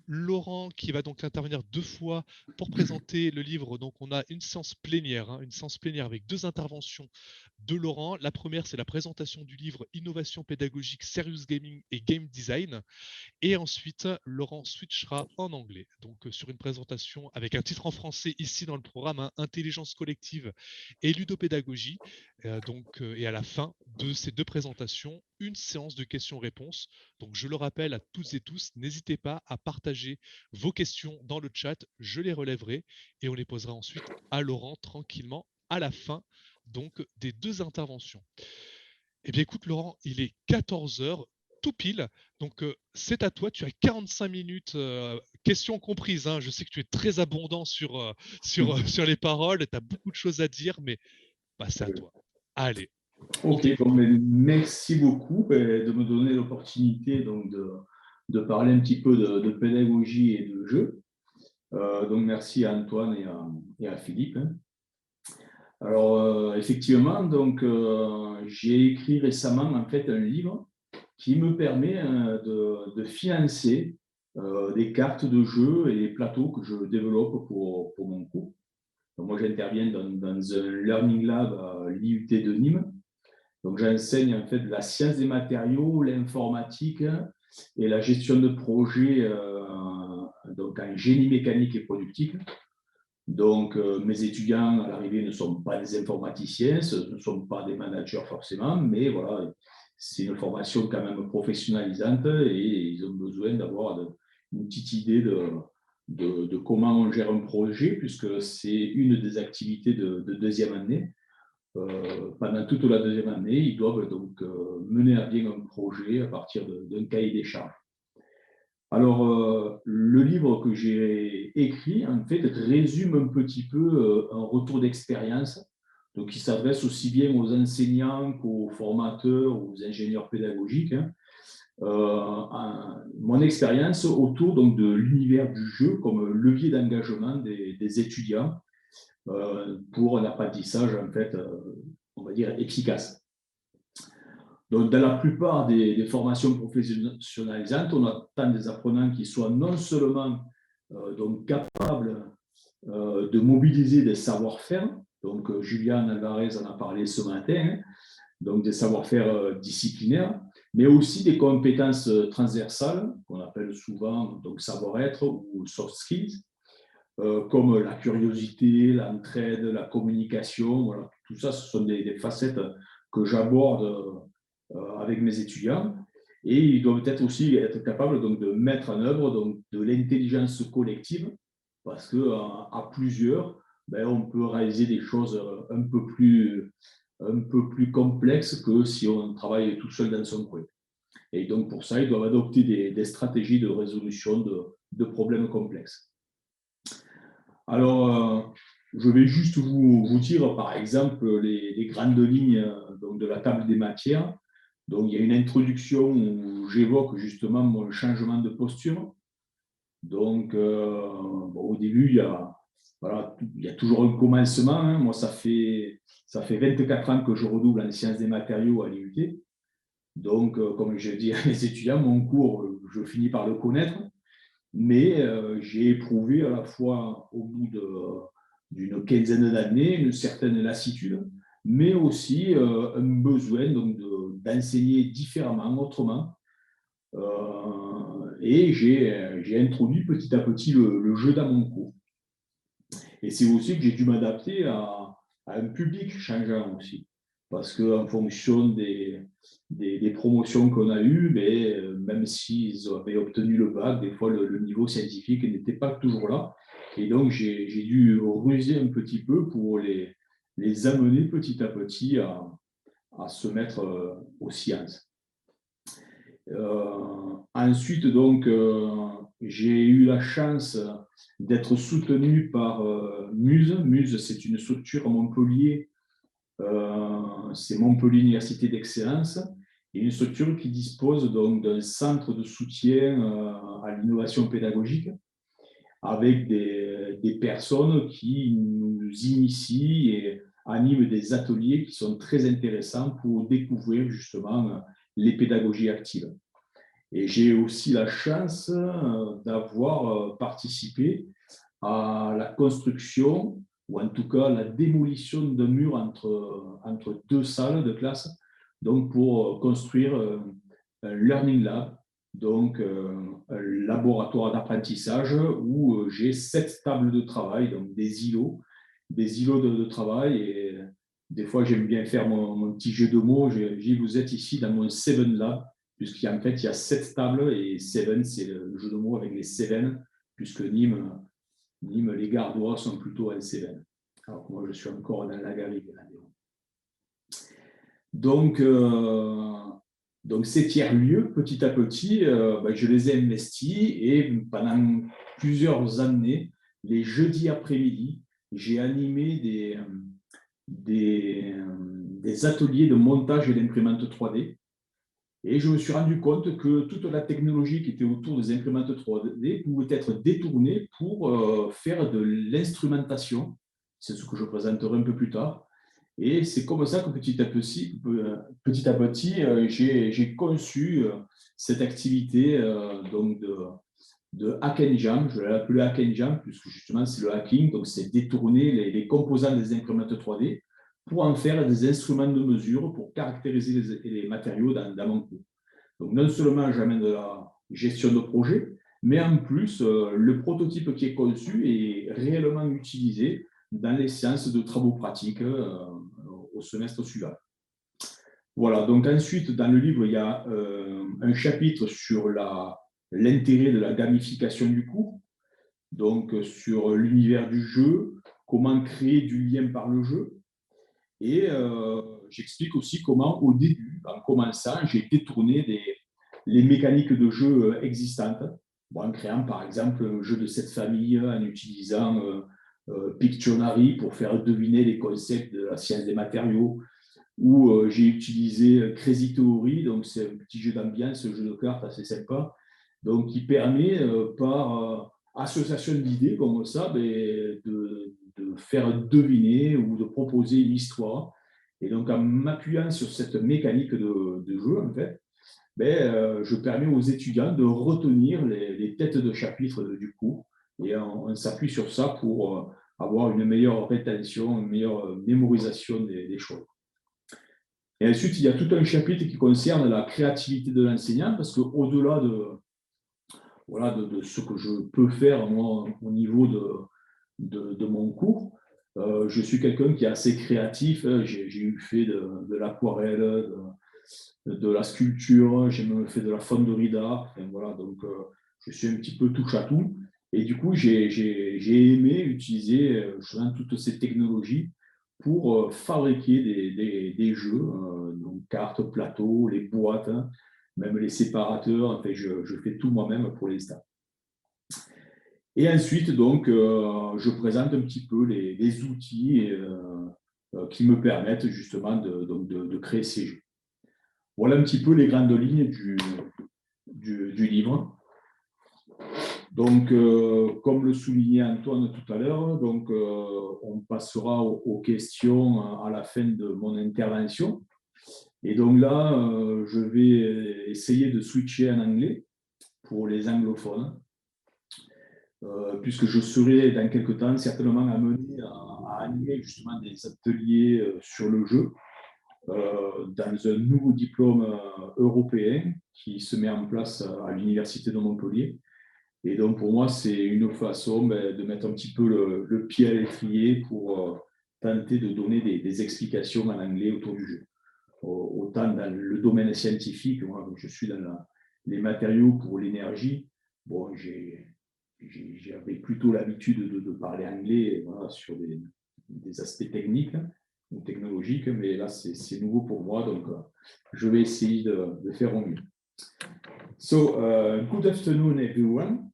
Laurent qui va donc intervenir 2 fois pour présenter le livre. Donc on a une séance plénière, hein, une séance plénière avec 2 interventions de Laurent. La première, c'est la présentation du livre Innovation pédagogique, Serious Gaming et Game Design. Et ensuite, Laurent switchera en anglais. Donc sur une présentation avec un titre en français ici dans le programme, hein, Intelligence collective et ludopédagogie. Et à la fin de ces 2 présentations, une séance de questions-réponses. Donc je le rappelle à toutes et tous, n'hésitez pas à partager vos questions dans le chat, je les relèverai et on les posera ensuite à Laurent tranquillement à la fin donc des 2 interventions. Eh bien écoute Laurent, il est 14 heures tout pile, donc c'est à toi, tu as 45 minutes, questions comprises, hein. Je sais que tu es très abondant sur les paroles, tu as beaucoup de choses à dire, mais bah, c'est à toi. Allez, on Ok, bon, t'écoute. mais merci beaucoup de me donner l'opportunité donc de parler un petit peu de pédagogie et de jeu. Donc merci à Antoine et à Philippe, hein. Alors effectivement, donc j'ai écrit récemment en fait un livre qui me permet de financer des cartes de jeu et des plateaux que je développe pour mon cours. Donc, moi, j'interviens dans un Learning Lab à l'IUT de Nîmes. Donc, j'enseigne en fait la science des matériaux, l'informatique et la gestion de projets donc en génie mécanique et productique. Donc, mes étudiants à l'arrivée ne sont pas des informaticiens, ce ne sont pas des managers forcément, mais voilà, c'est une formation quand même professionnalisante et ils ont besoin d'avoir une petite idée de comment on gère un projet, puisque c'est une des activités de deuxième année. Pendant toute la deuxième année, ils doivent donc mener à bien un projet à partir d'un cahier des charges. Alors, le livre que j'ai écrit, en fait, résume un petit peu un retour d'expérience. Donc, il s'adresse aussi bien aux enseignants qu'aux formateurs, aux ingénieurs pédagogiques, hein. Mon expérience autour donc, de l'univers du jeu comme levier d'engagement des étudiants pour un apprentissage, en fait, on va dire, efficace. Donc, dans la plupart des formations professionnalisantes, on attend des apprenants qui soient non seulement donc capables de mobiliser des savoir-faire, donc Julian Alvarez en a parlé ce matin, hein, donc des savoir-faire disciplinaires, mais aussi des compétences transversales, qu'on appelle souvent donc savoir-être ou soft skills, comme la curiosité, l'entraide, la communication. Voilà. Tout ça, ce sont des facettes que j'aborde avec mes étudiants. Et ils doivent être aussi être capables donc, de mettre en œuvre donc, de l'intelligence collective, parce qu'à plusieurs, ben, on peut réaliser des choses un peu plus complexes que si on travaille tout seul dans son coin. Et donc, pour ça, ils doivent adopter des stratégies de résolution de problèmes complexes. Alors, je vais juste vous dire, par exemple, les grandes lignes donc, de la table des matières. Donc, il y a une introduction où j'évoque justement mon changement de posture. Donc, bon, au début, voilà, il y a toujours un commencement, hein. Moi, ça fait 24 ans que je redouble en sciences des matériaux à l'IUT. Donc, comme je dis à mes étudiants, mon cours, je finis par le connaître, mais j'ai éprouvé à la fois au bout d'une quinzaine d'années une certaine lassitude, mais aussi un besoin donc, d'enseigner différemment, autrement. Et j'ai introduit petit à petit le jeu dans mon cours. Et c'est aussi que j'ai dû m'adapter à un public changeant aussi. Parce qu'en fonction des promotions qu'on a eues, mais, même s'ils avaient obtenu le bac, des fois le niveau scientifique n'était pas toujours là. Et donc j'ai dû ruser un petit peu pour les amener petit à petit à se mettre aux sciences. Ensuite, donc, j'ai eu la chance d'être soutenu par Muse. Muse, c'est une structure à Montpellier, c'est Montpellier Université d'Excellence, et une structure qui dispose donc d'un centre de soutien à l'innovation pédagogique avec des personnes qui nous initient et animent des ateliers qui sont très intéressants pour découvrir justement les pédagogies actives. Et j'ai aussi la chance d'avoir participé à la construction, ou en tout cas la démolition d'un mur entre deux salles de classe, donc pour construire un Learning Lab, donc un laboratoire d'apprentissage où j'ai 7 tables de travail, donc des îlots de travail. Et des fois, j'aime bien faire mon petit jeu de mots. Je dis, vous êtes ici dans mon Seven Lab, puisqu'en fait, il y a 7 tables et Seven, c'est le jeu de mots avec les Seven, puisque Nîmes, les Gardois sont plutôt en Seven. Alors que moi, je suis encore dans la Garrigue. Donc ces tiers-lieux, petit à petit, je les ai investis et pendant plusieurs années, les jeudis après-midi, j'ai animé des ateliers de montage et d'imprimante 3D. Et je me suis rendu compte que toute la technologie qui était autour des imprimantes 3D pouvait être détournée pour faire de l'instrumentation. C'est ce que je présenterai un peu plus tard. Et c'est comme ça que petit à petit, j'ai conçu cette activité donc de hack and jam. Je l'ai appelé hack and jam, puisque justement c'est le hacking, donc c'est détourner les composants des imprimantes 3D pour en faire des instruments de mesure pour caractériser les matériaux dans mon cours. Donc non seulement j'amène de la gestion de projet, mais en plus le prototype qui est conçu est réellement utilisé dans les séances de travaux pratiques au semestre suivant. Voilà, donc ensuite, dans le livre, il y a un chapitre sur l'intérêt de la gamification du cours, donc sur l'univers du jeu, comment créer du lien par le jeu. Et j'explique aussi comment, au début, en commençant, j'ai détourné les mécaniques de jeu existantes, en créant par exemple un jeu de cette famille, en utilisant Pictionary pour faire deviner les concepts de la science des matériaux, où j'ai utilisé Crazy Theory, donc c'est un petit jeu d'ambiance, un jeu de cartes assez sympa, donc qui permet par association d'idées comme ça de faire deviner ou de proposer une histoire. Et donc en m'appuyant sur cette mécanique de jeu, en fait, je permets aux étudiants de retenir les têtes de chapitre du cours. Et on s'appuie sur ça pour avoir une meilleure rétention, une meilleure mémorisation des choses. Et ensuite, il y a tout un chapitre qui concerne la créativité de l'enseignant, parce qu'au-delà de ce que je peux faire moi, au niveau de mon cours, je suis quelqu'un qui est assez créatif. J'ai fait de l'aquarelle, de la sculpture, j'ai même fait de la fonderie d'art. Enfin, voilà, donc je suis un petit peu touche à tout. Et du coup, j'ai aimé utiliser toutes ces technologies pour fabriquer des jeux, donc cartes, plateaux, les boîtes, hein, même les séparateurs. Enfin, je fais tout moi-même pour l'instant. Et ensuite, donc, je présente un petit peu les outils qui me permettent justement de créer ces jeux. Voilà un petit peu les grandes lignes du livre. Donc, comme le soulignait Antoine tout à l'heure, donc, on passera aux questions à la fin de mon intervention. Et donc là, je vais essayer de switcher en anglais pour les anglophones, puisque je serai dans quelques temps certainement amené à animer justement des ateliers sur le jeu dans un nouveau diplôme européen qui se met en place à l'Université de Montpellier. Et donc, pour moi, c'est une façon de mettre un petit peu le pied à l'étrier pour tenter de donner des explications en anglais autour du jeu. Autant dans le domaine scientifique, moi, je suis dans les matériaux pour l'énergie. Bon, j'avais plutôt l'habitude de parler anglais voilà, sur des aspects techniques ou technologiques, mais là, c'est nouveau pour moi, donc je vais essayer de faire au mieux. So, good afternoon, everyone.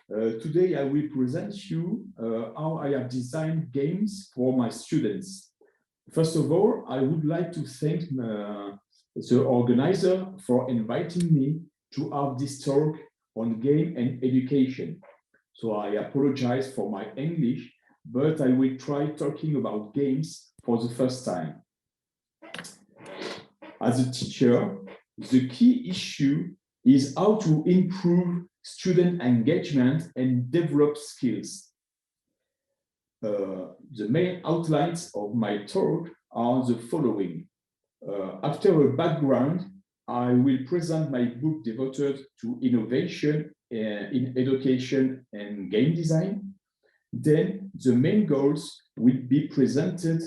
Today, I will present you how I have designed games for my students. First of all, I would like to thank the organizer for inviting me to have this talk on game and education. So I apologize for my English, but I will try talking about games for the first time. As a teacher, the key issue is how to improve student engagement and develop skills. The main outlines of my talk are the following. After a background, I will present my book devoted to innovation in education and game design. Then the main goals will be presented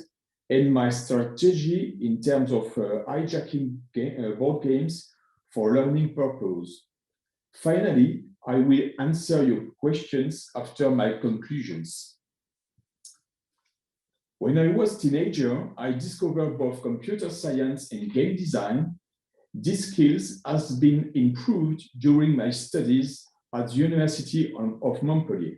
and my strategy in terms of hijacking board games for learning purpose. Finally, I will answer your questions after my conclusions. When I was a teenager, I discovered both computer science and game design. These skills has been improved during my studies at the University of Montpellier.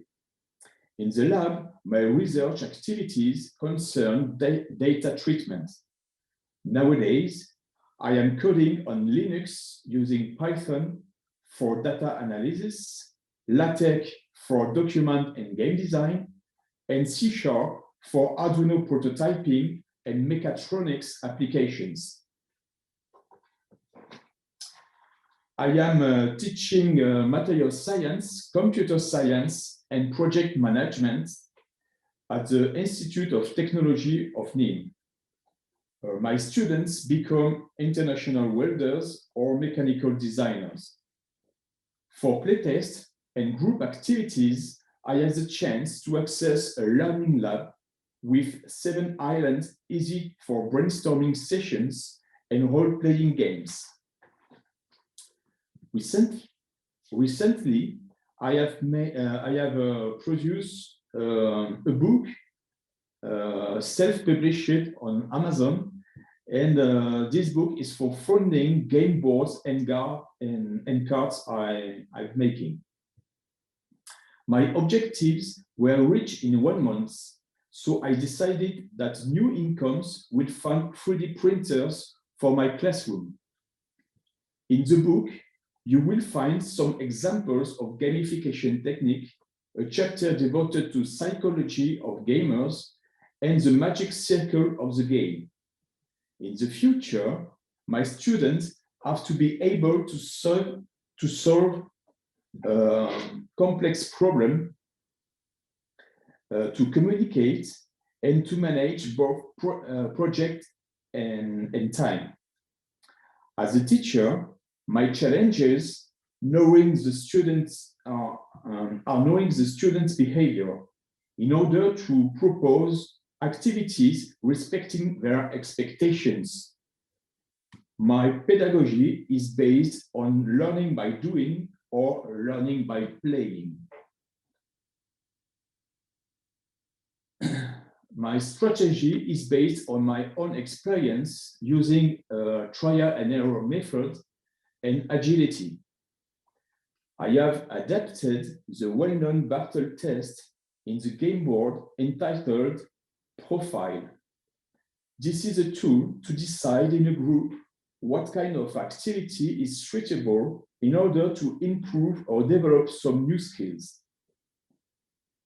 In the lab, my research activities concern data treatment. Nowadays, I am coding on Linux using Python for data analysis, LaTeX for document and game design, and C# for Arduino prototyping and mechatronics applications. I am teaching material science, computer science, and project management at the Institute of Technology of Nîmes. My students become international welders or mechanical designers. For playtest and group activities, I had the chance to access a learning lab with 7 islands easy for brainstorming sessions and role-playing games. Recently, I have produced a book self-published on Amazon, and this book is for funding game boards and cards I'm making. My objectives were reached in 1 month, so I decided that new incomes would fund 3D printers for my classroom. In the book, you will find some examples of gamification technique, a chapter devoted to psychology of gamers, and the magic circle of the game. In the future, my students have to be able to solve complex problems, to communicate, and to manage both project and time. As a teacher, my challenges knowing the students are knowing the students' behavior in order to propose activities respecting their expectations. My pedagogy is based on learning by doing or learning by playing. My strategy is based on my own experience using a trial and error method and agility. I have adapted the well-known Bartle test in the game board entitled Profile. This is a tool to decide in a group what kind of activity is suitable in order to improve or develop some new skills.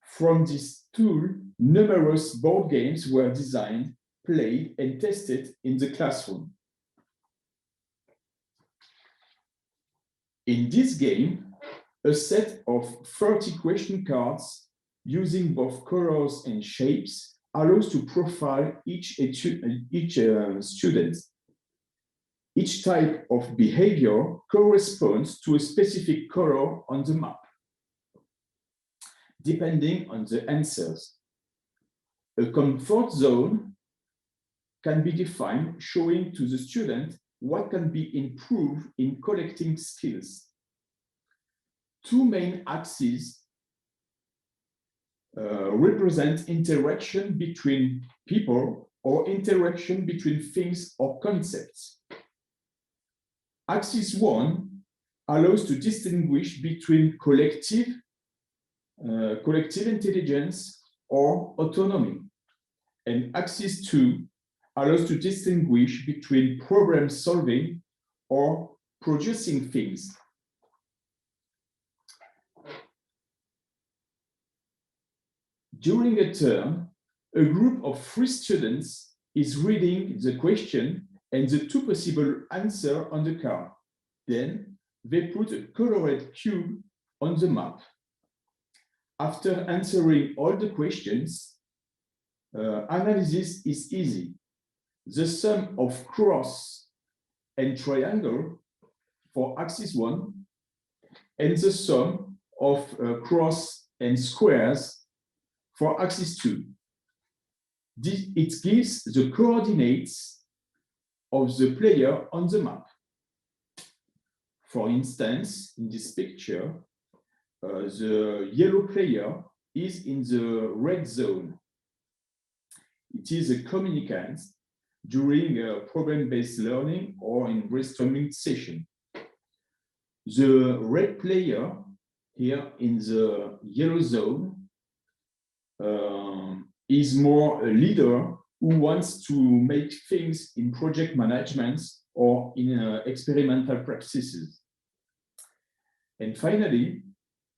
From this tool, numerous board games were designed, played, and tested in the classroom. In this game, a set of 30 question cards using both colors and shapes allows to profile each student. Each type of behavior corresponds to a specific color on the map, depending on the answers. A comfort zone can be defined, showing to the student what can be improved in collecting skills. 2 main axes represent interaction between people or interaction between things or concepts. Axis 1 allows to distinguish between collective intelligence or autonomy. And axis 2 allows to distinguish between problem solving or producing things. During a term, a group of 3 students is reading the question and the 2 possible answers on the card. Then they put a colored cube on the map. After answering all the questions, analysis is easy. The sum of cross and triangle for axis 1 and the sum of cross and squares for axis 2. It gives the coordinates of the player on the map. For instance, in this picture, the yellow player is in the red zone. It is a communicant during a problem-based learning or in brainstorming session. The red player here in the yellow zone is more a leader who wants to make things in project management or in experimental practices. And finally,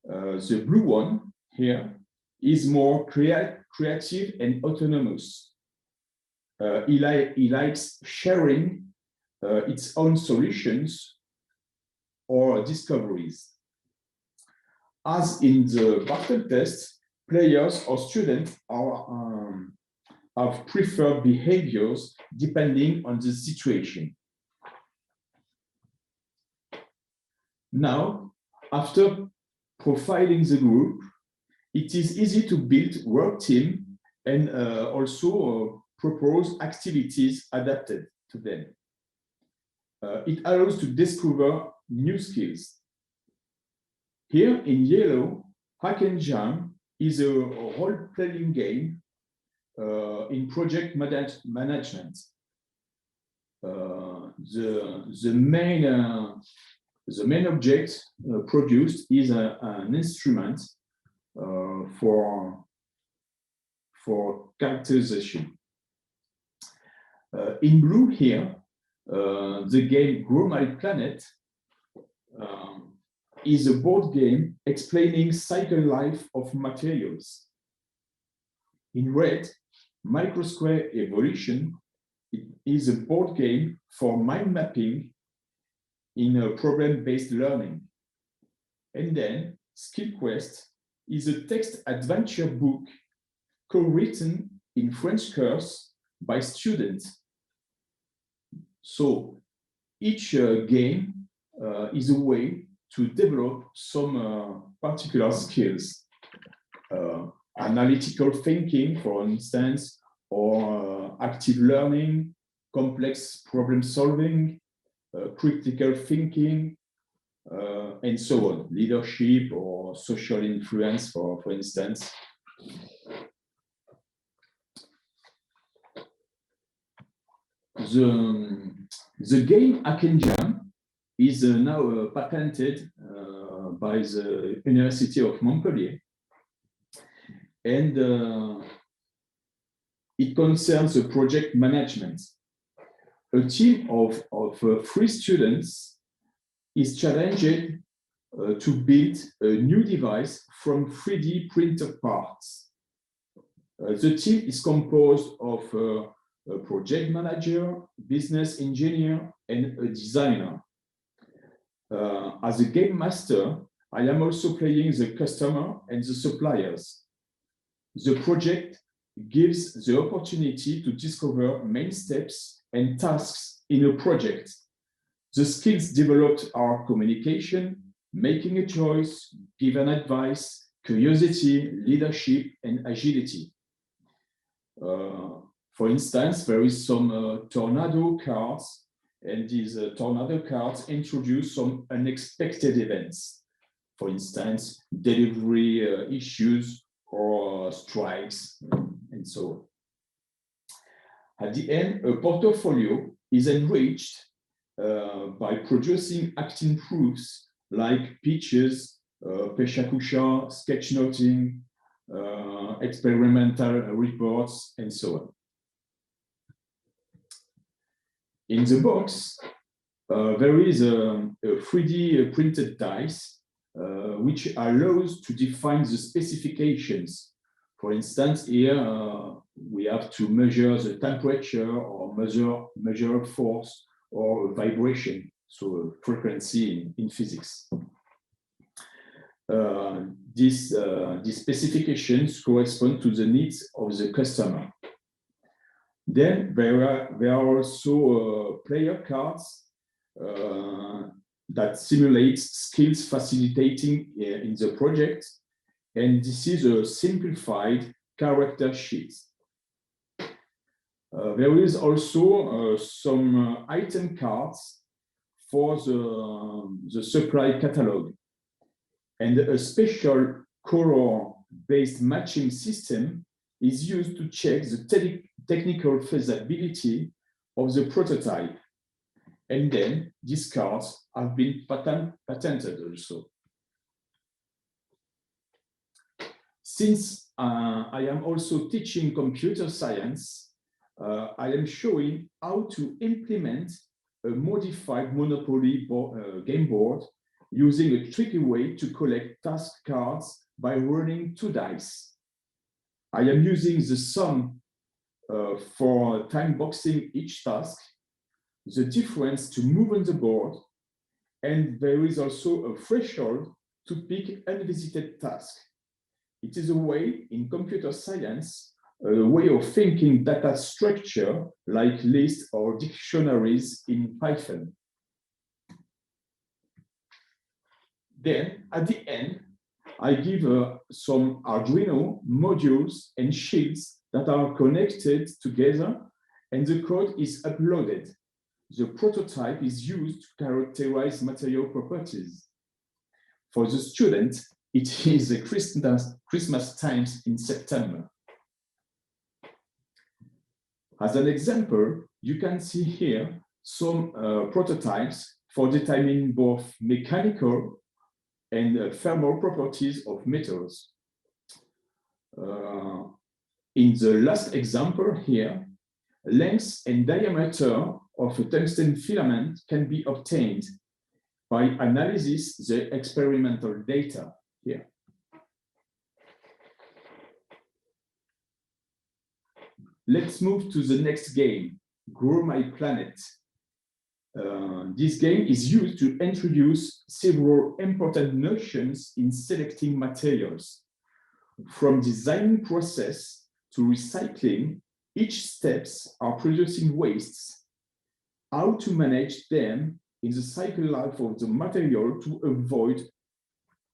the blue one here is more creative and autonomous. He likes sharing its own solutions or discoveries. As in the Bartle test, players or students have preferred behaviors depending on the situation. Now, after profiling the group, it is easy to build work team and also propose activities adapted to them. It allows to discover new skills. Here in yellow, Hack and Jam is a role-playing game in project management. The main object produced is an instrument for characterization. In blue here, the game Grow My Planet is a board game explaining cycle life of materials. In red, Microsquare Evolution is a board game for mind mapping in a problem-based learning. And then Skill Quest is a text adventure book co-written in French course by students. So each game is a way to develop some particular skills. Analytical thinking, for instance, or active learning, complex problem solving, critical thinking, and so on. Leadership or social influence, for instance. The game Hack and Jam is now patented by the University of Montpellier. And it concerns the project management. A team of 3 students is challenged to build a new device from 3D printed parts. The team is composed of a project manager, business engineer, and a designer. As a game master, I am also playing the customer and the suppliers. The project gives the opportunity to discover main steps and tasks in a project. The skills developed are communication, making a choice, giving advice, curiosity, leadership, and agility. For instance, there is some tornado cards, and these tornado cards introduce some unexpected events. For instance, delivery issues or strikes, and so on. At the end, a portfolio is enriched by producing acting proofs like pitches, peshakusha, sketchnoting, experimental reports, and so on. In the box, there is a 3D printed dice which allows to define the specifications. For instance, here we have to measure the temperature or measure force or vibration. so frequency in physics. These specifications correspond to the needs of the customer. Then there are also player cards that simulate skills facilitating in the project, and this is a simplified character sheet. There is also some item cards for the supply catalog, and a special color-based matching system is used to check the technical feasibility of the prototype. And then these cards have been patented also. Since I am also teaching computer science, I am showing how to implement a modified Monopoly game board using a tricky way to collect task cards by rolling 2 dice. I am using the sum for time boxing each task, the difference to move on the board, and there is also a threshold to pick unvisited task. It is a way in computer science, a way of thinking data structure like lists or dictionaries in Python. Then at the end, I give some Arduino modules and shields that are connected together, and the code is uploaded. The prototype is used to characterize material properties. For the student, it is a Christmas time in September. As an example, you can see here some prototypes for determining both mechanical and thermal properties of metals. In the last example here, length and diameter of a tungsten filament can be obtained by analysis the experimental data here. Let's move to the next game, Grow My Planet. This game is used to introduce several important notions in selecting materials. From designing process to recycling, each steps are producing wastes. How to manage them in the cycle life of the material to avoid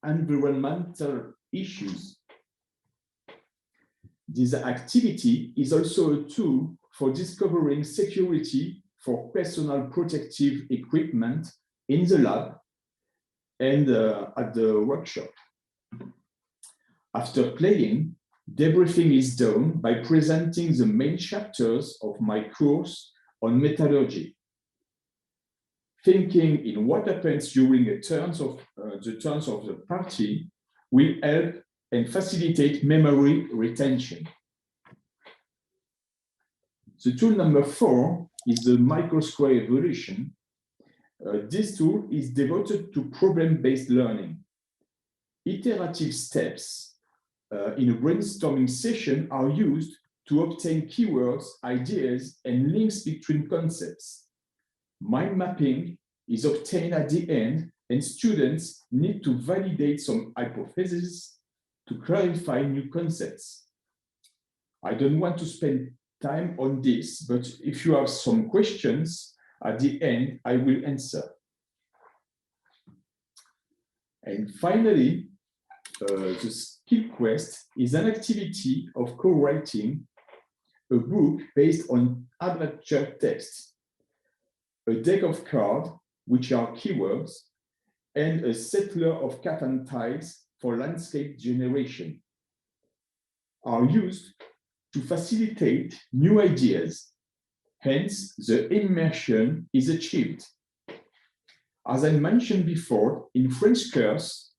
environmental issues. This activity is also a tool for discovering security for personal protective equipment in the lab and at the workshop. After playing, debriefing is done by presenting the main chapters of my course on metallurgy. Thinking in what happens during the turns of the party will help and facilitate memory retention. The tool number 4 is the Microsquare Evolution. This tool is devoted to problem-based learning. Iterative steps in a brainstorming session are used to obtain keywords, ideas, and links between concepts. Mind mapping is obtained at the end, and students need to validate some hypotheses to clarify new concepts. I don't want to spend time on this, but if you have some questions at the end, I will answer. And finally, the Skill Quest is an activity of co-writing a book based on adventure text, a deck of cards, which are keywords, and a settler of cat and tiles for landscape generation, are used to facilitate new ideas. Hence, the immersion is achieved. As I mentioned before, in French course,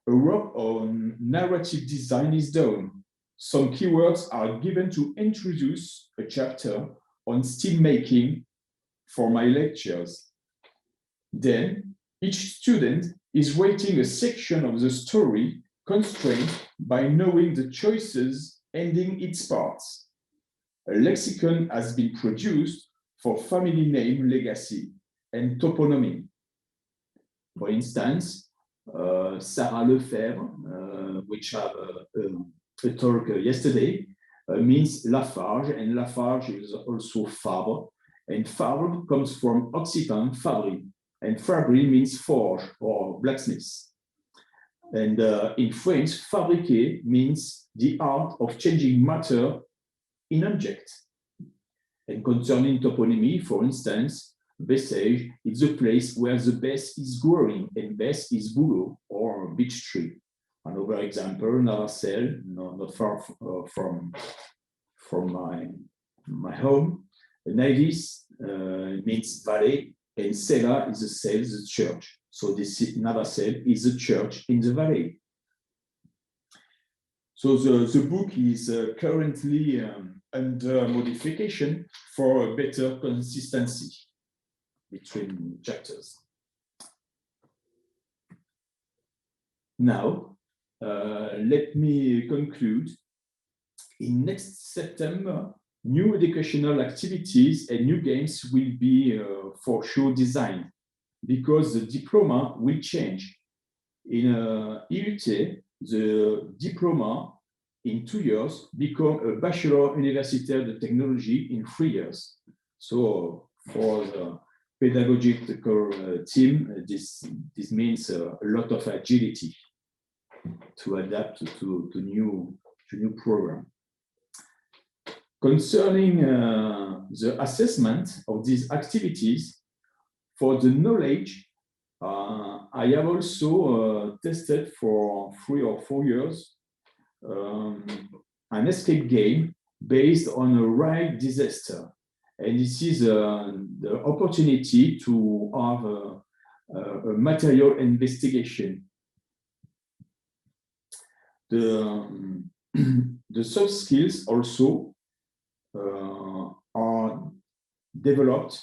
a work on narrative design is done. Some keywords are given to introduce a chapter on steel making for my lectures. Then each student is writing a section of the story constrained by knowing the choices ending its parts. a lexicon has been produced for family name legacy and toponymy. For instance, Sarah Lefebvre, which have a talk yesterday, means Lafarge, and Lafarge is also Fabre, and Fabre comes from Occitan Fabri, and Fabri means forge or blacksmith. And in French, fabriquer means the art of changing matter in object. And concerning toponymy, for instance, Bessèges is a place where the bess is growing, and bess is bouleau or beech tree. Another example, Navacelle, not far from my home. Navis means valley, and Sella is a cell, the church. So this Navacelle is a church in the valley. So the book is currently under modification for a better consistency between chapters. Now, let me conclude. In next September, new educational activities and new games will be for sure designed, because the diploma will change. In IUT, the diploma in 2 years become a Bachelor Universitaire de Technology in 3 years. So for the pedagogical team, this means a lot of agility to adapt to new program. Concerning the assessment of these activities, for the knowledge, I have also tested for 3 or 4 years an escape game based on a rail disaster. And this is the opportunity to have a material investigation. The soft skills also are developed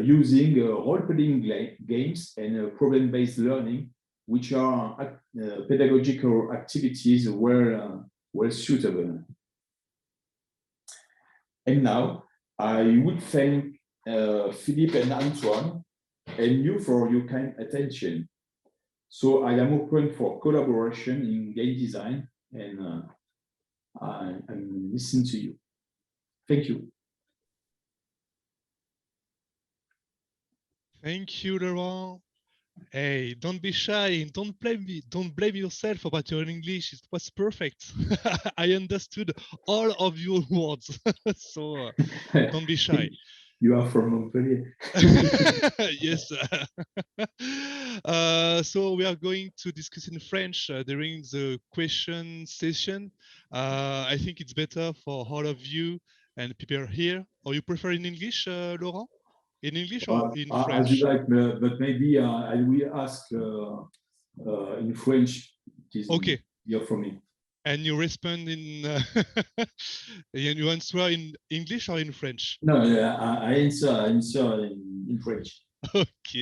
using role-playing games and problem-based learning, which are pedagogical activities well suitable. And now, I would thank Philippe and Antoine and you for your kind attention. So I am open for collaboration in game design, and I'm listening to you. Thank you. Thank you, Laurent. Hey, don't be shy. Don't blame yourself about your English. It was perfect. I understood all of your words. So don't be shy. You are from Montpellier. Yes. So we are going to discuss in French during the question session. I think it's better for all of you and people here. Or you prefer in English, Laurent? In English or in French? As you like, but maybe I will ask in French. Okay. Easier for me. And you respond in, you answer in English or in French? No, I answer in French. Ok.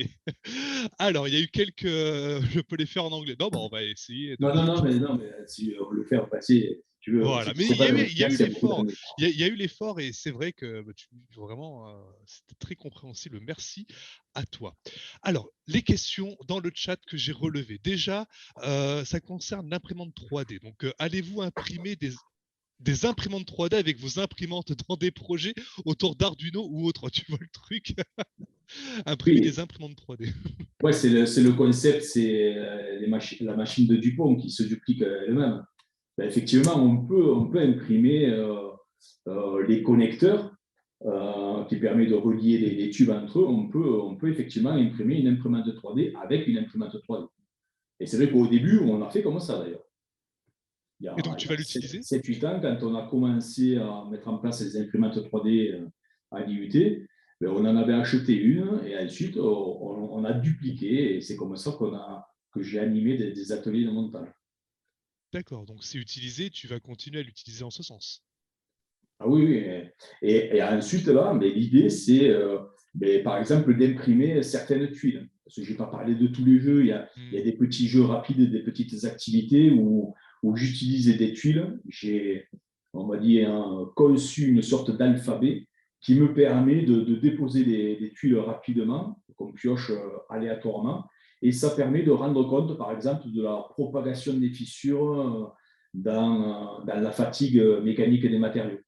Alors, il y a eu quelques... je peux les faire en anglais. Non, bon, on va essayer. Non, mais si on le fait en passer, tu veux. Voilà, mais il y a eu l'effort. Il y a eu l'effort et c'est vrai que vraiment, c'était très compréhensible. Merci à toi. Alors, les questions dans le chat que j'ai relevées. Déjà, ça concerne l'imprimante 3D. Donc, allez-vous imprimer des imprimantes 3D avec vos imprimantes dans des projets autour d'Arduino ou autre? Tu vois le truc? Imprimer des imprimantes 3D. Ouais, c'est le concept, c'est la machine de Dupont qui se duplique elle-même. Ben, effectivement, on peut imprimer les connecteurs qui permettent de relier les tubes entre eux. On peut effectivement imprimer une imprimante 3D avec une imprimante 3D. Et c'est vrai qu'au début, on a fait comme ça d'ailleurs. Et donc, tu vas l'utiliser 7-8 ans, quand on a commencé à mettre en place les imprimantes 3D à l'IUT, ben, on en avait acheté une et ensuite, on a dupliqué. Et c'est comme ça que j'ai animé des ateliers de montage. D'accord, donc c'est utilisé, tu vas continuer à l'utiliser en ce sens. Ah oui. Et ensuite, là, mais l'idée, c'est, par exemple, d'imprimer certaines tuiles. Parce que je n'ai pas parlé de tous les jeux. Il y a des petits jeux rapides, des petites activités où j'utilise des tuiles. on va dire, conçu une sorte d'alphabet qui me permet de déposer des tuiles rapidement, qu'on pioche aléatoirement, et ça permet de rendre compte, par exemple, de la propagation des fissures dans la fatigue mécanique des matériaux.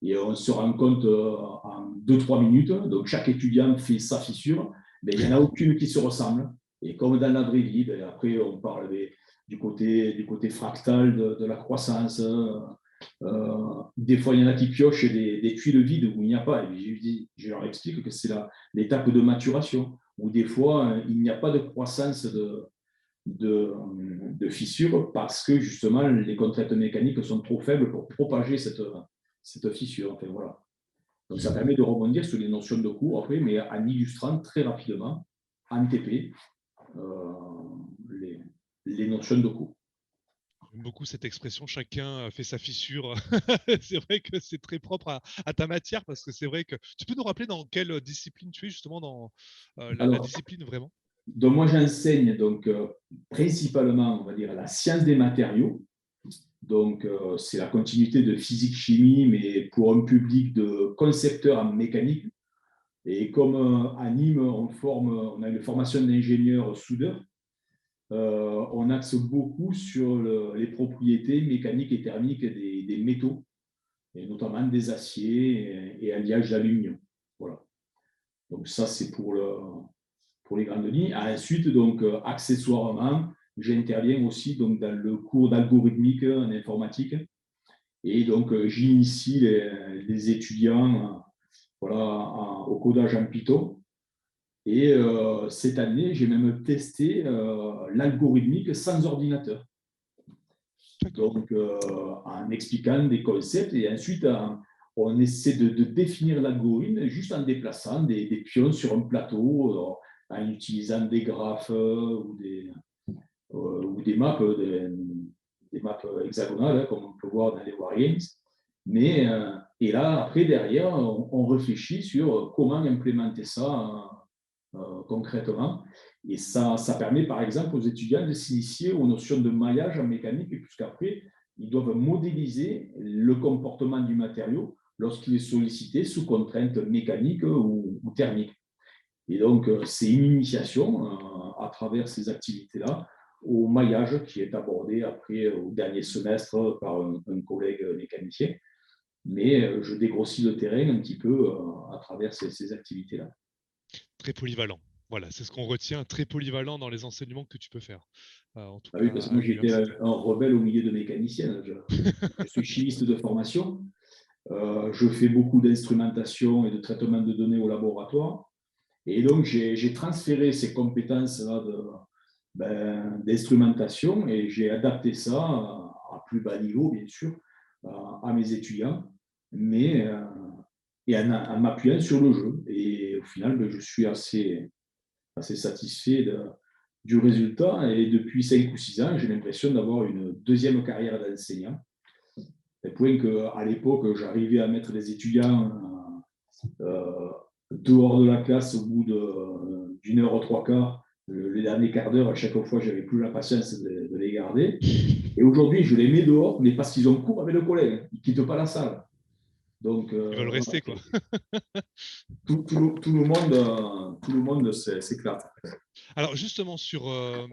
Et on se rend compte en 2-3 minutes, donc chaque étudiant fait sa fissure, mais il n'y en a aucune qui se ressemble. Et comme dans la vraie vie, après on parle du côté fractal de la croissance. Des fois, il y en a qui piochent des tuiles vides où il n'y a pas. Et je leur explique que c'est l'étape de maturation, où des fois, il n'y a pas de croissance de fissure parce que justement, les contraintes mécaniques sont trop faibles pour propager cette fissure. Enfin, voilà. Donc, ça permet de rebondir sur les notions de cours après, mais en illustrant très rapidement, en TP, les notions de cours. J'aime beaucoup cette expression, chacun fait sa fissure. C'est vrai que c'est très propre à ta matière, parce que c'est vrai que tu peux nous rappeler dans quelle discipline tu es, justement, dans la discipline vraiment? Donc moi j'enseigne donc principalement, on va dire, la science des matériaux. Donc c'est la continuité de physique-chimie, mais pour un public de concepteurs en mécanique. Et comme à Nîmes, on a une formation d'ingénieur soudeur, on axe beaucoup sur les propriétés mécaniques et thermiques des métaux, et notamment des aciers et alliages d'aluminium. Voilà. Donc ça, c'est pour les grandes lignes. Ensuite, donc, accessoirement, j'interviens aussi donc, dans le cours d'algorithmique en informatique. Et donc, j'initie les étudiants au codage en Python. Et cette année, j'ai même testé l'algorithmique sans ordinateur. Donc, en expliquant des concepts. Et ensuite, on essaie de définir l'algorithme juste en déplaçant des pions sur un plateau, en utilisant des graphes ou des maps, des maps hexagonales, comme on peut voir dans les Wargames. Mais, et là, après, derrière, on réfléchit sur comment implémenter ça concrètement. Et ça permet, par exemple, aux étudiants de s'initier aux notions de maillage en mécanique, puisqu'après, ils doivent modéliser le comportement du matériau lorsqu'il est sollicité sous contrainte mécanique ou thermique. Et donc, c'est une initiation à travers ces activités-là au maillage qui est abordé après au dernier semestre par un collègue mécanicien. Mais je dégrossis le terrain un petit peu à travers ces activités-là. Très polyvalent. Voilà, c'est ce qu'on retient, très polyvalent dans les enseignements que tu peux faire. En tout cas, oui, parce que moi, j'étais un rebelle au milieu de mécaniciens. Je suis chimiste de formation. Je fais beaucoup d'instrumentation et de traitement de données au laboratoire. Et donc, j'ai transféré ces compétences-là d'instrumentation et j'ai adapté ça à plus bas niveau, bien sûr, à mes étudiants, mais et en m'appuyant sur le jeu. Et au final, je suis assez satisfait du résultat. Et depuis 5 ou 6 ans, j'ai l'impression d'avoir une deuxième carrière d'enseignant. Au point qu'à l'époque, j'arrivais à mettre des étudiants dehors de la classe au bout d'une heure ou 3/4. Les derniers quarts d'heure, à chaque fois, je n'avais plus la patience de les garder. Et aujourd'hui, je les mets dehors, mais parce qu'ils ont cours avec le collègue. Ils ne quittent pas la salle. Donc, ils veulent rester, quoi. Tout le monde s'éclate. Alors justement, sur un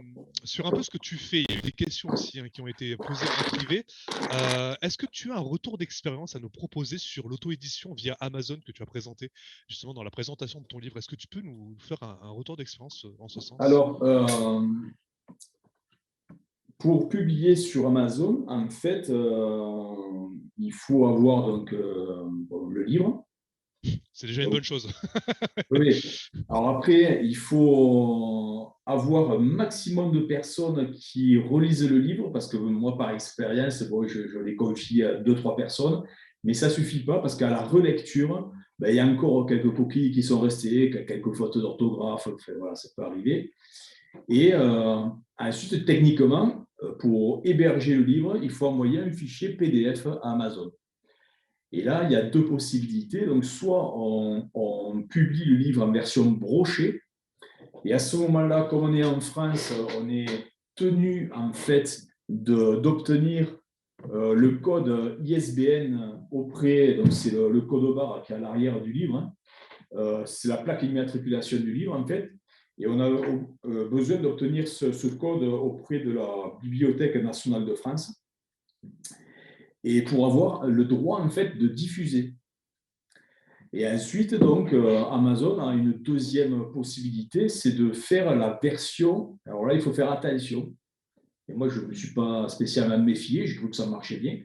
peu ce que tu fais, il y a eu des questions aussi qui ont été posées en privé. Est-ce que tu as un retour d'expérience à nous proposer sur l'auto-édition via Amazon que tu as présenté justement dans la présentation de ton livre? Est-ce que tu peux nous faire un retour d'expérience en ce sens? Alors, pour publier sur Amazon, en fait, il faut avoir donc, le livre. C'est déjà une bonne chose. Oui. Alors après, il faut avoir un maximum de personnes qui relisent le livre, parce que moi, par expérience, je l'ai confié à 2-3 personnes, mais ça ne suffit pas, parce qu'à la relecture, il y a encore quelques coquilles qui sont restées, quelques fautes d'orthographe, enfin, voilà, ça peut arriver. Et ensuite, techniquement, pour héberger le livre, il faut envoyer un fichier PDF à Amazon. Et là, il y a 2 possibilités. Donc, soit on publie le livre en version brochée, et à ce moment-là, comme on est en France, on est tenu en fait d'obtenir le code ISBN auprès, donc c'est le code barre qui est à l'arrière du livre, hein. C'est la plaque d'immatriculation du livre en fait, et on a besoin d'obtenir ce code auprès de la Bibliothèque nationale de France, et pour avoir le droit en fait de diffuser. Et ensuite, donc, Amazon a une deuxième possibilité, c'est de faire la version. Alors là, il faut faire attention. Et moi, je ne me suis pas spécialement méfié, j'ai trouvé que ça marchait bien.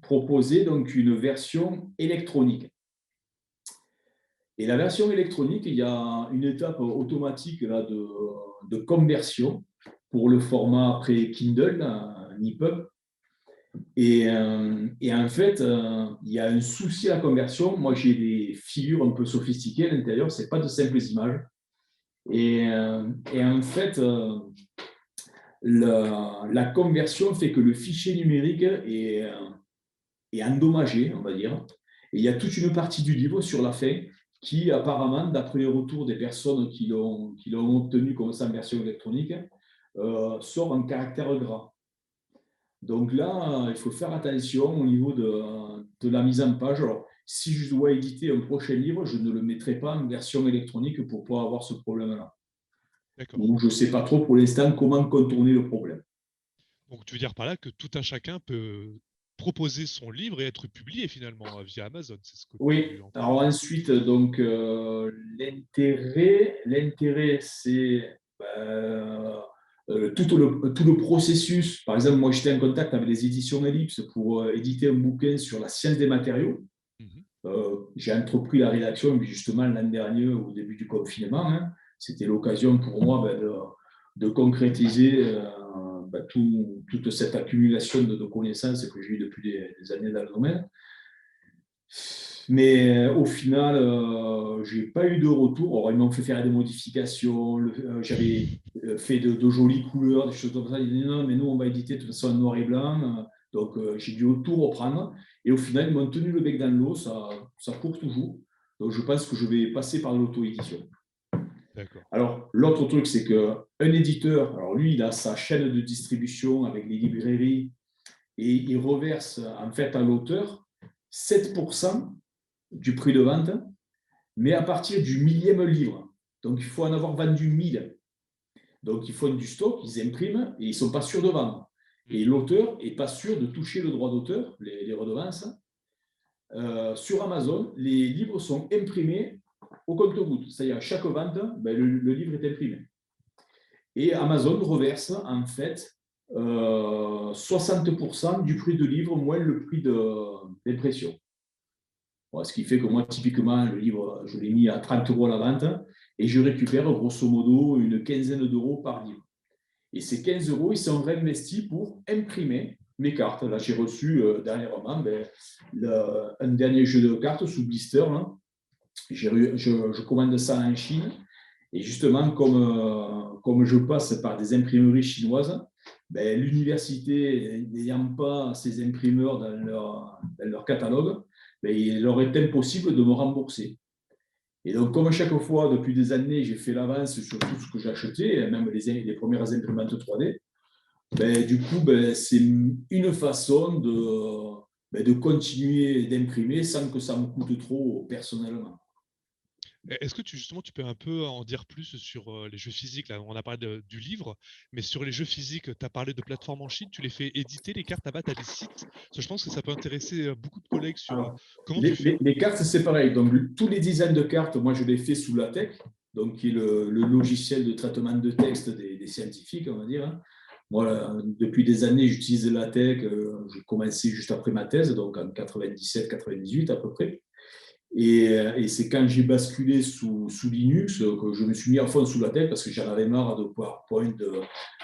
Proposer donc une version électronique. Et la version électronique, il y a une étape automatique là, de conversion pour le format après Kindle, un EPUB. Et en fait, il y a un souci à la conversion. Moi, j'ai des figures un peu sophistiquées à l'intérieur, ce n'est pas de simples images. Et en fait, la conversion fait que le fichier numérique est endommagé, on va dire. Et il y a toute une partie du livre sur la fin qui, apparemment, d'après les retours des personnes qui l'ont obtenu comme ça en version électronique, sort en caractère gras. Donc là, il faut faire attention au niveau de la mise en page. Alors, si je dois éditer un prochain livre, je ne le mettrai pas en version électronique pour ne pas avoir ce problème-là. Donc, je ne sais pas trop pour l'instant comment contourner le problème. Donc, tu veux dire par là que tout un chacun peut proposer son livre et être publié finalement via Amazon. C'est ce que oui, alors ensuite, donc, l'intérêt, c'est tout le processus. Par exemple, moi, j'étais en contact avec les éditions Ellipse pour éditer un bouquin sur la science des matériaux. J'ai entrepris la rédaction justement l'an dernier au début du confinement. Hein. C'était l'occasion pour moi de concrétiser toute cette accumulation de connaissances que j'ai eues depuis des années dans le domaine. Mais au final, je n'ai pas eu de retour. Alors, ils m'ont fait faire des modifications. J'avais fait de jolies couleurs, des choses comme ça. Ils disaient non, mais nous, on va éditer de toute façon en noir et blanc. Donc, j'ai dû tout reprendre. Et au final, ils m'ont tenu le bec dans l'eau. Ça court toujours. Donc, je pense que je vais passer par l'auto-édition. Alors, l'autre truc, c'est qu'un éditeur, alors lui, il a sa chaîne de distribution avec les librairies et il reverse en fait à l'auteur 7% du prix de vente, mais à partir du 1000e livre. Donc, il faut en avoir vendu 1000. Donc, ils font du stock, ils impriment et ils ne sont pas sûrs de vendre. Et l'auteur n'est pas sûr de toucher le droit d'auteur, les redevances. Sur Amazon, les livres sont imprimés au compte-gouttes. C'est-à-dire, à chaque vente, le livre est imprimé. Et Amazon reverse, en fait, 60% du prix de livre moins le prix d'impression. Ce qui fait que moi, typiquement, le livre, je l'ai mis à 30 € à la vente et je récupère grosso modo une quinzaine d'euros par livre. Et ces 15 €, ils sont réinvestis pour imprimer mes cartes. Là, j'ai reçu dernièrement un dernier jeu de cartes sous blister. Là. Je commande ça en Chine. Et justement, comme je passe par des imprimeries chinoises, l'université n'ayant pas ces imprimeurs dans leur catalogue, il leur est impossible de me rembourser. Et donc, comme à chaque fois, depuis des années, j'ai fait l'avance sur tout ce que j'ai acheté, même les premières imprimantes 3D, du coup, c'est une façon de continuer d'imprimer sans que ça me coûte trop personnellement. Est-ce que tu peux un peu en dire plus sur les jeux physiques là, on a parlé du livre, mais sur les jeux physiques, tu as parlé de plateformes en Chine, tu les fais éditer, les cartes là-bas, tu as des sites. Je pense que ça peut intéresser beaucoup de collègues sur comment tu fais. Les cartes, c'est pareil. Donc, tous les designs de cartes, moi, je les fais sous LaTeX, donc, qui est le logiciel de traitement de texte des scientifiques, on va dire. Moi, depuis des années, j'utilise LaTeX. J'ai commencé juste après ma thèse, donc en 97-98 à peu près. Et c'est quand j'ai basculé sous Linux que je me suis mis à fond sous LaTeX parce que j'en avais marre de PowerPoint,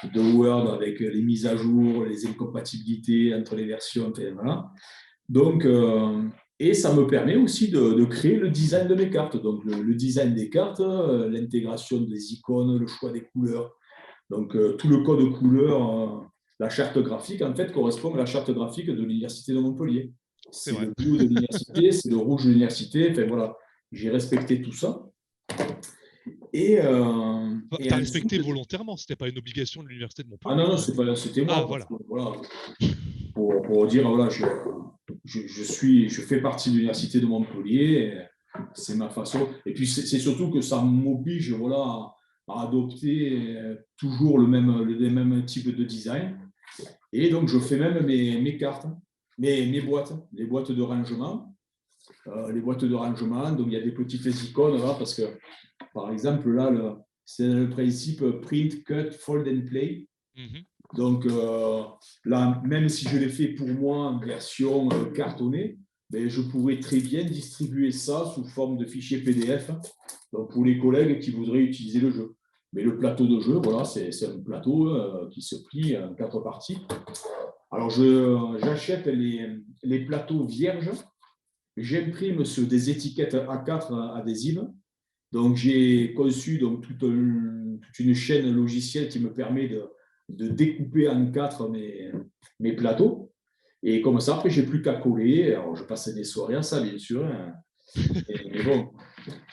de Word avec les mises à jour, les incompatibilités entre les versions. Enfin, voilà. Donc, et ça me permet aussi de créer le design de mes cartes. Donc, le design des cartes, l'intégration des icônes, le choix des couleurs. Donc, tout le code couleur, la charte graphique, en fait, correspond à la charte graphique de l'Université de Montpellier. C'est le bleu de l'université, c'est le rouge de l'université. Enfin, voilà, j'ai respecté tout ça. Et, Tu as respecté ensuite, volontairement, ce n'était pas une obligation de l'université de ah Montpellier non, non, quand même. c'était moi, Ah, parce voilà. que, voilà, pour dire, voilà, je fais partie de l'université de Montpellier, c'est ma façon. Et puis, c'est surtout que ça m'oblige, voilà, à adopter toujours le même type de design. Et donc, je fais même mes cartes, mes boîtes, les boîtes de rangement. Les boîtes de rangement, donc il y a des petites icônes là, parce que, par exemple, là, c'est le principe print, cut, fold and play. Mhm. Donc là, même si je l'ai fait pour moi en version cartonnée, ben, je pourrais très bien distribuer ça sous forme de fichier PDF, donc pour les collègues qui voudraient utiliser le jeu. Mais le plateau de jeu, voilà, c'est un plateau qui se plie en 4 parties. Alors, j'achète les plateaux vierges, j'imprime sur des étiquettes A4 adhésives. Donc, j'ai conçu donc, toute une chaîne logicielle qui me permet de découper en 4 mes plateaux. Et comme ça, après, j'ai plus qu'à coller. Alors, je passe des soirées à ça, bien sûr, hein. Mais bon.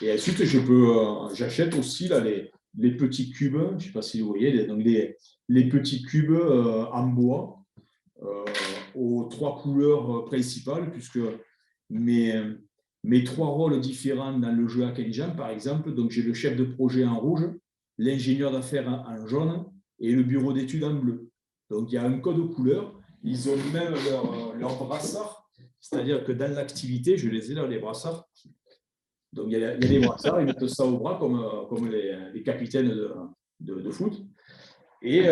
Et ensuite, j'achète aussi là, les petits cubes. Je ne sais pas si vous voyez, donc les petits cubes en bois euh, aux 3 couleurs principales, puisque mes, mes 3 rôles différents dans le jeu Hack par exemple, donc j'ai le chef de projet en rouge, l'ingénieur d'affaires en jaune et le bureau d'études en bleu. Donc il y a un code couleur. Ils ont même leur brassard, c'est-à-dire que dans l'activité, je les ai là, les brassards. Donc il y a des brassards, ils mettent ça au bras comme les capitaines de foot. Et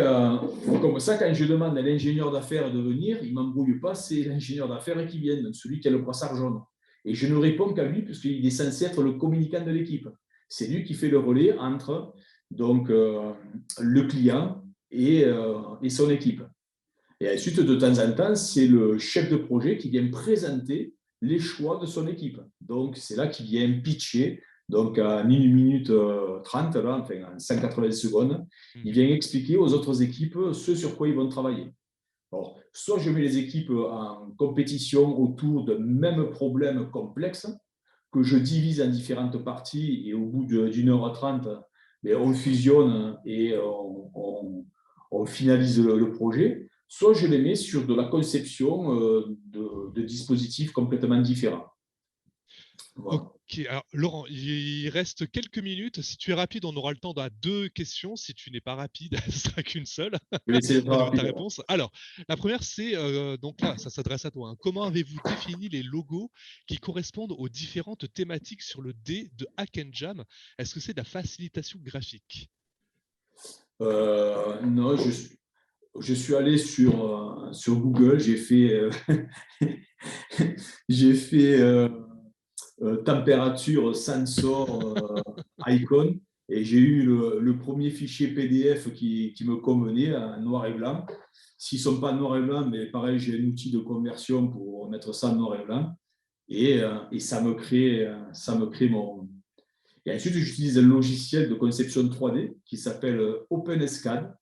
comme ça, quand je demande à l'ingénieur d'affaires de venir, il ne m'embrouille pas, c'est l'ingénieur d'affaires qui vient, celui qui a le brassard jaune. Et je ne réponds qu'à lui, puisqu'il est censé être le communicant de l'équipe. C'est lui qui fait le relais entre donc, le client et son équipe. Et ensuite, de temps en temps, c'est le chef de projet qui vient présenter les choix de son équipe. Donc, c'est là qu'il vient pitcher. Donc, en 1 minute 30, là, enfin, en 180 secondes, il vient expliquer aux autres équipes ce sur quoi ils vont travailler. Alors, soit je mets les équipes en compétition autour d'un même problème complexe que je divise en différentes parties et au bout d'1 h 30, on fusionne et on finalise le projet, soit je les mets sur de la conception de dispositifs complètement différents. Voilà. Ok, alors Laurent, il reste quelques minutes. Si tu es rapide, on aura le temps à 2 questions. Si tu n'es pas rapide, ce sera qu'une seule Je vais essayer de faire au niveau de ta rapide. réponse. Alors, la première, c'est donc là, ça s'adresse à toi, hein. Comment avez-vous défini les logos qui correspondent aux différentes thématiques sur le dé de Hack and Jam? Est-ce que c'est de la facilitation graphique? Non, je suis allé sur Google, j'ai fait, j'ai fait température, sensor, icon, et j'ai eu le premier fichier PDF qui me convenait en noir et blanc. S'ils ne sont pas en noir et blanc, mais pareil, j'ai un outil de conversion pour mettre ça en noir et blanc. Et ça me crée mon. Et ensuite, j'utilise un logiciel de conception 3D qui s'appelle OpenSCAD,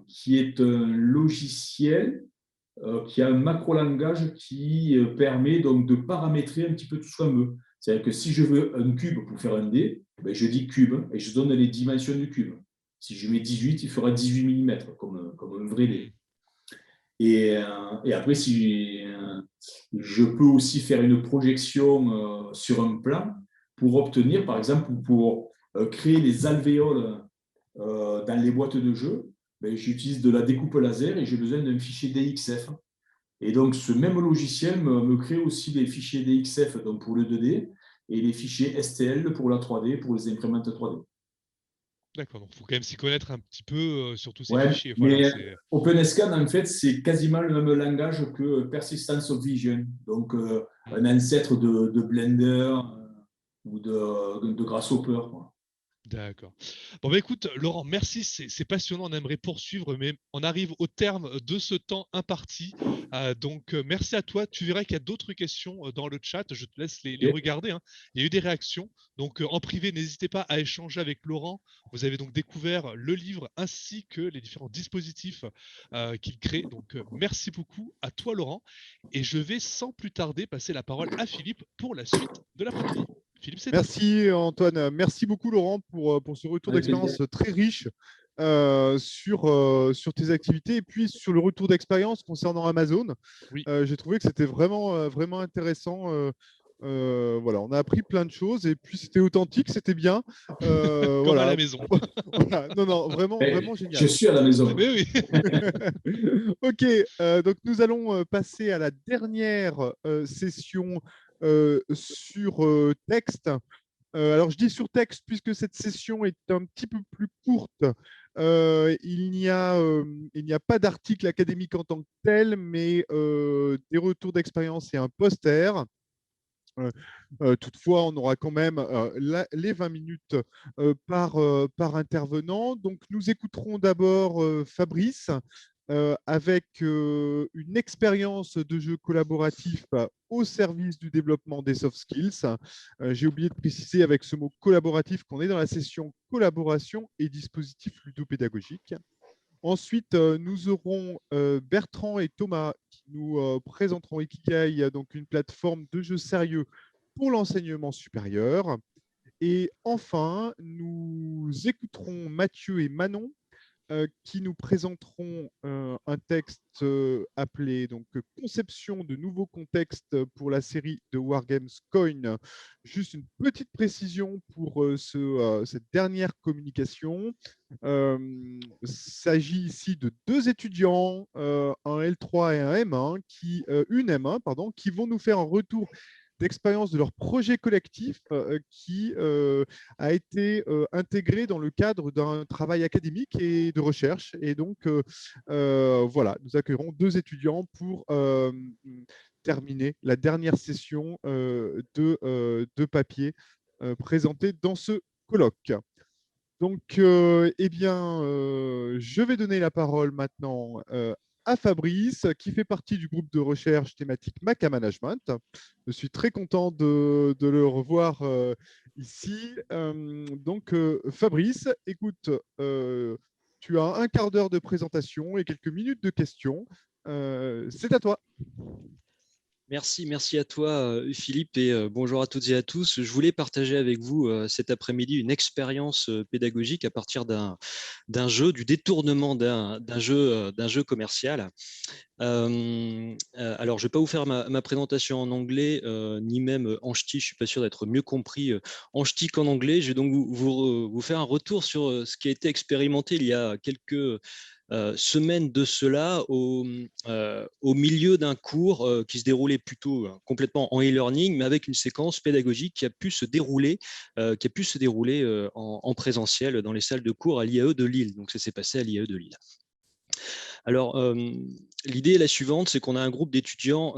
qui est un logiciel qui a un macro-langage qui permet donc de paramétrer un petit peu tout ce qu'on veut. C'est-à-dire que si je veux un cube pour faire un dé, ben je dis cube et je donne les dimensions du cube. Si je mets 18, il fera 18 mm comme un vrai dé. Et après, si je peux aussi faire une projection sur un plan pour obtenir, par exemple, pour créer les alvéoles dans les boîtes de jeu, ben, j'utilise de la découpe laser et j'ai besoin d'un fichier DXF. Et donc, ce même logiciel me crée aussi des fichiers DXF donc pour le 2D et les fichiers STL pour la 3D, pour les imprimantes 3D. D'accord, donc il faut quand même s'y connaître un petit peu sur tous ces Ouais, fichiers. Voilà, mais c'est. OpenSCAD, en fait, c'est quasiment le même langage que Persistence of Vision, donc un ancêtre de Blender ou de Grasshopper, quoi. D'accord. Bon, bah écoute, Laurent, merci, c'est passionnant, on aimerait poursuivre, mais on arrive au terme de ce temps imparti. Donc, merci à toi. Tu verras qu'il y a d'autres questions dans le chat, je te laisse les Okay. regarder, hein. Il y a eu des réactions. Donc, en privé, n'hésitez pas à échanger avec Laurent. Vous avez donc découvert le livre ainsi que les différents dispositifs qu'il crée. Donc, merci beaucoup à toi, Laurent. Et je vais sans plus tarder passer la parole à Philippe pour la suite de la partie. Philippe, c'est à toi. Merci Antoine, merci beaucoup Laurent pour ce retour Avec plaisir. d'expérience très riche sur tes activités et puis sur le retour d'expérience concernant Amazon. Oui, J'ai trouvé que c'était vraiment intéressant. Voilà, on a appris plein de choses et puis c'était authentique, c'était bien. comme à la Voilà. maison. Voilà. Non, non, vraiment Je génial. suis à la maison. Oui, oui. Ok, donc nous allons passer à la dernière session sur texte. Alors, je dis sur texte puisque cette session est un petit peu plus courte. Il n'y a pas d'article académique en tant que tel, mais des retours d'expérience et un poster. Toutefois, on aura quand même les 20 minutes par intervenant. Donc, nous écouterons d'abord Fabrice avec une expérience de jeu collaboratif au service du développement des soft skills. J'ai oublié de préciser avec ce mot collaboratif qu'on est dans la session collaboration et dispositifs ludopédagogiques. Ensuite, nous aurons Bertrand et Thomas qui nous présenteront Ikigai, donc une plateforme de jeu sérieux pour l'enseignement supérieur. Et enfin, nous écouterons Mathieu et Manon qui nous présenteront un texte appelé donc, Conception de nouveaux contextes pour la série de Wargames Coin. Juste une petite précision pour cette dernière communication. Il s'agit ici de deux étudiants, un L3 et un M1, une M1, pardon, qui vont nous faire un retour d'expérience de leur projet collectif qui a été intégré dans le cadre d'un travail académique et de recherche. Et donc, voilà, nous accueillerons deux étudiants pour terminer la dernière session de papier présentée dans ce colloque. Donc, eh bien, je vais donner la parole maintenant à Fabrice, qui fait partie du groupe de recherche thématique Maca Management. Je suis très content de le revoir ici. Donc, Fabrice, écoute, tu as un quart d'heure de présentation et quelques minutes de questions. C'est à toi. Merci à toi Philippe et bonjour à toutes et à tous. Je voulais partager avec vous cet après-midi une expérience pédagogique à partir d'un jeu, du détournement d'un jeu commercial. Alors, je ne vais pas vous faire ma présentation en anglais, ni même en ch'ti. Je ne suis pas sûr d'être mieux compris en ch'ti qu'en anglais. Je vais donc vous faire un retour sur ce qui a été expérimenté il y a quelques semaines de cela au milieu d'un cours qui se déroulait plutôt complètement en e-learning, mais avec une séquence pédagogique qui a pu se dérouler, en présentiel dans les salles de cours à l'IAE de Lille. Donc, ça s'est passé à l'IAE de Lille. Alors, l'idée est la suivante, c'est qu'on a un groupe d'étudiants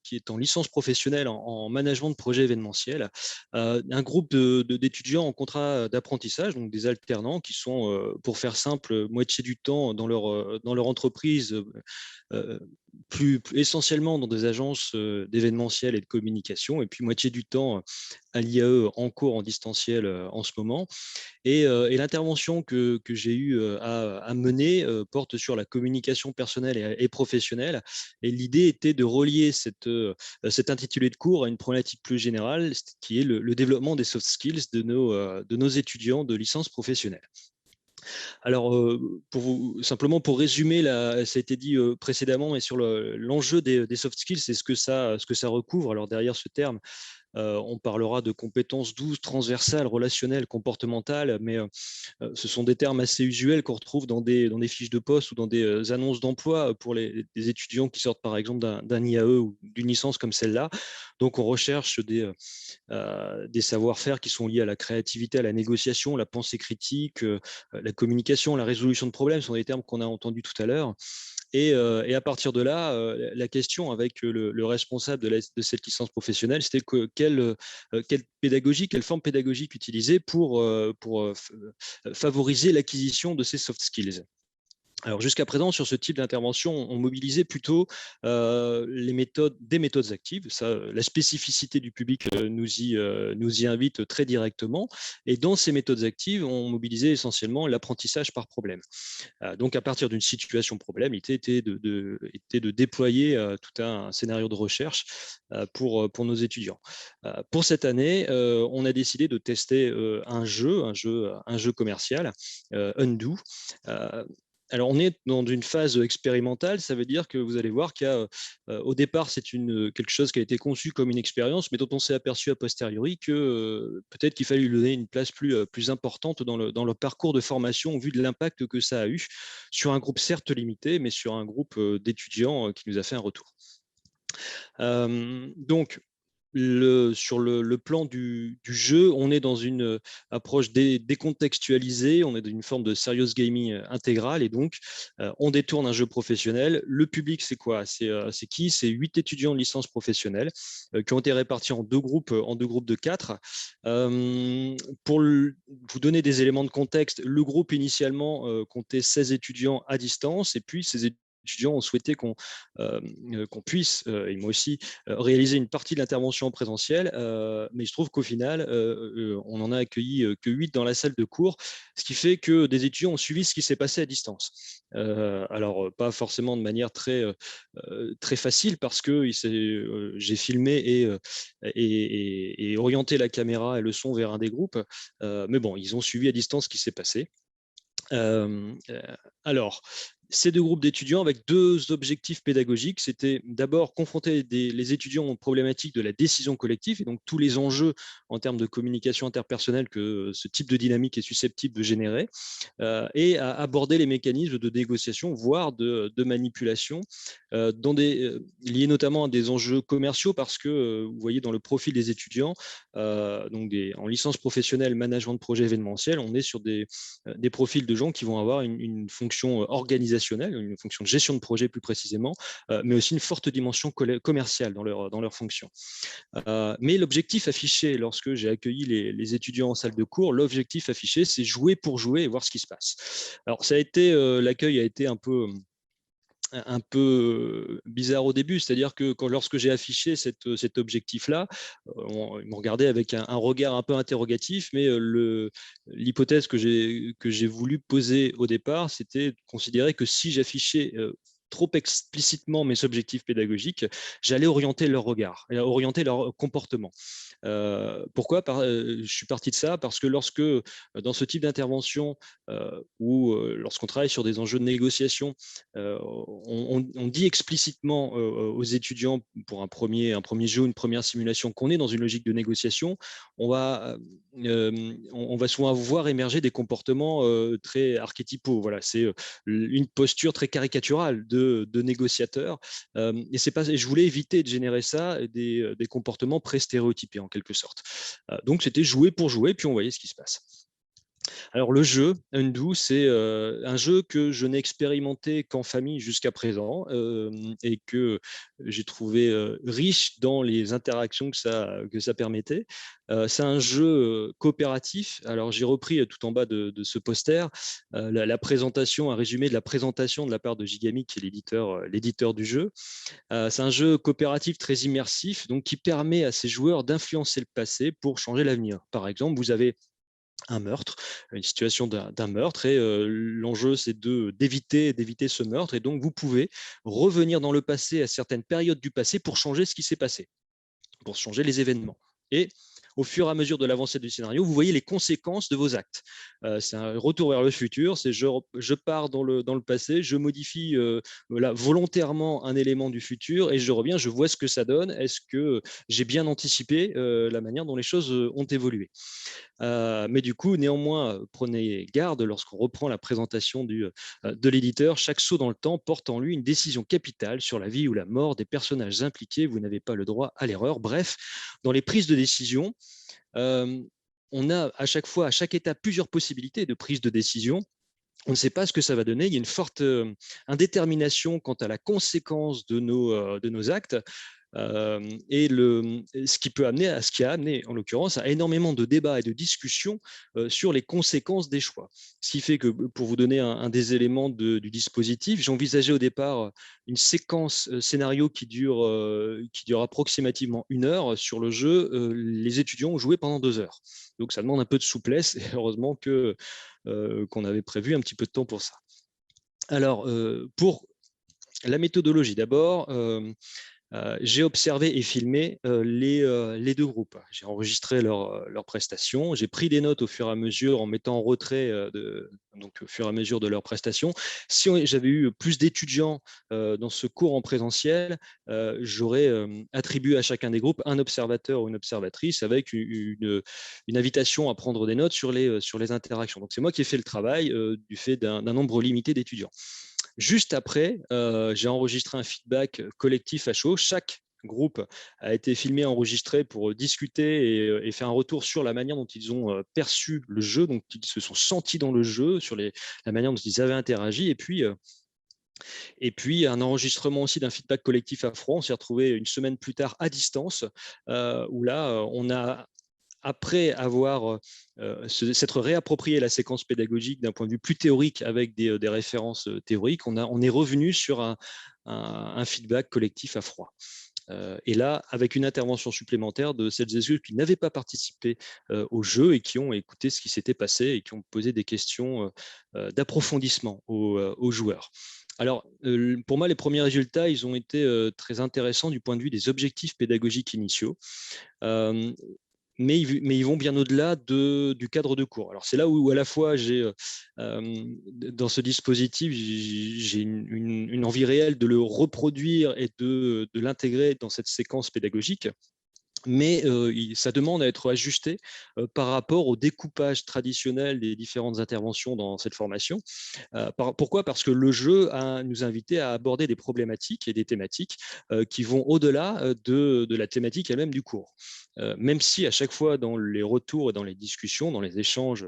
qui est en licence professionnelle en management de projet événementiel, un groupe d'étudiants en contrat d'apprentissage, donc des alternants qui sont, pour faire simple, moitié du temps dans leur entreprise, plus essentiellement dans des agences d'événementiel et de communication, et puis moitié du temps à l'IAE en cours en distanciel en ce moment. Et l'intervention que j'ai eu à mener porte sur la communication personnelle et professionnelle. Et l'idée était de relier cet intitulé de cours à une problématique plus générale, qui est le développement des soft skills de nos étudiants de licence professionnelle. Alors, simplement pour résumer, ça a été dit précédemment, mais sur l'enjeu des soft skills, c'est ce que ça recouvre. Alors, derrière ce terme, on parlera de compétences douces, transversales, relationnelles, comportementales, mais ce sont des termes assez usuels qu'on retrouve dans des fiches de poste ou dans des annonces d'emploi pour des étudiants qui sortent par exemple d'un IAE ou d'une licence comme celle-là. Donc on recherche des savoir-faire qui sont liés à la créativité, à la négociation, la pensée critique, la communication, la résolution de problèmes, ce sont des termes qu'on a entendus tout à l'heure. Et à partir de là, la question avec le responsable de cette licence professionnelle, c'était quelle pédagogie, quelle forme pédagogique utiliser pour favoriser l'acquisition de ces soft skills. Alors jusqu'à présent, sur ce type d'intervention, on mobilisait plutôt des méthodes actives. Ça, la spécificité du public nous y invite très directement. Et dans ces méthodes actives, on mobilisait essentiellement l'apprentissage par problème. Donc à partir d'une situation problème, l'idée était de déployer tout un scénario de recherche pour nos étudiants. Pour cette année, on a décidé de tester un jeu commercial, Undo. Alors, on est dans une phase expérimentale, ça veut dire que vous allez voir qu'il y a, au départ, c'est quelque chose qui a été conçu comme une expérience, mais dont on s'est aperçu a posteriori que peut-être qu'il fallait lui donner une place plus importante dans le parcours de formation, au vu de l'impact que ça a eu sur un groupe certes limité, mais sur un groupe d'étudiants qui nous a fait un retour. Donc, sur le plan du jeu, on est dans une approche décontextualisée, on est dans une forme de serious gaming intégrale, et donc on détourne un jeu professionnel. Le public, c'est quoi? C'est qui? C'est 8 étudiants de licence professionnelle qui ont été répartis en deux groupes de 4. Pour vous donner des éléments de contexte, le groupe initialement comptait 16 étudiants à distance, et puis ces étudiants ont souhaité qu'on puisse, et moi aussi, réaliser une partie de l'intervention en présentiel, mais je trouve qu'au final, on n'en a accueilli que 8 dans la salle de cours, ce qui fait que des étudiants ont suivi ce qui s'est passé à distance. Alors, pas forcément de manière très facile, parce que j'ai filmé et orienté la caméra et le son vers un des groupes, mais bon, ils ont suivi à distance ce qui s'est passé. Alors, ces deux groupes d'étudiants avec deux objectifs pédagogiques, c'était d'abord confronter les étudiants aux problématiques de la décision collective, et donc tous les enjeux en termes de communication interpersonnelle que ce type de dynamique est susceptible de générer, et à aborder les mécanismes de négociation, voire de manipulation, liés notamment à des enjeux commerciaux, parce que vous voyez dans le profil des étudiants, donc en licence professionnelle management de projet événementiel, on est sur des profils de gens qui vont avoir une fonction organisationnelle, une fonction de gestion de projet plus précisément, mais aussi une forte dimension commerciale dans leur fonction. Mais l'objectif affiché, lorsque j'ai accueilli les étudiants en salle de cours, l'objectif affiché, c'est jouer pour jouer et voir ce qui se passe. Alors, l'accueil a été un peu bizarre au début, c'est-à-dire que lorsque j'ai affiché cet objectif-là, ils m'ont regardé avec un regard un peu interrogatif, mais l'hypothèse que j'ai voulu poser au départ, c'était de considérer que si j'affichais trop explicitement mes objectifs pédagogiques, j'allais orienter leur regard, orienter leur comportement. Pourquoi je suis parti de ça? Parce que lorsque, dans ce type d'intervention, ou lorsqu'on travaille sur des enjeux de négociation, on dit explicitement aux étudiants, pour un premier jeu, une première simulation, qu'on est dans une logique de négociation, on va souvent voir émerger des comportements très archétypaux. Voilà, c'est une posture très caricaturale de négociateur. Et je voulais éviter de générer ça, des comportements pré-stéréotypés en quelque sorte. Donc c'était jouer pour jouer, puis on voyait ce qui se passe. Alors le jeu Undo, c'est un jeu que je n'ai expérimenté qu'en famille jusqu'à présent, et que j'ai trouvé riche dans les interactions que ça permettait. C'est un jeu coopératif. Alors j'ai repris tout en bas de ce poster la présentation, un résumé de la présentation de la part de Gigamic, qui est l'éditeur du jeu. C'est un jeu coopératif très immersif, donc qui permet à ses joueurs d'influencer le passé pour changer l'avenir. Par exemple, vous avez un meurtre, une situation d'un meurtre, et l'enjeu, c'est d'éviter ce meurtre, et donc vous pouvez revenir dans le passé, à certaines périodes du passé, pour changer ce qui s'est passé, pour changer les événements. Et au fur et à mesure de l'avancée du scénario, vous voyez les conséquences de vos actes. C'est un retour vers le futur, c'est je pars dans le passé, je modifie volontairement un élément du futur, et je reviens, je vois ce que ça donne, est-ce que j'ai bien anticipé la manière dont les choses ont évolué. Mais du coup, néanmoins, prenez garde, lorsqu'on reprend la présentation de l'éditeur, chaque saut dans le temps porte en lui une décision capitale sur la vie ou la mort des personnages impliqués, vous n'avez pas le droit à l'erreur. Bref, dans les prises de décision, on a à chaque étape, plusieurs possibilités de prise de décision. On ne sait pas ce que ça va donner. Il y a une forte indétermination quant à la conséquence de nos actes. Et ce qui a amené, en l'occurrence, à énormément de débats et de discussions sur les conséquences des choix. Ce qui fait que, pour vous donner un des éléments du dispositif, j'envisageais au départ une séquence scénario qui dure approximativement 1 heure. Sur le jeu, les étudiants ont joué pendant 2 heures. Donc ça demande un peu de souplesse, et heureusement qu'on avait prévu un petit peu de temps pour ça. Alors, pour la méthodologie, d'abord, j'ai observé et filmé les 2 groupes. J'ai enregistré leurs prestations. J'ai pris des notes au fur et à mesure en mettant en retrait donc au fur et à mesure de leurs prestations. Si j'avais eu plus d'étudiants dans ce cours en présentiel, j'aurais attribué à chacun des groupes un observateur ou une observatrice avec une invitation à prendre des notes sur les interactions. Donc c'est moi qui ai fait le travail du fait d'un nombre limité d'étudiants. Juste après, j'ai enregistré un feedback collectif à chaud. Chaque groupe a été filmé, enregistré pour discuter et faire un retour sur la manière dont ils ont perçu le jeu, donc ils se sont sentis dans le jeu, sur la manière dont ils avaient interagi. Et puis un enregistrement aussi d'un feedback collectif à froid. On s'est retrouvé une semaine plus tard à distance, où là, on a, après avoir s'être réapproprié la séquence pédagogique d'un point de vue plus théorique avec des références théoriques, on est revenu sur un feedback collectif à froid. Et là, avec une intervention supplémentaire de celles et ceux qui n'avaient pas participé au jeu et qui ont écouté ce qui s'était passé et qui ont posé des questions d'approfondissement aux joueurs. Alors, pour moi, les premiers résultats, ils ont été très intéressants du point de vue des objectifs pédagogiques initiaux. Mais ils vont bien au-delà du cadre de cours. Alors c'est là où à la fois dans ce dispositif, j'ai une envie réelle de le reproduire et de l'intégrer dans cette séquence pédagogique. Mais ça demande à être ajusté par rapport au découpage traditionnel des différentes interventions dans cette formation. Pourquoi ? Parce que le jeu nous a invités à aborder des problématiques et des thématiques qui vont au-delà de la thématique elle-même du cours. Même si à chaque fois dans les retours et dans les discussions, dans les échanges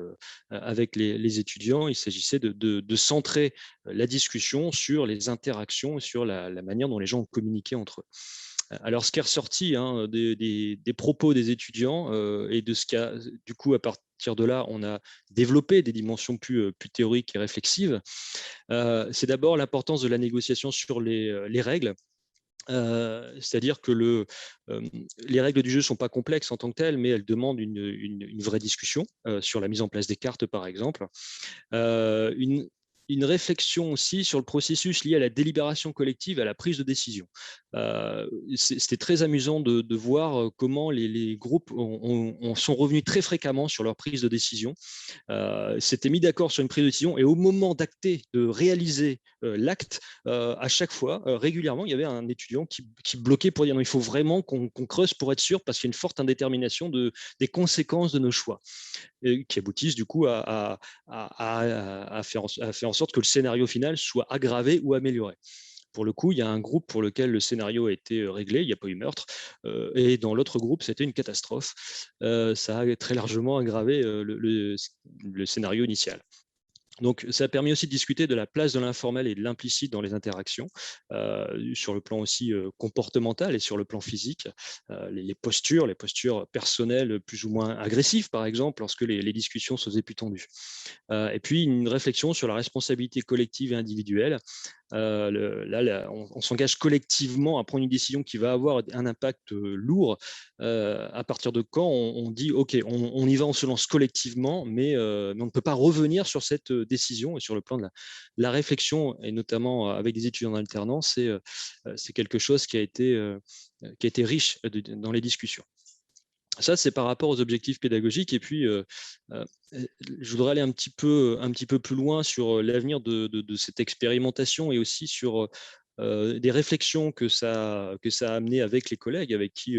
avec les étudiants, il s'agissait de centrer la discussion sur les interactions, sur la manière dont les gens ont communiqué entre eux. Alors, ce qui est ressorti des propos des étudiants et de ce qu'a, du coup, à partir de là, on a développé des dimensions plus théoriques et réflexives, c'est d'abord l'importance de la négociation sur les règles. C'est-à-dire que les règles du jeu ne sont pas complexes en tant que telles, mais elles demandent une vraie discussion sur la mise en place des cartes, par exemple. Une réflexion aussi sur le processus lié à la délibération collective, à la prise de décision. C'était très amusant de voir comment les groupes sont revenus très fréquemment sur leur prise de décision, s'étaient mis d'accord sur une prise de décision, et au moment d'acter, de réaliser l'acte, à chaque fois, régulièrement, il y avait un étudiant qui bloquait pour dire non, il faut vraiment qu'on creuse pour être sûr, parce qu'il y a une forte indétermination des conséquences de nos choix, qui aboutissent du coup à faire en sorte que le scénario final soit aggravé ou amélioré. Pour le coup, il y a un groupe pour lequel le scénario a été réglé, il n'y a pas eu meurtre, et dans l'autre groupe, c'était une catastrophe. Ça a très largement aggravé le scénario initial. Donc, ça a permis aussi de discuter de la place de l'informel et de l'implicite dans les interactions, sur le plan aussi comportemental et sur le plan physique. Les postures personnelles plus ou moins agressives, par exemple, lorsque les discussions se faisaient plus tendues. Et puis, une réflexion sur la responsabilité collective et individuelle. On s'engage collectivement à prendre une décision qui va avoir un impact lourd. À partir de quand on dit ok, on y va, on se lance collectivement, mais on ne peut pas revenir sur cette décision. Et sur le plan de la réflexion, et notamment avec des étudiants en alternance, c'est quelque chose qui a été riche dans les discussions. Ça, c'est par rapport aux objectifs pédagogiques. Et puis, je voudrais aller un petit peu plus loin sur l'avenir de cette expérimentation, et aussi sur des réflexions que ça a amené avec les collègues avec qui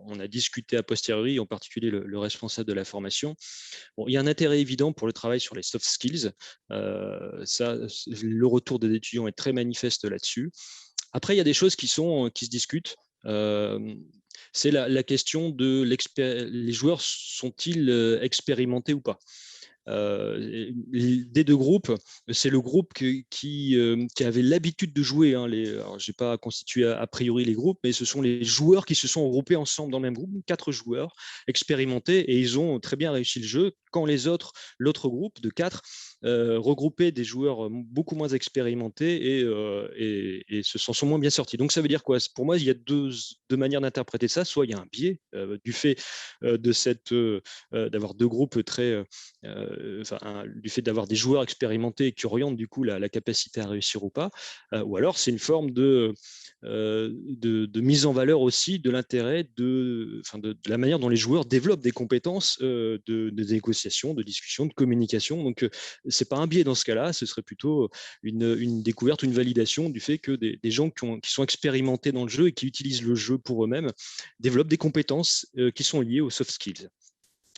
on a discuté a posteriori, en particulier le responsable de la formation. Bon, il y a un intérêt évident pour le travail sur les soft skills. Le retour des étudiants est très manifeste là-dessus. Après, il y a des choses qui se discutent. C'est la question de les joueurs sont-ils expérimentés ou pas. des deux groupes, c'est le groupe qui avait l'habitude de jouer. Hein, alors, je n'ai pas constitué a priori les groupes, mais ce sont les joueurs qui se sont regroupés ensemble dans le même groupe, 4 joueurs expérimentés, et ils ont très bien réussi le jeu. Quand l'autre groupe de 4 regroupait des joueurs beaucoup moins expérimentés et se sont moins bien sortis. Donc ça veut dire quoi? Pour moi, il y a deux manières d'interpréter ça. Soit il y a un biais du fait d'avoir deux groupes du fait d'avoir des joueurs expérimentés qui orientent du coup la capacité à réussir ou pas, ou alors c'est une forme de mise en valeur aussi de l'intérêt de la manière dont les joueurs développent des compétences de négociation, de discussion, de communication. Donc c'est pas un biais dans ce cas-là, ce serait plutôt une découverte, une validation du fait que des gens qui sont expérimentés dans le jeu et qui utilisent le jeu pour eux-mêmes développent des compétences qui sont liées aux soft skills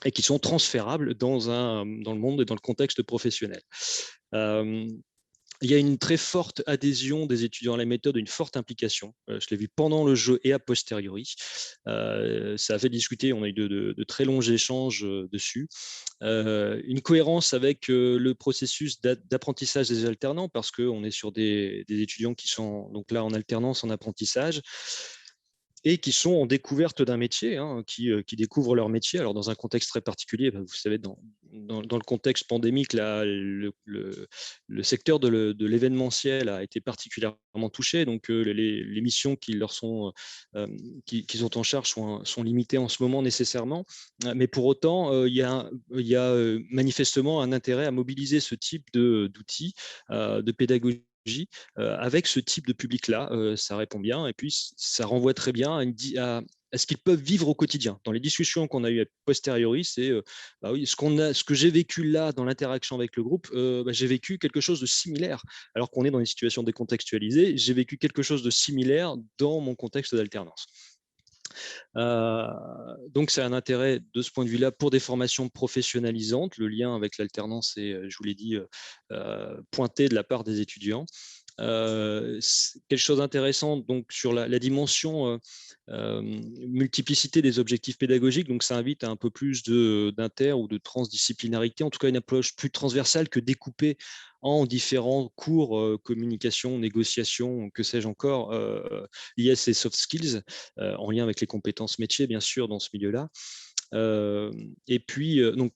et qui sont transférables dans le monde et dans le contexte professionnel. Il y a une très forte adhésion des étudiants à la méthode, une forte implication. Je l'ai vu pendant le jeu et a posteriori. Ça a fait discuter, on a eu de très longs échanges dessus. Une cohérence avec le processus d'apprentissage des alternants, parce qu'on est sur des étudiants qui sont donc là en alternance, en apprentissage, et qui sont en découverte d'un métier, hein, qui découvrent leur métier. Alors, dans un contexte très particulier, vous savez, dans le contexte pandémique, là, le secteur de l'événementiel a été particulièrement touché. Donc, les missions qu'ils ont en charge sont limitées en ce moment nécessairement. Mais pour autant, il y a manifestement un intérêt à mobiliser ce type d'outils, de pédagogie avec ce type de public-là. Ça répond bien et puis ça renvoie très bien à ce qu'ils peuvent vivre au quotidien. Dans les discussions qu'on a eues a posteriori, c'est oui, ce que j'ai vécu là dans l'interaction avec le groupe, j'ai vécu quelque chose de similaire. Alors qu'on est dans une situation décontextualisée, j'ai vécu quelque chose de similaire dans mon contexte d'alternance. Donc, c'est un intérêt de ce point de vue-là pour des formations professionnalisantes. Le lien avec l'alternance est, je vous l'ai dit, pointé de la part des étudiants. Quelque chose d'intéressant donc sur la dimension multiplicité des objectifs pédagogiques. Donc, ça invite à un peu plus d'inter ou de transdisciplinarité, en tout cas une approche plus transversale que découpée en différents cours, communication, négociation, que sais-je encore, liés à ces soft skills, en lien avec les compétences métiers, bien sûr, dans ce milieu-là. Et puis, donc,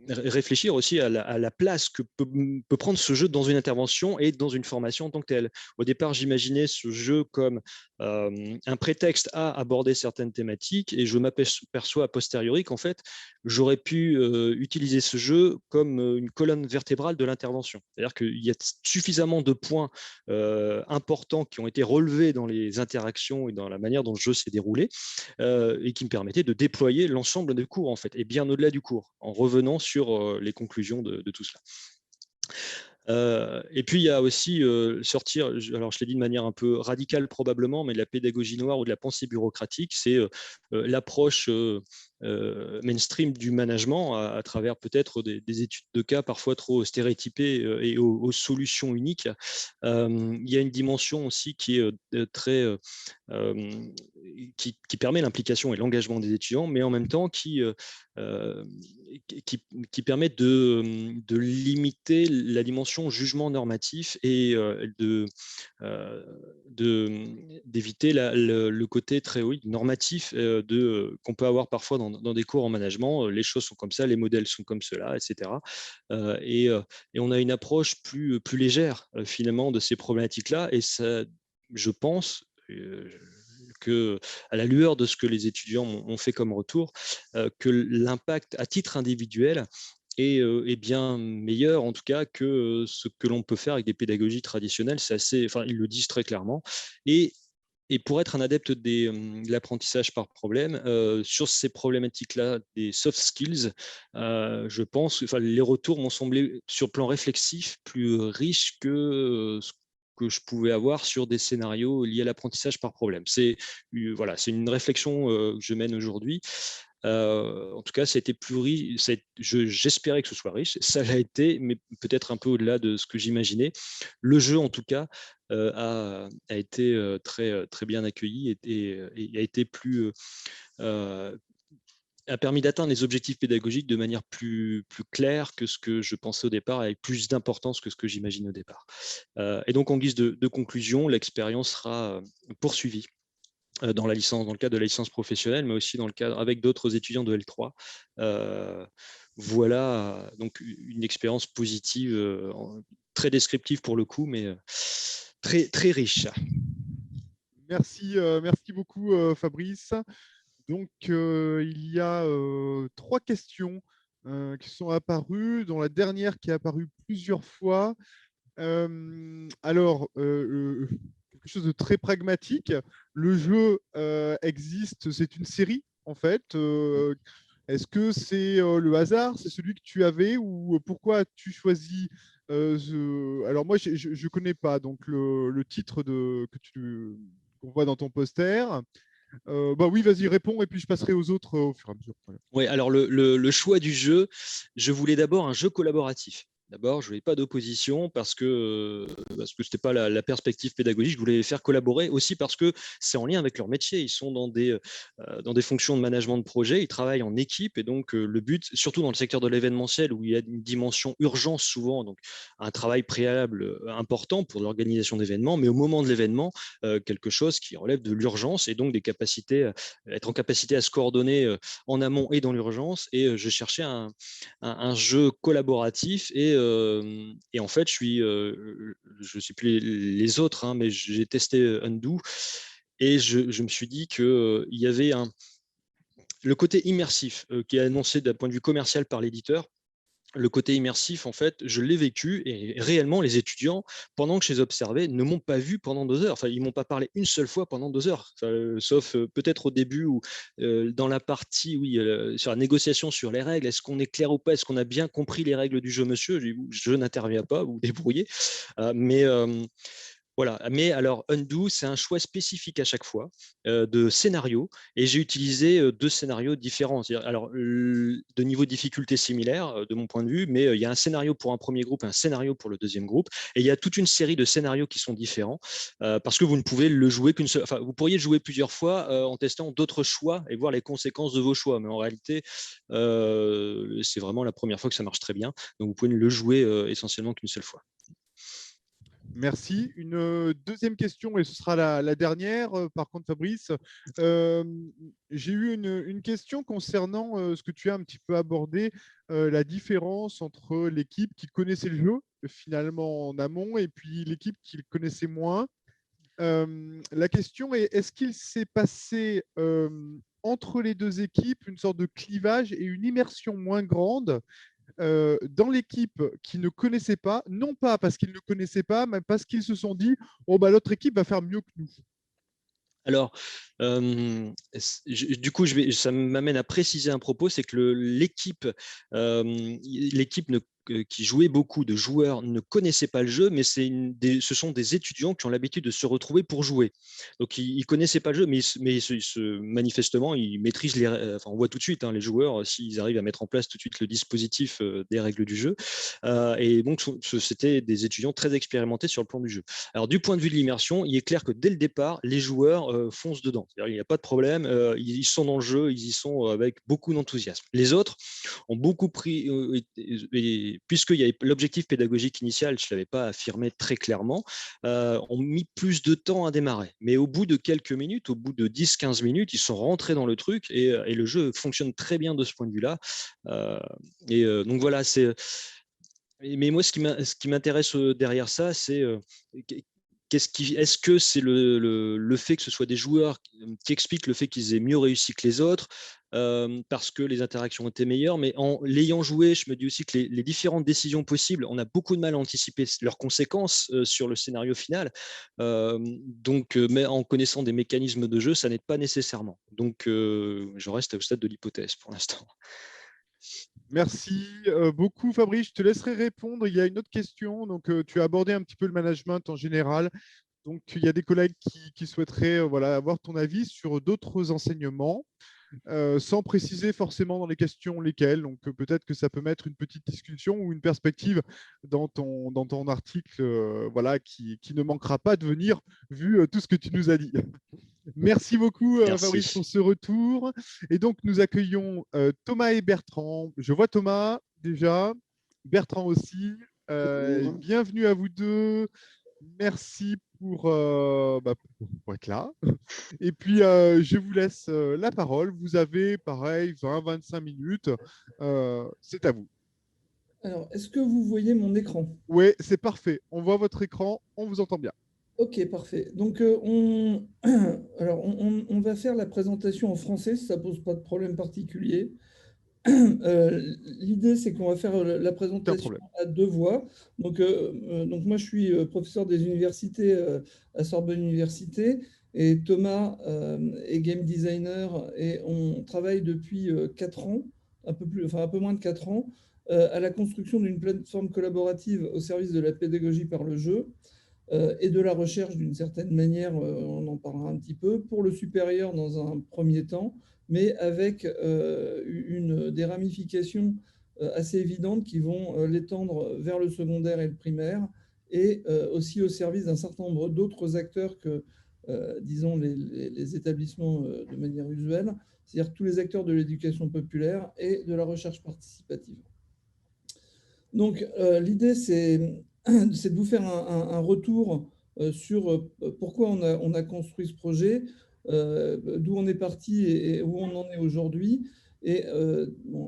réfléchir aussi à la place que peut prendre ce jeu dans une intervention et dans une formation en tant que telle. Au départ, j'imaginais ce jeu comme un prétexte à aborder certaines thématiques et je m'aperçois a posteriori qu'en fait, j'aurais pu utiliser ce jeu comme une colonne vertébrale de l'intervention. C'est-à-dire qu'il y a suffisamment de points importants qui ont été relevés dans les interactions et dans la manière dont le jeu s'est déroulé et qui me permettaient de déployer l'ensemble des cours en fait, et bien au-delà du cours, en revenant sur les conclusions de tout cela. Et puis il y a aussi sortir, alors je l'ai dit de manière un peu radicale probablement, mais de la pédagogie noire ou de la pensée bureaucratique, c'est l'approche mainstream du management à travers peut-être des études de cas parfois trop stéréotypées et aux solutions uniques. Il y a une dimension aussi qui est qui permet l'implication et l'engagement des étudiants, mais en même temps qui permet de limiter la dimension jugement normatif et d'éviter le côté très normatif qu'on peut avoir parfois dans des cours en management. Les choses sont comme ça, les modèles sont comme cela, etc. Et on a une approche plus légère finalement de ces problématiques-là. Et ça, je pense, que, à la lueur de ce que les étudiants ont fait comme retour, que l'impact à titre individuel est bien meilleur, en tout cas, que ce que l'on peut faire avec des pédagogies traditionnelles. Ils le disent très clairement. Et pour être un adepte de l'apprentissage par problème, sur ces problématiques-là, des soft skills, je pense, les retours m'ont semblé, sur le plan réflexif, plus riches que ce que je pouvais avoir sur des scénarios liés à l'apprentissage par problème. C'est une réflexion que je mène aujourd'hui. En tout cas, ça a été plus riche. J'espérais que ce soit riche. Ça l'a été, mais peut-être un peu au-delà de ce que j'imaginais. Le jeu, en tout cas, a été très bien accueilli et a été plus a permis d'atteindre les objectifs pédagogiques de manière plus claire que ce que je pensais au départ, avec plus d'importance que ce que j'imagine au départ. Et donc, en guise de conclusion, l'expérience sera poursuivie dans le cadre de la licence professionnelle, mais aussi dans le cadre avec d'autres étudiants de L3. Voilà donc une expérience positive, très descriptive pour le coup, mais très, très riche. Merci beaucoup, Fabrice. Donc, il y a 3 questions qui sont apparues, dont la dernière qui est apparue plusieurs fois. Alors, quelque chose de très pragmatique. Le jeu existe, c'est une série, en fait. Est-ce que c'est le hasard, c'est celui que tu avais, ou pourquoi as-tu choisi Alors, moi, je ne connais pas donc le titre qu'on voit dans ton poster. Bah oui, vas-y, réponds, et puis je passerai aux autres au fur et à mesure. Voilà. Oui, alors le choix du jeu, je voulais d'abord un jeu collaboratif. D'abord, je ne voulais pas d'opposition parce que ce n'était pas la perspective pédagogique. Je voulais les faire collaborer aussi parce que c'est en lien avec leur métier. Ils sont dans des fonctions de management de projet, ils travaillent en équipe et donc le but, surtout dans le secteur de l'événementiel où il y a une dimension urgence souvent, donc un travail préalable important pour l'organisation d'événements, mais au moment de l'événement, quelque chose qui relève de l'urgence et donc des capacités, être en capacité à se coordonner en amont et dans l'urgence. Et je cherchais un jeu collaboratif et en fait, je ne sais plus les autres, hein, mais j'ai testé Undo et je me suis dit qu'il y avait le côté immersif qui est annoncé d'un point de vue commercial par l'éditeur. Le côté immersif, en fait, je l'ai vécu et réellement, les étudiants, pendant que je les observais, ne m'ont pas vu pendant 2 heures. Enfin, ils ne m'ont pas parlé une seule fois pendant 2 heures, sauf peut-être au début ou dans la partie, oui, sur la négociation sur les règles. Est-ce qu'on est clair ou pas? Est-ce qu'on a bien compris les règles du jeu, monsieur? Je n'interviens pas, vous débrouillez. Mais voilà, mais alors Undo, c'est un choix spécifique à chaque fois de scénario et j'ai utilisé 2 scénarios différents. Alors, de niveau de difficulté similaire de mon point de vue, mais il y a un scénario pour un premier groupe et un scénario pour le deuxième groupe. Et il y a toute une série de scénarios qui sont différents parce que vous ne pouvez le jouer qu'une seule. Enfin, vous pourriez le jouer plusieurs fois en testant d'autres choix et voir les conséquences de vos choix. Mais en réalité, c'est vraiment la première fois que ça marche très bien. Donc, vous pouvez le jouer essentiellement qu'une seule fois. Merci. Une deuxième question, et ce sera la dernière, par contre, Fabrice. J'ai eu une question concernant ce que tu as un petit peu abordé, la différence entre l'équipe qui connaissait le jeu, finalement en amont, et puis l'équipe qui le connaissait moins. La question est, est-ce qu'il s'est passé entre les 2 équipes une sorte de clivage et une immersion moins grande dans l'équipe qui ne connaissait pas, non pas parce qu'ils ne connaissaient pas, mais parce qu'ils se sont dit oh, bah, l'autre équipe va faire mieux que nous? Alors, du coup, ça m'amène à préciser un propos, c'est que l'équipe qui jouait beaucoup de joueurs ne connaissait pas le jeu, mais ce sont des étudiants qui ont l'habitude de se retrouver pour jouer. Donc, ils ne connaissaient pas le jeu, mais manifestement, ils maîtrisent enfin, on voit tout de suite, hein, les joueurs, s'ils arrivent à mettre en place tout de suite le dispositif des règles du jeu. Et donc, c'était des étudiants très expérimentés sur le plan du jeu. Alors, du point de vue de l'immersion, il est clair que dès le départ, les joueurs foncent dedans. Il n'y a pas de problème, ils sont dans le jeu, ils y sont avec beaucoup d'enthousiasme. Les autres ont beaucoup pris, puisqu'il y avait l'objectif pédagogique initial, je ne l'avais pas affirmé très clairement, ont mis plus de temps à démarrer. Mais au bout de quelques minutes, au bout de 10-15 minutes, ils sont rentrés dans le truc et le jeu fonctionne très bien de ce point de vue-là. Donc voilà, mais moi, ce qui m'intéresse derrière ça, c'est est-ce que c'est le fait que ce soit des joueurs qui expliquent le fait qu'ils aient mieux réussi que les autres parce que les interactions étaient meilleures, mais en l'ayant joué, je me dis aussi que les différentes décisions possibles, on a beaucoup de mal à anticiper leurs conséquences sur le scénario final. Mais en connaissant des mécanismes de jeu, ça n'aide pas nécessairement. Donc, je reste au stade de l'hypothèse pour l'instant. Merci beaucoup, Fabrice. Je te laisserai répondre. Il y a une autre question. Donc, tu as abordé un petit peu le management en général. Donc, il y a des collègues qui souhaiteraient voilà, avoir ton avis sur d'autres enseignements, sans préciser forcément dans les questions lesquelles. Donc, peut-être que ça peut mettre une petite discussion ou une perspective dans ton article voilà, qui ne manquera pas de venir, vu tout ce que tu nous as dit. Merci beaucoup, Merci. Fabrice, pour ce retour. Et donc, nous accueillons Thomas et Bertrand. Je vois Thomas déjà, Bertrand aussi. Bienvenue à vous deux. Merci pour être là. Et puis, je vous laisse la parole. Vous avez, pareil, 20-25 minutes. C'est à vous. Alors, est-ce que vous voyez mon écran? Oui, c'est parfait. On voit votre écran, on vous entend bien. Ok, parfait. Donc, alors, on va faire la présentation en français, si ça ne pose pas de problème particulier. L'idée, c'est qu'on va faire la présentation à deux voix. Donc moi, je suis professeur des universités à Sorbonne Université, et Thomas est game designer, et on travaille depuis 4 ans, un peu moins de 4 ans, à la construction d'une plateforme collaborative au service de la pédagogie par le jeu et de la recherche d'une certaine manière, on en parlera un petit peu, pour le supérieur dans un premier temps, mais avec des ramifications assez évidentes qui vont l'étendre vers le secondaire et le primaire, et aussi au service d'un certain nombre d'autres acteurs que, disons, les établissements de manière usuelle, c'est-à-dire tous les acteurs de l'éducation populaire et de la recherche participative. Donc, l'idée, c'est de vous faire un retour sur pourquoi on a construit ce projet, d'où on est parti et où on en est aujourd'hui. Et,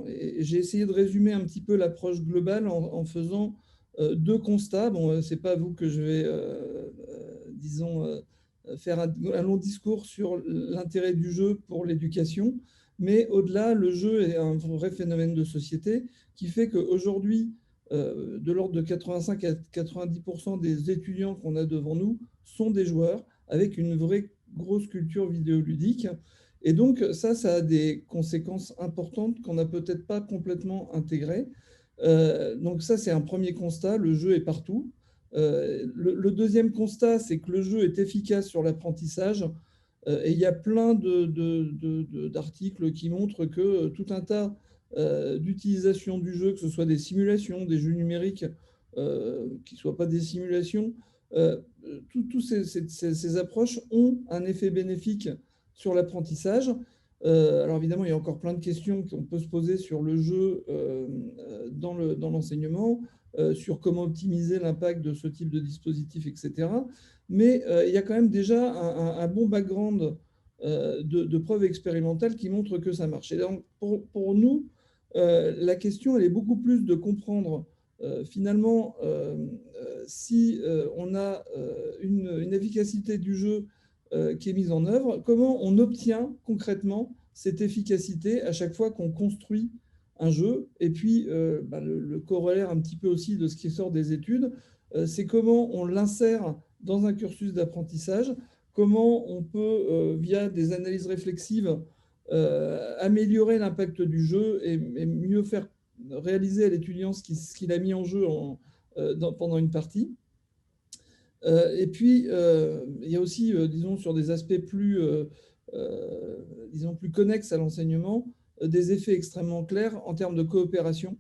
et j'ai essayé de résumer un petit peu l'approche globale en faisant 2 constats. Bon, c'est pas à vous que je vais, disons, faire un long discours sur l'intérêt du jeu pour l'éducation, mais au-delà, le jeu est un vrai phénomène de société qui fait qu'aujourd'hui, de l'ordre de 85 à 90% des étudiants qu'on a devant nous sont des joueurs avec une vraie grosse culture vidéoludique. Et donc, ça a des conséquences importantes qu'on n'a peut-être pas complètement intégrées. Donc ça, c'est un premier constat, le jeu est partout. Le deuxième constat, c'est que le jeu est efficace sur l'apprentissage. Et il y a plein d'articles qui montrent que tout un tas d'utilisation du jeu, que ce soit des simulations, des jeux numériques, qui ne soient pas des simulations, toutes ces approches ont un effet bénéfique sur l'apprentissage. Alors évidemment, il y a encore plein de questions qu'on peut se poser sur le jeu dans l'enseignement, sur comment optimiser l'impact de ce type de dispositif, etc. Mais il y a quand même déjà un bon background de preuves expérimentales qui montrent que ça marche. Et donc, pour nous, la question, elle est beaucoup plus de comprendre finalement si on a une efficacité du jeu qui est mise en œuvre, comment on obtient concrètement cette efficacité à chaque fois qu'on construit un jeu. Et puis, le corollaire un petit peu aussi de ce qui sort des études, c'est comment on l'insère dans un cursus d'apprentissage, comment on peut, via des analyses réflexives, améliorer l'impact du jeu et mieux faire réaliser à l'étudiant ce qu'il a mis en jeu pendant une partie. Et puis, il y a aussi, disons, sur des aspects plus connexes à l'enseignement, des effets extrêmement clairs en termes de coopération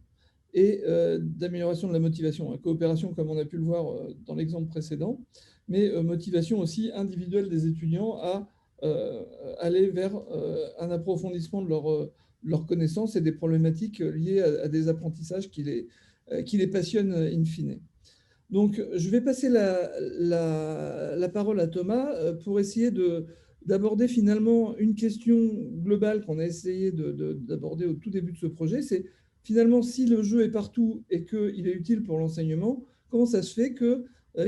et d'amélioration de la motivation. La coopération, comme on a pu le voir dans l'exemple précédent, mais motivation aussi individuelle des étudiants à aller vers un approfondissement de leurs connaissances et des problématiques liées à des apprentissages qui les passionnent in fine. Donc, je vais passer la parole à Thomas pour essayer d'aborder finalement une question globale qu'on a essayé d'aborder au tout début de ce projet. C'est finalement, si le jeu est partout et qu'il est utile pour l'enseignement, comment ça se fait qu'il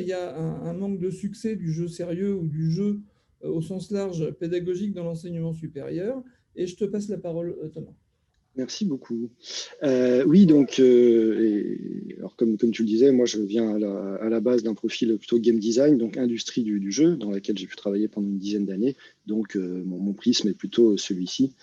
y a un manque de succès du jeu sérieux ou du jeu au sens large pédagogique dans l'enseignement supérieur? Et je te passe la parole, Thomas. Merci beaucoup. Oui, donc, alors comme tu le disais, moi je viens à la base d'un profil plutôt game design, donc industrie du jeu, dans laquelle j'ai pu travailler pendant une dizaine d'années. Donc, mon prisme est plutôt celui-ci.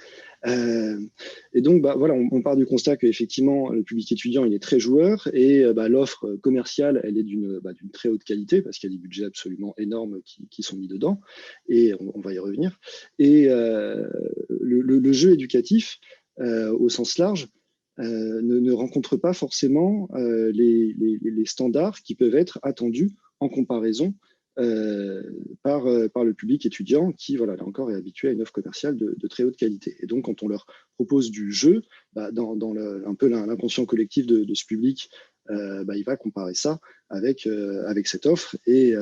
Et donc, voilà, on part du constat qu'effectivement, le public étudiant, il est très joueur, et l'offre commerciale, elle est d'une très haute qualité, parce qu'il y a des budgets absolument énormes qui sont mis dedans, et on va y revenir. Et le jeu éducatif, au sens large, ne rencontre pas forcément les standards qui peuvent être attendus en comparaison par le public étudiant qui, voilà, là encore, est habitué à une offre commerciale de très haute qualité. Et donc, quand on leur propose du jeu, dans un peu l'inconscient collectif de ce public, il va comparer ça avec cette offre. Et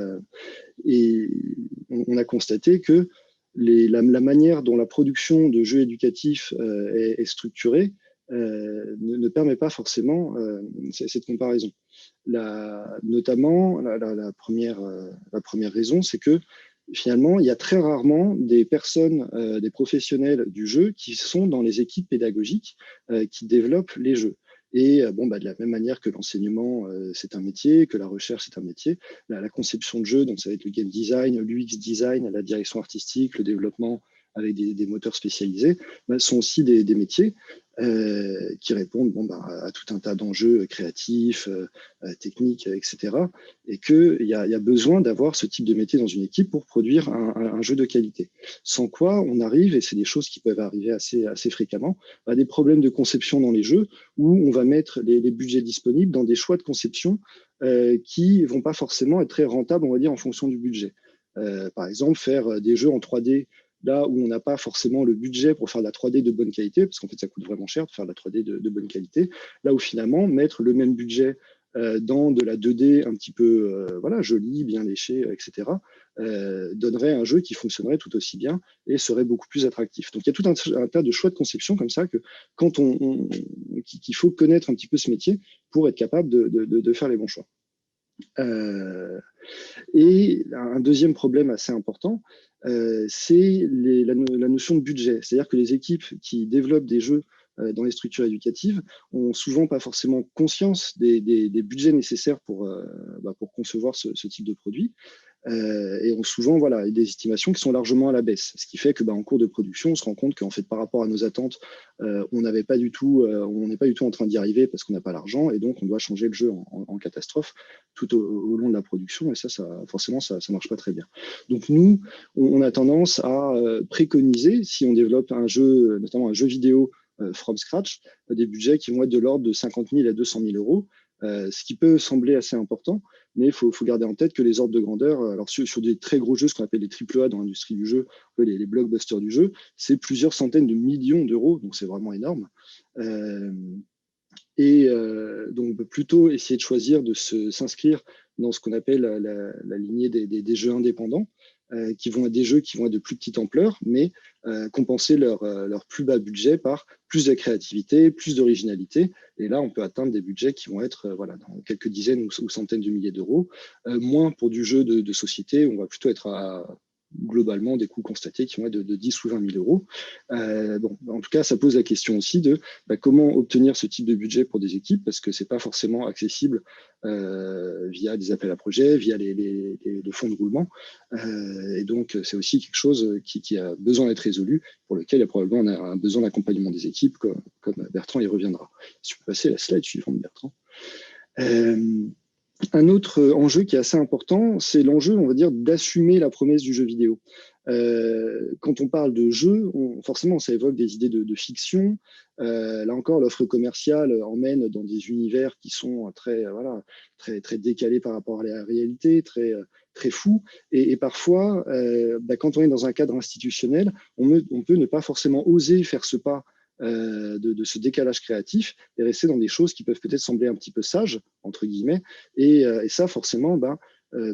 on a constaté que la manière dont la production de jeux éducatifs est structurée ne permet pas forcément cette comparaison. Notamment, la première raison, c'est que finalement, il y a très rarement des personnes, des professionnels du jeu qui sont dans les équipes pédagogiques qui développent les jeux. Et de la même manière que l'enseignement, c'est un métier, que la recherche, c'est un métier, la conception de jeu, donc ça va être le game design, l'UX design, la direction artistique, le développement avec des moteurs spécialisés, sont aussi des métiers qui répondent à tout un tas d'enjeux créatifs, techniques, etc. Et qu'il y a besoin d'avoir ce type de métier dans une équipe pour produire un jeu de qualité. Sans quoi, on arrive, et c'est des choses qui peuvent arriver assez fréquemment, à des problèmes de conception dans les jeux où on va mettre les budgets disponibles dans des choix de conception qui ne vont pas forcément être très rentables, on va dire, en fonction du budget. Par exemple, faire des jeux en 3D là où on n'a pas forcément le budget pour faire de la 3D de bonne qualité, parce qu'en fait, ça coûte vraiment cher de faire de la 3D de bonne qualité, là où finalement, mettre le même budget dans de la 2D un petit peu jolie, bien léchée, etc., donnerait un jeu qui fonctionnerait tout aussi bien et serait beaucoup plus attractif. Donc, il y a tout un tas de choix de conception comme ça qu'il faut connaître un petit peu ce métier pour être capable de faire les bons choix. Et un deuxième problème assez important, c'est la notion de budget. C'est-à-dire que les équipes qui développent des jeux dans les structures éducatives ont souvent pas forcément conscience des budgets nécessaires pour concevoir ce type de produit. Et ont souvent des estimations qui sont largement à la baisse. Ce qui fait que en cours de production, on se rend compte qu'en fait, par rapport à nos attentes, on n'est pas du tout en train d'y arriver parce qu'on n'a pas l'argent, et donc on doit changer le jeu en catastrophe tout au long de la production, et ça forcément, ça marche pas très bien. Donc nous, on a tendance à préconiser, si on développe un jeu, notamment un jeu vidéo from scratch, des budgets qui vont être de l'ordre de 50 000 à 200 000 euros, ce qui peut sembler assez important, mais il faut garder en tête que les ordres de grandeur, alors sur des très gros jeux, ce qu'on appelle les AAA dans l'industrie du jeu, les blockbusters du jeu, c'est plusieurs centaines de millions d'euros, donc c'est vraiment énorme. Donc on peut plutôt essayer de choisir de s'inscrire dans ce qu'on appelle la lignée des jeux indépendants, qui vont être des jeux qui vont être de plus petite ampleur, mais compenser leur plus bas budget par plus de créativité, plus d'originalité. Et là, on peut atteindre des budgets qui vont être dans quelques dizaines ou centaines de milliers d'euros, moins pour du jeu de société, on va plutôt être à globalement des coûts constatés qui vont être de 10 ou 20 000 euros. En tout cas, ça pose la question aussi de comment obtenir ce type de budget pour des équipes, parce que ce n'est pas forcément accessible via des appels à projets, via les fonds de roulement. Et donc, c'est aussi quelque chose qui a besoin d'être résolu, pour lequel il y a probablement un besoin d'accompagnement des équipes, comme Bertrand y reviendra. Si tu peux passer la slide suivante, Bertrand. Un autre enjeu qui est assez important, c'est l'enjeu, on va dire, d'assumer la promesse du jeu vidéo. Quand on parle de jeu, forcément, ça évoque des idées de fiction. Là encore, l'offre commerciale emmène dans des univers qui sont très décalés par rapport à la réalité, très fous. Et parfois, quand on est dans un cadre institutionnel, on peut ne pas forcément oser faire ce pas de ce décalage créatif et rester dans des choses qui peuvent peut-être sembler un petit peu sages, entre guillemets, et ça forcément,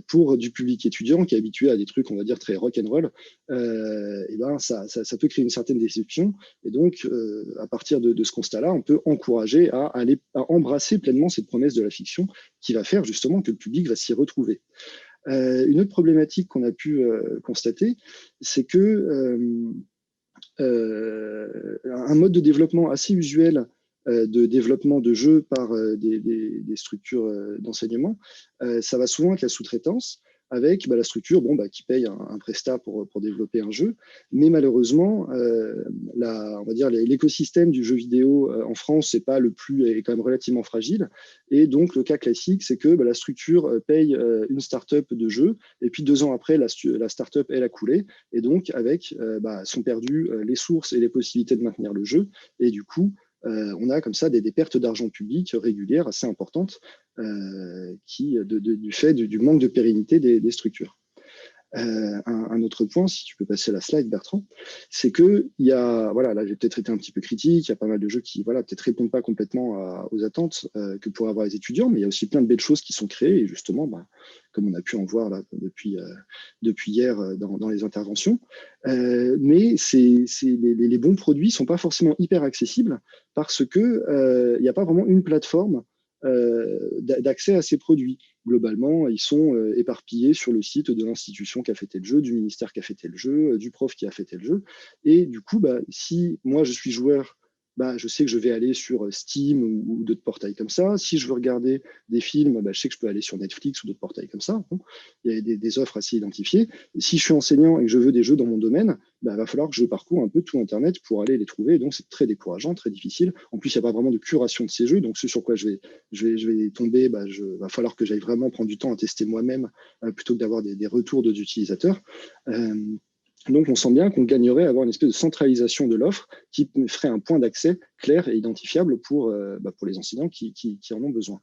pour du public étudiant qui est habitué à des trucs, on va dire, très rock'n'roll, ça peut créer une certaine déception, et donc à partir de ce constat-là, on peut encourager à embrasser pleinement cette promesse de la fiction qui va faire justement que le public va s'y retrouver. Une autre problématique qu'on a pu constater, c'est que un mode de développement assez usuel de développement de jeux par des structures d'enseignement, ça va souvent être la sous-traitance, avec la structure qui paye un prestat pour développer un jeu. Mais malheureusement, on va dire l'écosystème du jeu vidéo en France est quand même relativement fragile. Et donc, le cas classique, c'est que la structure paye une start-up de jeu, et puis 2 ans après, la start-up, elle a coulé. Et donc, sont perdues les sources et les possibilités de maintenir le jeu. Et du coup, on a comme ça des pertes d'argent public régulières assez importantes du fait du manque de pérennité des structures. Un autre point, si tu peux passer la slide, Bertrand, c'est que il y a, voilà, là j'ai peut-être été un petit peu critique, il y a pas mal de jeux qui, voilà, peut-être répondent pas complètement aux attentes que pourraient avoir les étudiants, mais il y a aussi plein de belles choses qui sont créées, et justement, comme on a pu en voir là depuis hier dans les interventions. Mais les bons produits sont pas forcément hyper accessibles parce que il n'y a pas vraiment une plateforme d'accès à ces produits. Globalement, ils sont éparpillés sur le site de l'institution qui a fait tel jeu, du ministère qui a fait tel jeu, du prof qui a fait tel jeu. Et du coup, si moi je suis joueur, je sais que je vais aller sur Steam ou d'autres portails comme ça. Si je veux regarder des films, je sais que je peux aller sur Netflix ou d'autres portails comme ça. Bon, il y a des offres assez identifiées. Et si je suis enseignant et que je veux des jeux dans mon domaine, il va falloir que je parcours un peu tout Internet pour aller les trouver. Et donc, c'est très décourageant, très difficile. En plus, il n'y a pas vraiment de curation de ces jeux. Donc, ce sur quoi je vais tomber, va falloir que j'aille vraiment prendre du temps à tester moi-même plutôt que d'avoir des retours d'autres utilisateurs. Donc, on sent bien qu'on gagnerait à avoir une espèce de centralisation de l'offre qui ferait un point d'accès clair et identifiable pour les enseignants qui en ont besoin.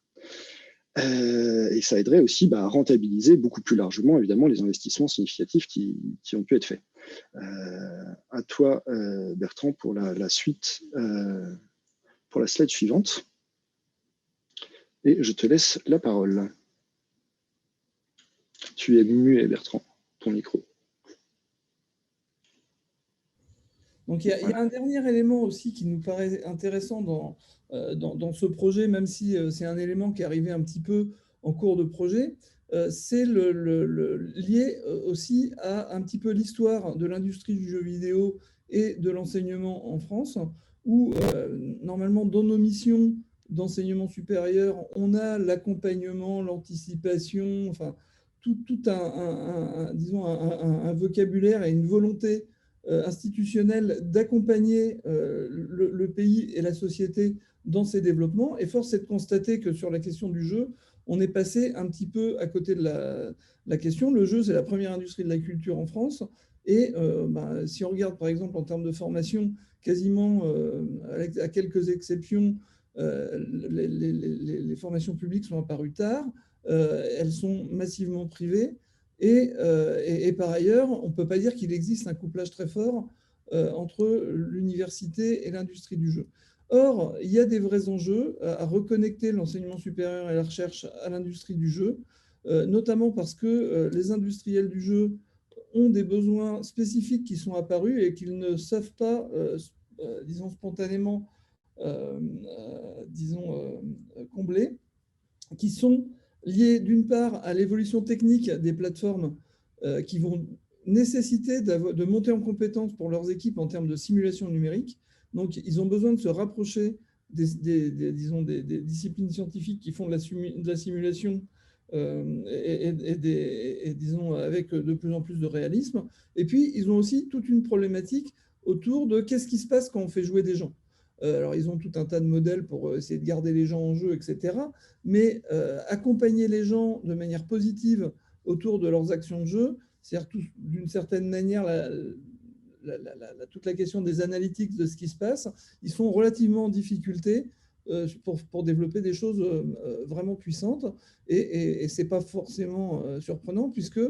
Et ça aiderait aussi à rentabiliser beaucoup plus largement, évidemment, les investissements significatifs qui ont pu être faits. À toi, Bertrand, pour la suite, pour la slide suivante. Et je te laisse la parole. Tu es muet, Bertrand, ton micro. Donc, il y a un dernier élément aussi qui nous paraît intéressant dans ce projet, même si c'est un élément qui est arrivé un petit peu en cours de projet, c'est lié aussi à un petit peu l'histoire de l'industrie du jeu vidéo et de l'enseignement en France, où normalement, dans nos missions d'enseignement supérieur, on a l'accompagnement, l'anticipation, enfin, tout un vocabulaire et une volonté institutionnelle d'accompagner le pays et la société dans ces développements. Et force est de constater que sur la question du jeu, on est passé un petit peu à côté de la question. Le jeu, c'est la première industrie de la culture en France. Et si on regarde, par exemple, en termes de formation, quasiment, à quelques exceptions, les formations publiques sont apparues tard. Elles sont massivement privées. Et par ailleurs, on ne peut pas dire qu'il existe un couplage très fort entre l'université et l'industrie du jeu. Or, il y a des vrais enjeux à reconnecter l'enseignement supérieur et la recherche à l'industrie du jeu, notamment parce que les industriels du jeu ont des besoins spécifiques qui sont apparus et qu'ils ne savent pas, disons, spontanément, combler, qui sont liés d'une part à l'évolution technique des plateformes qui vont nécessiter de monter en compétence pour leurs équipes en termes de simulation numérique. Donc, ils ont besoin de se rapprocher des disciplines scientifiques qui font de la simulation disons, avec de plus en plus de réalisme. Et puis, ils ont aussi toute une problématique autour de qu'est-ce qui se passe quand on fait jouer des gens. Alors, ils ont tout un tas de modèles pour essayer de garder les gens en jeu, etc. Mais accompagner les gens de manière positive autour de leurs actions de jeu, c'est-à-dire d'une certaine manière toute la question des analytics de ce qui se passe, ils sont relativement en difficulté pour développer des choses vraiment puissantes. Et ce n'est pas forcément surprenant puisque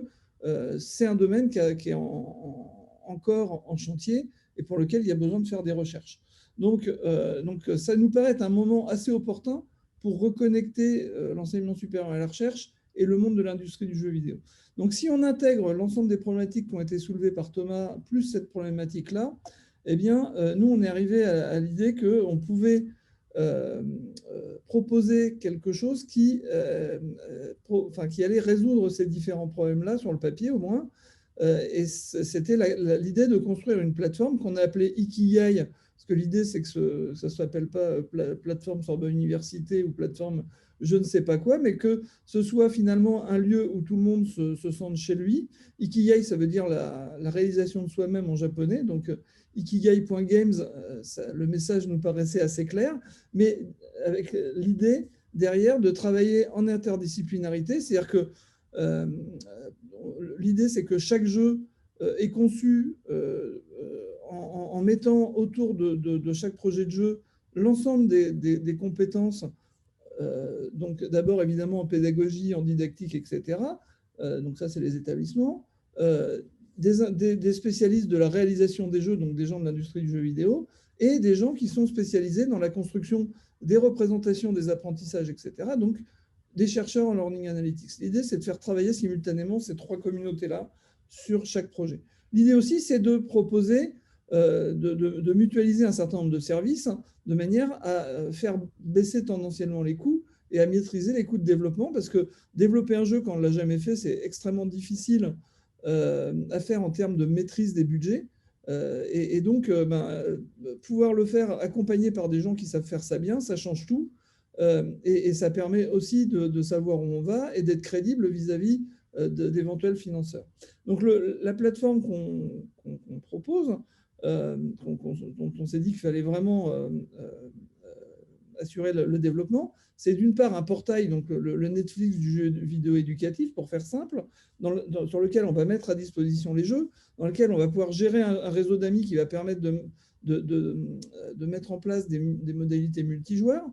c'est un domaine qui est encore en chantier et pour lequel il y a besoin de faire des recherches. Donc, ça nous paraît être un moment assez opportun pour reconnecter l'enseignement supérieur à la recherche et le monde de l'industrie du jeu vidéo. Donc, si on intègre l'ensemble des problématiques qui ont été soulevées par Thomas, plus cette problématique-là, eh bien, nous, on est arrivé à l'idée qu'on pouvait proposer quelque chose qui allait résoudre ces différents problèmes-là, sur le papier au moins. Et c'était l'idée de construire une plateforme qu'on a appelée Ikigai, parce que l'idée, c'est que ça ne s'appelle pas plateforme Sorbonne Université ou plateforme je ne sais pas quoi, mais que ce soit finalement un lieu où tout le monde se sente chez lui. Ikigai, ça veut dire la réalisation de soi-même en japonais. Donc, ikigai.games, le message nous paraissait assez clair, mais avec l'idée derrière de travailler en interdisciplinarité, c'est-à-dire que l'idée, c'est que chaque jeu est conçu en mettant autour de chaque projet de jeu l'ensemble des compétences, donc d'abord évidemment en pédagogie, en didactique, etc. Donc ça, c'est les établissements. des spécialistes de la réalisation des jeux, donc des gens de l'industrie du jeu vidéo, et des gens qui sont spécialisés dans la construction des représentations, des apprentissages, etc. Donc, des chercheurs en learning analytics. L'idée, c'est de faire travailler simultanément ces trois communautés-là sur chaque projet. L'idée aussi, c'est de proposer, de mutualiser un certain nombre de services de manière à faire baisser tendanciellement les coûts et à maîtriser les coûts de développement, parce que développer un jeu quand on ne l'a jamais fait, c'est extrêmement difficile à faire en termes de maîtrise des budgets. Et donc, pouvoir le faire accompagné par des gens qui savent faire ça bien, ça change tout. Et ça permet aussi de savoir où on va et d'être crédible vis-à-vis d'éventuels financeurs. Donc, la plateforme qu'on propose, dont on s'est dit qu'il fallait vraiment assurer le développement, c'est d'une part un portail, donc le Netflix du jeu vidéo éducatif, pour faire simple, sur lequel on va mettre à disposition les jeux, dans lequel on va pouvoir gérer un réseau d'amis qui va permettre de mettre en place des modalités multijoueurs,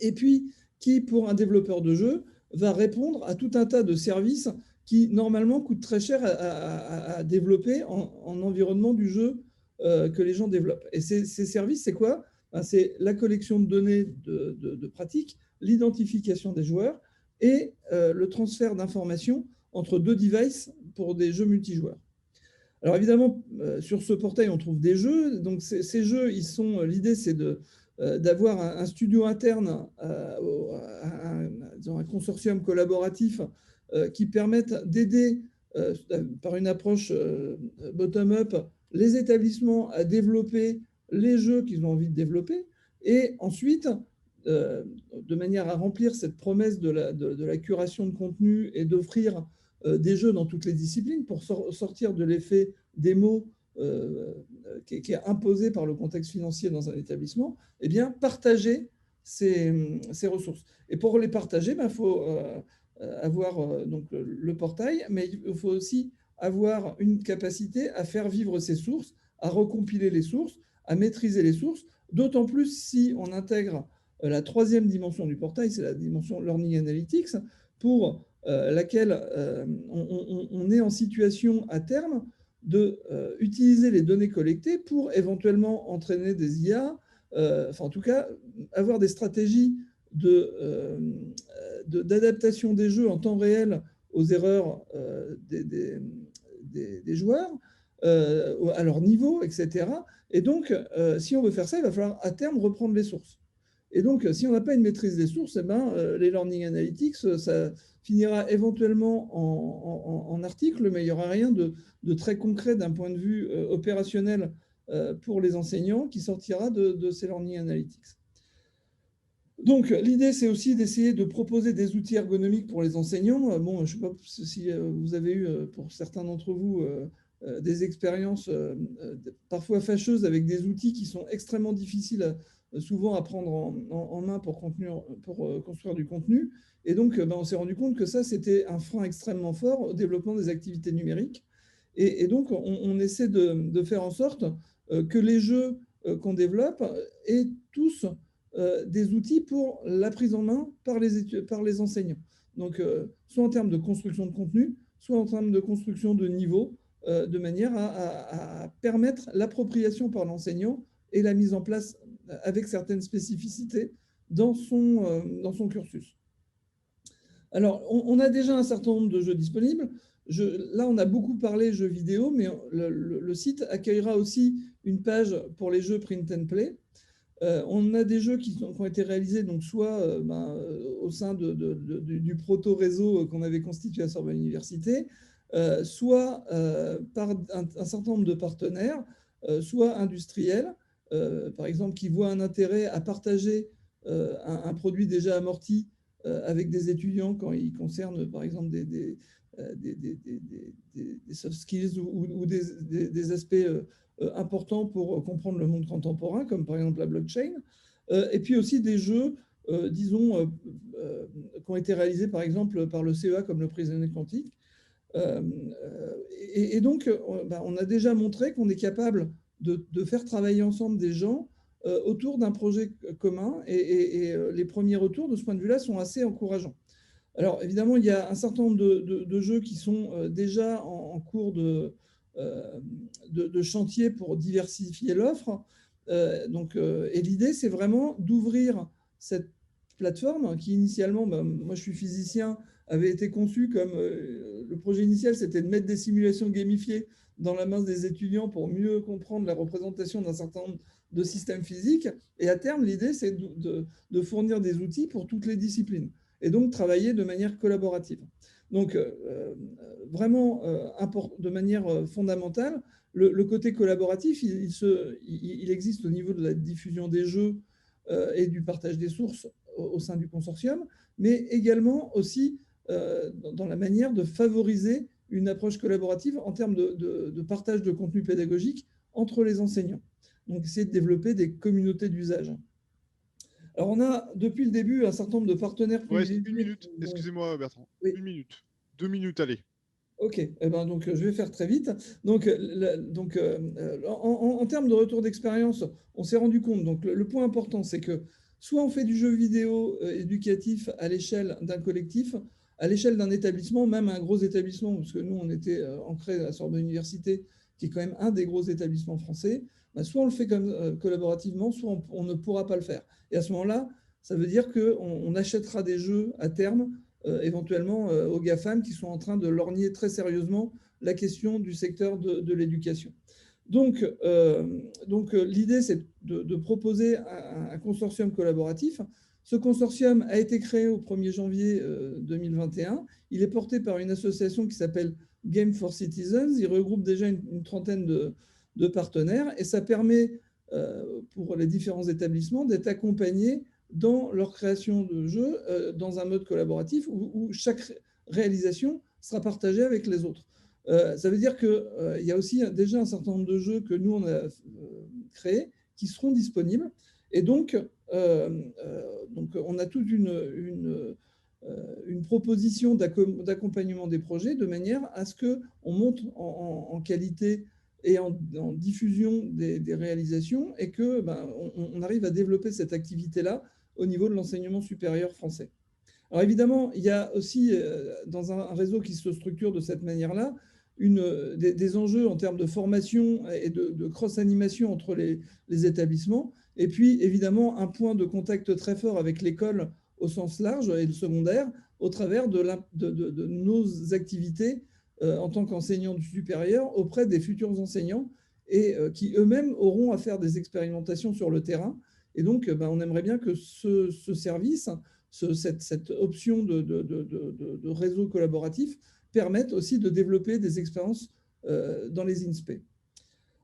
et puis qui, pour un développeur de jeu, va répondre à tout un tas de services qui, normalement, coûtent très cher à développer en environnement du jeu que les gens développent. Et ces services, c'est quoi ? C'est la collection de données de pratiques, l'identification des joueurs et le transfert d'informations entre deux devices pour des jeux multijoueurs. Alors évidemment, sur ce portail, on trouve des jeux. Donc ces jeux, l'idée, c'est d'avoir un studio interne, un consortium collaboratif qui permette d'aider par une approche bottom-up les établissements à développer les jeux qu'ils ont envie de développer, et ensuite, de manière à remplir cette promesse de la curation de contenu et d'offrir des jeux dans toutes les disciplines pour sortir de l'effet démo qui est imposé par le contexte financier dans un établissement, eh bien, partager ces ressources. Et pour les partager, il faut avoir donc, le portail, mais il faut aussi avoir une capacité à faire vivre ces sources, à recompiler les sources, à maîtriser les sources, d'autant plus si on intègre la troisième dimension du portail, c'est la dimension Learning Analytics, pour laquelle on est en situation à terme d'utiliser les données collectées pour éventuellement entraîner des IA, enfin en tout cas avoir des stratégies d'adaptation des jeux en temps réel aux erreurs des joueurs, à leur niveau, etc. Et donc, si on veut faire ça, il va falloir à terme reprendre les sources. Et donc, si on n'a pas une maîtrise des sources, eh ben, les Learning Analytics, ça finira éventuellement en article, mais il n'y aura rien de très concret d'un point de vue opérationnel pour les enseignants qui sortira de ces Learning Analytics. Donc, l'idée, c'est aussi d'essayer de proposer des outils ergonomiques pour les enseignants. Bon, je ne sais pas si vous avez eu, pour certains d'entre vous, des expériences parfois fâcheuses avec des outils qui sont extrêmement difficiles souvent à prendre en main pour construire du contenu. Et donc, on s'est rendu compte que ça, c'était un frein extrêmement fort au développement des activités numériques. Et donc, on essaie de faire en sorte que les jeux qu'on développe aient tous des outils pour la prise en main par les enseignants. Donc, soit en termes de construction de contenu, soit en termes de construction de niveau, de manière à permettre l'appropriation par l'enseignant et la mise en place avec certaines spécificités dans son cursus. Alors, on a déjà un certain nombre de jeux disponibles. Là, on a beaucoup parlé jeux vidéo, mais le site accueillera aussi une page pour les jeux print and play. On a des jeux qui ont été réalisés donc soit au sein du proto-réseau qu'on avait constitué à Sorbonne Université, soit par un certain nombre de partenaires, soit industriels, par exemple, qui voient un intérêt à partager un produit déjà amorti avec des étudiants quand il concerne, par exemple, des soft skills ou des aspects importants pour comprendre le monde contemporain, comme par exemple la blockchain, et puis aussi des jeux, disons, qui ont été réalisés par exemple par le CEA, comme le prisonnier quantique. Et donc, on a déjà montré qu'on est capable de faire travailler ensemble des gens autour d'un projet commun, et les premiers retours de ce point de vue-là sont assez encourageants. Alors, évidemment, il y a un certain nombre de jeux qui sont déjà en cours de chantier pour diversifier l'offre. Et l'idée, c'est vraiment d'ouvrir cette plateforme qui, initialement, moi, je suis physicien, avait été conçue comme le projet initial, c'était de mettre des simulations gamifiées dans la main des étudiants pour mieux comprendre la représentation d'un certain nombre de systèmes physiques. Et à terme, l'idée, c'est de fournir des outils pour toutes les disciplines et donc travailler de manière collaborative. Donc, vraiment, de manière fondamentale, le côté collaboratif, il existe au niveau de la diffusion des jeux et du partage des sources au sein du consortium, mais également aussi dans la manière de favoriser une approche collaborative en termes de partage de contenu pédagogique entre les enseignants. Donc, essayer de développer des communautés d'usage. Alors, on a depuis le début un certain nombre de partenaires. Ouais, une minute, excusez-moi Bertrand. Oui. 1 minute. 2 minutes, allez. Ok, donc je vais faire très vite. Donc, en termes de retour d'expérience, on s'est rendu compte, donc le point important, c'est que soit on fait du jeu vidéo éducatif à l'échelle d'un collectif, à l'échelle d'un établissement, même un gros établissement, parce que nous, on était ancrés à la Sorbonne Université, qui est quand même un des gros établissements français, soit on le fait collaborativement, soit on ne pourra pas le faire. Et à ce moment-là, ça veut dire qu'on achètera des jeux à terme éventuellement aux GAFAM qui sont en train de lorgner très sérieusement la question du secteur de l'éducation. Donc l'idée, c'est de proposer un consortium collaboratif. Ce consortium a été créé au 1er janvier 2021. Il est porté par une association qui s'appelle Game for Citizens. Il regroupe déjà une trentaine de partenaires et ça permet pour les différents établissements d'être accompagnés dans leur création de jeux dans un mode collaboratif où chaque réalisation sera partagée avec les autres. Ça veut dire qu'il y a aussi déjà un certain nombre de jeux que nous, on a créés qui seront disponibles. Et donc on a toute une proposition d'accompagnement des projets de manière à ce qu'on monte en qualité et en diffusion des réalisations et qu'on arrive à développer cette activité-là au niveau de l'enseignement supérieur français. Alors évidemment, il y a aussi, dans un réseau qui se structure de cette manière-là, des enjeux en termes de formation et de cross-animation entre les établissements, et puis évidemment un point de contact très fort avec l'école au sens large et le secondaire, au travers de nos activités en tant qu'enseignants du supérieur auprès des futurs enseignants, et qui eux-mêmes auront à faire des expérimentations sur le terrain. Et donc, on aimerait bien que ce service, cette option de réseau collaboratif permette aussi de développer des expériences dans les INSPE.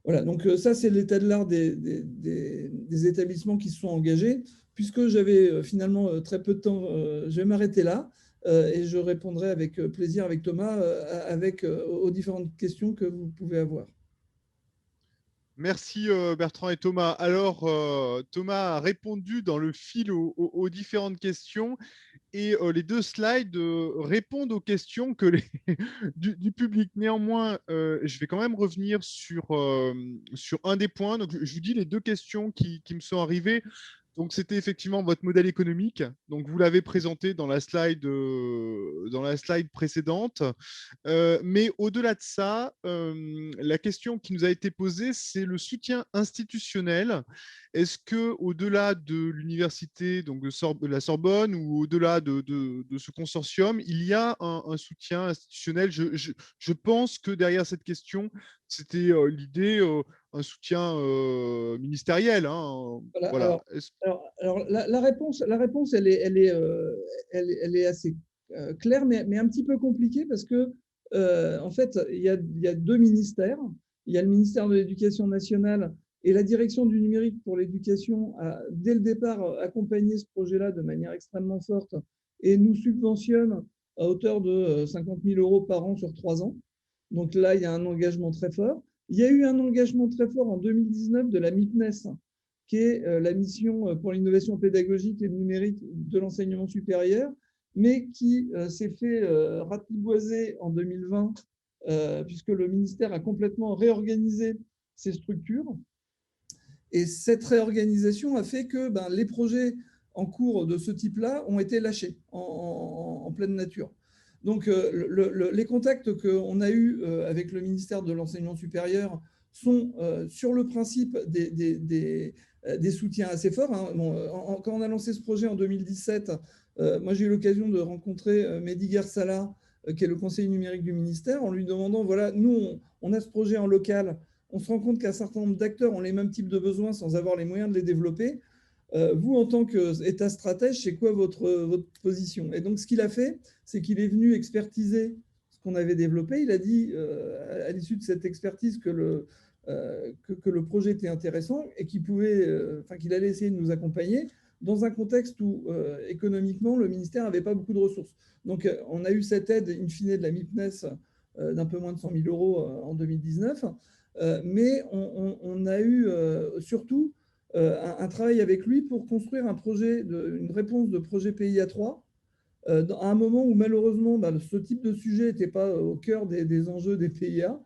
Voilà, donc ça, c'est l'état de l'art des établissements qui se sont engagés. Puisque j'avais finalement très peu de temps, je vais m'arrêter là et je répondrai avec plaisir avec Thomas aux différentes questions que vous pouvez avoir. Merci Bertrand et Thomas. Alors, Thomas a répondu dans le fil aux différentes questions et les 2 slides répondent aux questions du public. Néanmoins, je vais quand même revenir sur un des points. Donc, je vous dis les 2 questions qui me sont arrivées. Donc, c'était effectivement votre modèle économique. Donc, vous l'avez présenté dans la slide précédente. Mais au-delà de ça, la question qui nous a été posée, c'est le soutien institutionnel. Est-ce qu'au-delà de l'université, donc de la Sorbonne, ou au-delà de ce consortium, il y a un soutien institutionnel? Je pense que derrière cette question, c'était l'idée, un soutien ministériel. Hein. Voilà. Alors la réponse, elle est assez claire, mais un petit peu compliquée parce que en fait, il y a 2 ministères. Il y a le ministère de l'Éducation nationale et la direction du numérique pour l'éducation a, dès le départ, accompagné ce projet-là de manière extrêmement forte et nous subventionne à hauteur de 50 000 € par an sur 3 ans. Donc là, il y a un engagement très fort. Il y a eu un engagement très fort en 2019 de la MIPNES, qui est la mission pour l'innovation pédagogique et numérique de l'enseignement supérieur, mais qui s'est fait ratiboiser en 2020, puisque le ministère a complètement réorganisé ses structures. Et cette réorganisation a fait que les projets en cours de ce type-là ont été lâchés en pleine nature. Donc, les contacts qu'on a eus avec le ministère de l'Enseignement supérieur sont, sur le principe, des soutiens assez forts. Hein. Bon, quand on a lancé ce projet en 2017, moi, j'ai eu l'occasion de rencontrer Mehdi Guersala, qui est le conseiller numérique du ministère, en lui demandant, voilà, nous, on a ce projet en local, on se rend compte qu'un certain nombre d'acteurs ont les mêmes types de besoins sans avoir les moyens de les développer. Vous, en tant qu'État stratège, c'est quoi votre position? Et donc, ce qu'il a fait, c'est qu'il est venu expertiser ce qu'on avait développé. Il a dit, à l'issue de cette expertise, que le projet était intéressant et qu'il allait essayer de nous accompagner dans un contexte où, économiquement, le ministère n'avait pas beaucoup de ressources. Donc, on a eu cette aide, in fine, de la MIPNES d'un peu moins de 100 000 euros en 2019. Mais on a eu surtout un travail avec lui pour construire une réponse de projet PIA 3 à un moment où malheureusement ce type de sujet n'était pas au cœur des enjeux des PIA,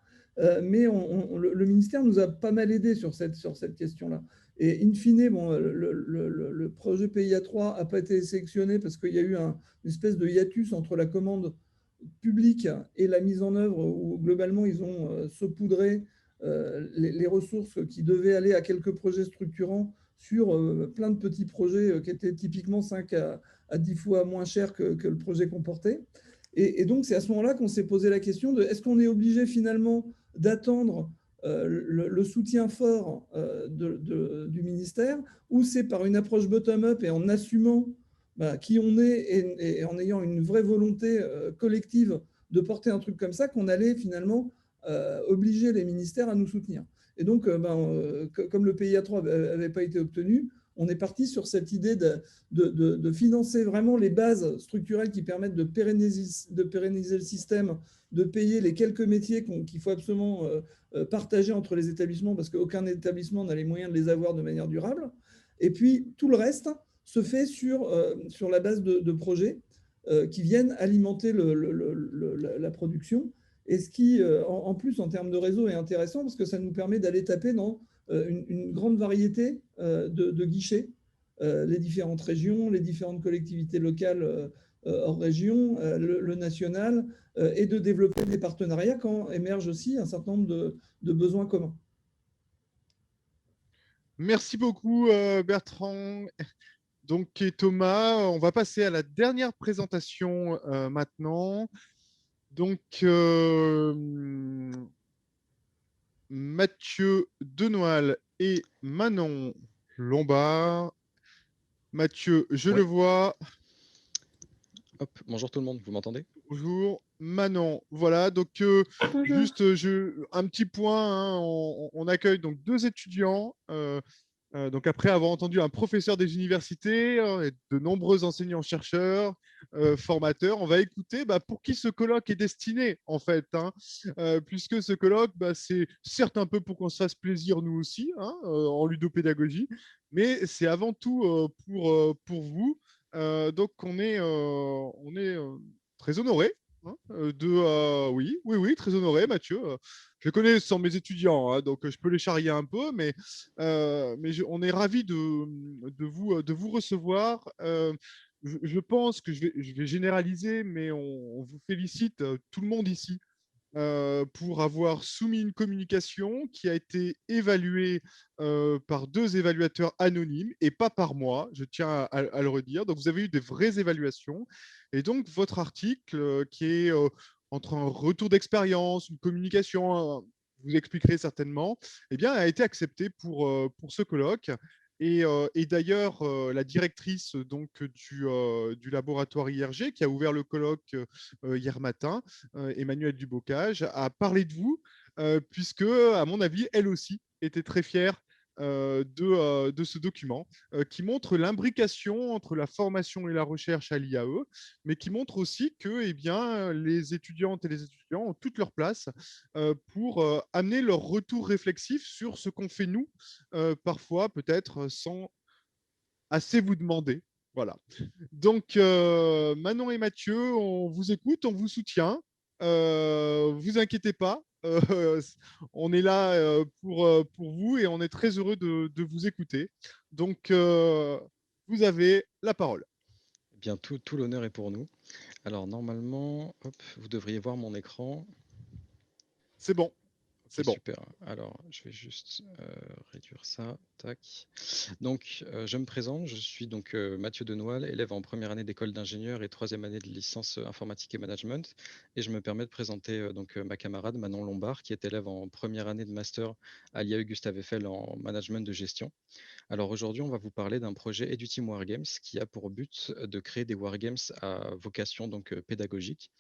mais le ministère nous a pas mal aidé sur cette question-là. Et in fine, bon, le projet PIA 3 n'a pas été sélectionné parce qu'il y a eu une espèce de hiatus entre la commande publique et la mise en œuvre, où globalement ils ont saupoudré les ressources qui devaient aller à quelques projets structurants sur plein de petits projets qui étaient typiquement 5 à 10 fois moins chers que le projet comportait. Et donc, c'est à ce moment-là qu'on s'est posé la question de est-ce qu'on est obligé finalement d'attendre le soutien fort du ministère, ou c'est par une approche bottom-up et en assumant qui on est et en ayant une vraie volonté collective de porter un truc comme ça qu'on allait finalement obliger les ministères à nous soutenir. Et donc, comme le PIA 3 n'avait pas été obtenu, on est parti sur cette idée de financer vraiment les bases structurelles qui permettent de pérenniser le système, de payer les quelques métiers qu'il faut absolument partager entre les établissements, parce qu'aucun établissement n'a les moyens de les avoir de manière durable. Et puis, tout le reste se fait sur la base de projets qui viennent alimenter la production. Et ce qui, en plus, en termes de réseau, est intéressant parce que ça nous permet d'aller taper dans une grande variété de guichets, les différentes régions, les différentes collectivités locales hors région, le national, et de développer des partenariats quand émergent aussi un certain nombre de besoins communs. Merci beaucoup, Bertrand. Donc, et Thomas, on va passer à la dernière présentation maintenant. Donc, Mathieu Denoal et Manon Lombard. Mathieu, je le vois. Hop, bonjour tout le monde, vous m'entendez? Bonjour. Manon, voilà, donc juste un petit point, hein, on accueille donc 2 étudiants. Donc après avoir entendu un professeur des universités et de nombreux enseignants-chercheurs, formateurs, on va écouter pour qui ce colloque est destiné en fait, hein, puisque ce colloque, c'est certes un peu pour qu'on se fasse plaisir nous aussi, hein, en ludopédagogie, mais c'est avant tout pour vous. Donc on est très honoré. Hein, oui, très honoré, Mathieu. Je les connais, ce sont mes étudiants, hein, donc je peux les charrier un peu, mais on est ravis de vous recevoir. Je pense que je vais généraliser, mais on vous félicite, tout le monde ici, pour avoir soumis une communication qui a été évaluée par 2 évaluateurs anonymes et pas par moi, je tiens à le redire. Donc, vous avez eu des vraies évaluations. Et donc, votre article, qui est entre un retour d'expérience, une communication, vous expliquerez certainement, eh bien, a été accepté pour ce colloque. Et d'ailleurs, la directrice donc, du laboratoire IRG, qui a ouvert le colloque hier matin, Emmanuelle Dubocage, a parlé de vous, puisque, à mon avis, elle aussi était très fière de ce document, qui montre l'imbrication entre la formation et la recherche à l'IAE, mais qui montre aussi que les étudiantes et les étudiants ont toute leur place pour amener leur retour réflexif sur ce qu'on fait nous, parfois peut-être sans assez vous demander. Voilà. Donc, Manon et Mathieu, on vous écoute, on vous soutient. Vous inquiétez pas, on est là pour vous et on est très heureux de vous écouter. Donc, vous avez la parole. Bien, tout l'honneur est pour nous. Alors, normalement, hop, vous devriez voir mon écran. C'est bon. C'est bon. Super. Alors, je vais juste réduire ça. Tac. Donc, je me présente. Je suis donc Mathieu Denoël, élève en première année d'école d'ingénieur et troisième année de licence informatique et management. Et je me permets de présenter ma camarade Manon Lombard, qui est élève en première année de master à l'IAE Gustave Eiffel en management de gestion. Alors aujourd'hui, on va vous parler d'un projet EduTeam Wargames qui a pour but de créer des wargames à vocation donc pédagogique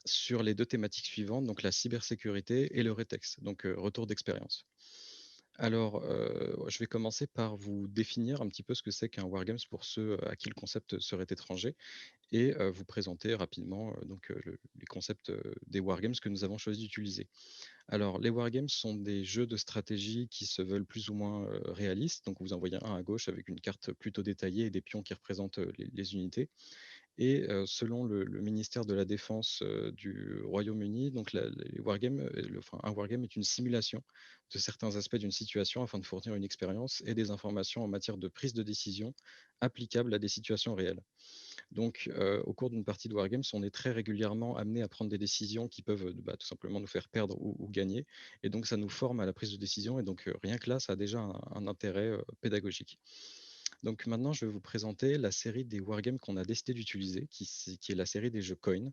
sur les deux thématiques suivantes, donc la cybersécurité et le rétex, donc retour d'expérience. Alors, je vais commencer par vous définir un petit peu ce que c'est qu'un wargames pour ceux à qui le concept serait étranger et vous présenter rapidement les concepts des wargames que nous avons choisi d'utiliser. Alors, les wargames sont des jeux de stratégie qui se veulent plus ou moins réalistes. Donc, vous en voyez un à gauche avec une carte plutôt détaillée et des pions qui représentent les unités. Et selon le ministère de la Défense du Royaume-Uni, donc les wargames, un wargame est une simulation de certains aspects d'une situation afin de fournir une expérience et des informations en matière de prise de décision applicables à des situations réelles. Donc, au cours d'une partie de wargames, on est très régulièrement amené à prendre des décisions qui peuvent tout simplement nous faire perdre ou gagner. Et donc, ça nous forme à la prise de décision. Et donc, rien que là, ça a déjà un intérêt pédagogique. Donc maintenant, je vais vous présenter la série des wargames qu'on a décidé d'utiliser, qui est la série des jeux coin.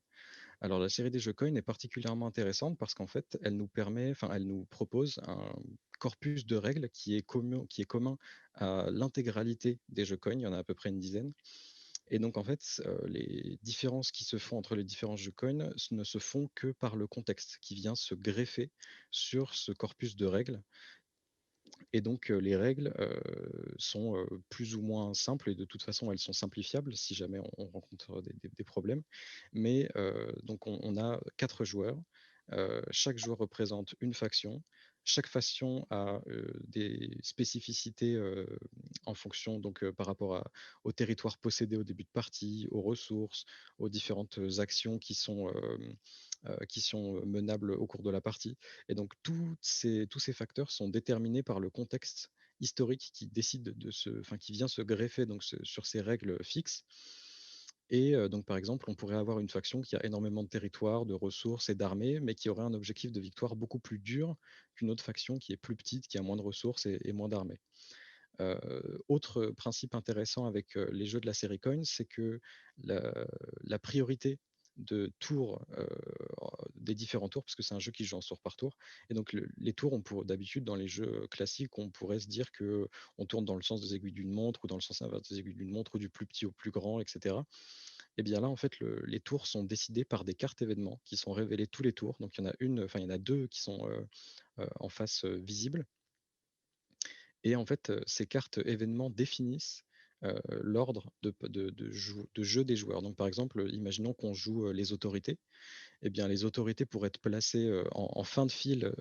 Alors la série des jeux coin est particulièrement intéressante parce qu'en fait, elle nous propose un corpus de règles qui est commun à l'intégralité des jeux coin. Il y en a à peu près une dizaine. Et donc en fait, les différences qui se font entre les différents jeux coin ne se font que par le contexte qui vient se greffer sur ce corpus de règles. Et donc, les règles sont plus ou moins simples et de toute façon, elles sont simplifiables si jamais on rencontre des problèmes. Mais donc, on a 4 joueurs. Chaque joueur représente une faction. Chaque faction a des spécificités en fonction, donc par rapport au territoire possédé au début de partie, aux ressources, aux différentes actions qui sont menables au cours de la partie. Et donc, tous ces facteurs sont déterminés par le contexte historique qui décide qui vient se greffer donc, sur ces règles fixes. Et donc, par exemple, on pourrait avoir une faction qui a énormément de territoire, de ressources et d'armées, mais qui aurait un objectif de victoire beaucoup plus dur qu'une autre faction qui est plus petite, qui a moins de ressources et moins d'armées. Autre principe intéressant avec les jeux de la série Coin, c'est que la priorité de tours, des différents tours, parce que c'est un jeu qui joue en tour par tour. Et donc les tours, d'habitude dans les jeux classiques, on pourrait se dire que on tourne dans le sens des aiguilles d'une montre ou dans le sens inverse des aiguilles d'une montre, ou du plus petit au plus grand, etc. Et bien là, en fait, les tours sont décidés par des cartes événements qui sont révélées tous les tours. Donc il y en a deux qui sont en face visible. Et en fait, ces cartes événements définissent l'ordre de jeu des joueurs. Donc, par exemple, imaginons qu'on joue les autorités. Eh bien, les autorités pourraient être placées en fin de file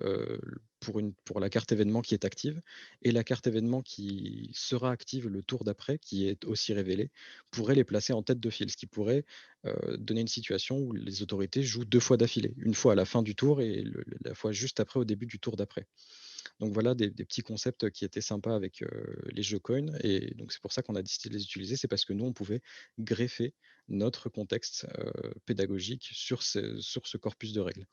pour la carte événement qui est active. Et la carte événement qui sera active le tour d'après, qui est aussi révélée, pourrait les placer en tête de file, ce qui pourrait donner une situation où les autorités jouent 2 fois d'affilée. Une fois à la fin du tour et la fois juste après au début du tour d'après. Donc voilà des petits concepts qui étaient sympas avec les jeux coin. Et donc c'est pour ça qu'on a décidé de les utiliser. C'est parce que nous, on pouvait greffer notre contexte pédagogique sur ce corpus de règles.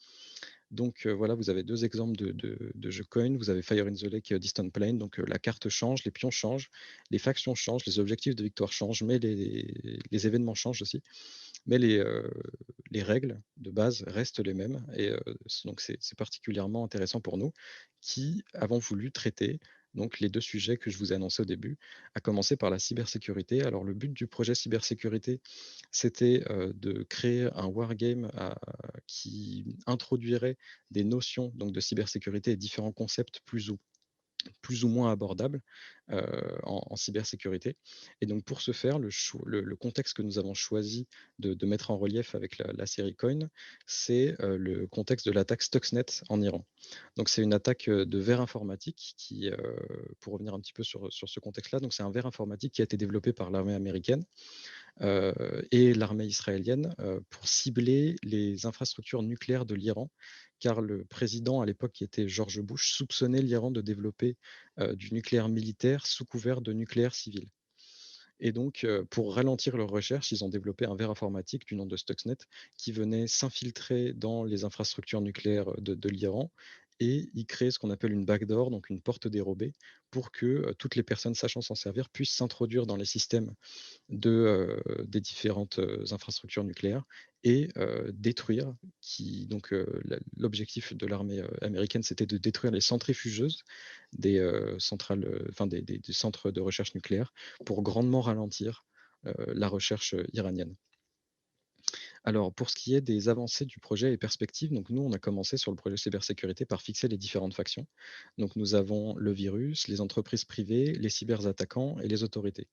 Donc voilà, vous avez 2 exemples de jeux coin. Vous avez Fire in the Lake, Distant Plain. Donc la carte change, les pions changent, les factions changent, les objectifs de victoire changent, mais les événements changent aussi. Mais les règles de base restent les mêmes. Et donc c'est particulièrement intéressant pour nous qui avons voulu traiter donc les 2 sujets que je vous ai annoncés au début, à commencer par la cybersécurité. Alors le but du projet cybersécurité, c'était de créer un wargame qui introduirait des notions donc, de cybersécurité et différents concepts plus ou moins abordables en cybersécurité. Et donc pour ce faire, le contexte que nous avons choisi de mettre en relief avec la série Coin, c'est le contexte de l'attaque Stuxnet en Iran. Donc c'est une attaque de verre informatique qui, pour revenir un petit peu sur ce contexte-là, donc c'est un verre informatique qui a été développé par l'armée américaine et l'armée israélienne pour cibler les infrastructures nucléaires de l'Iran, car le président à l'époque, qui était George Bush, soupçonnait l'Iran de développer du nucléaire militaire sous couvert de nucléaire civil. Et donc, pour ralentir leur recherche, ils ont développé un verre informatique du nom de Stuxnet qui venait s'infiltrer dans les infrastructures nucléaires de l'Iran et y créer ce qu'on appelle une backdoor, donc une porte dérobée, pour que toutes les personnes sachant s'en servir puissent s'introduire dans les systèmes des différentes infrastructures nucléaires et détruire, l'objectif de l'armée américaine, c'était de détruire les centrifugeuses des centrales, des centres de recherche nucléaire pour grandement ralentir la recherche iranienne. Alors, pour ce qui est des avancées du projet et perspectives, donc nous, on a commencé sur le projet cybersécurité par fixer les différentes factions. Donc, nous avons le virus, les entreprises privées, les cyberattaquants et les autorités.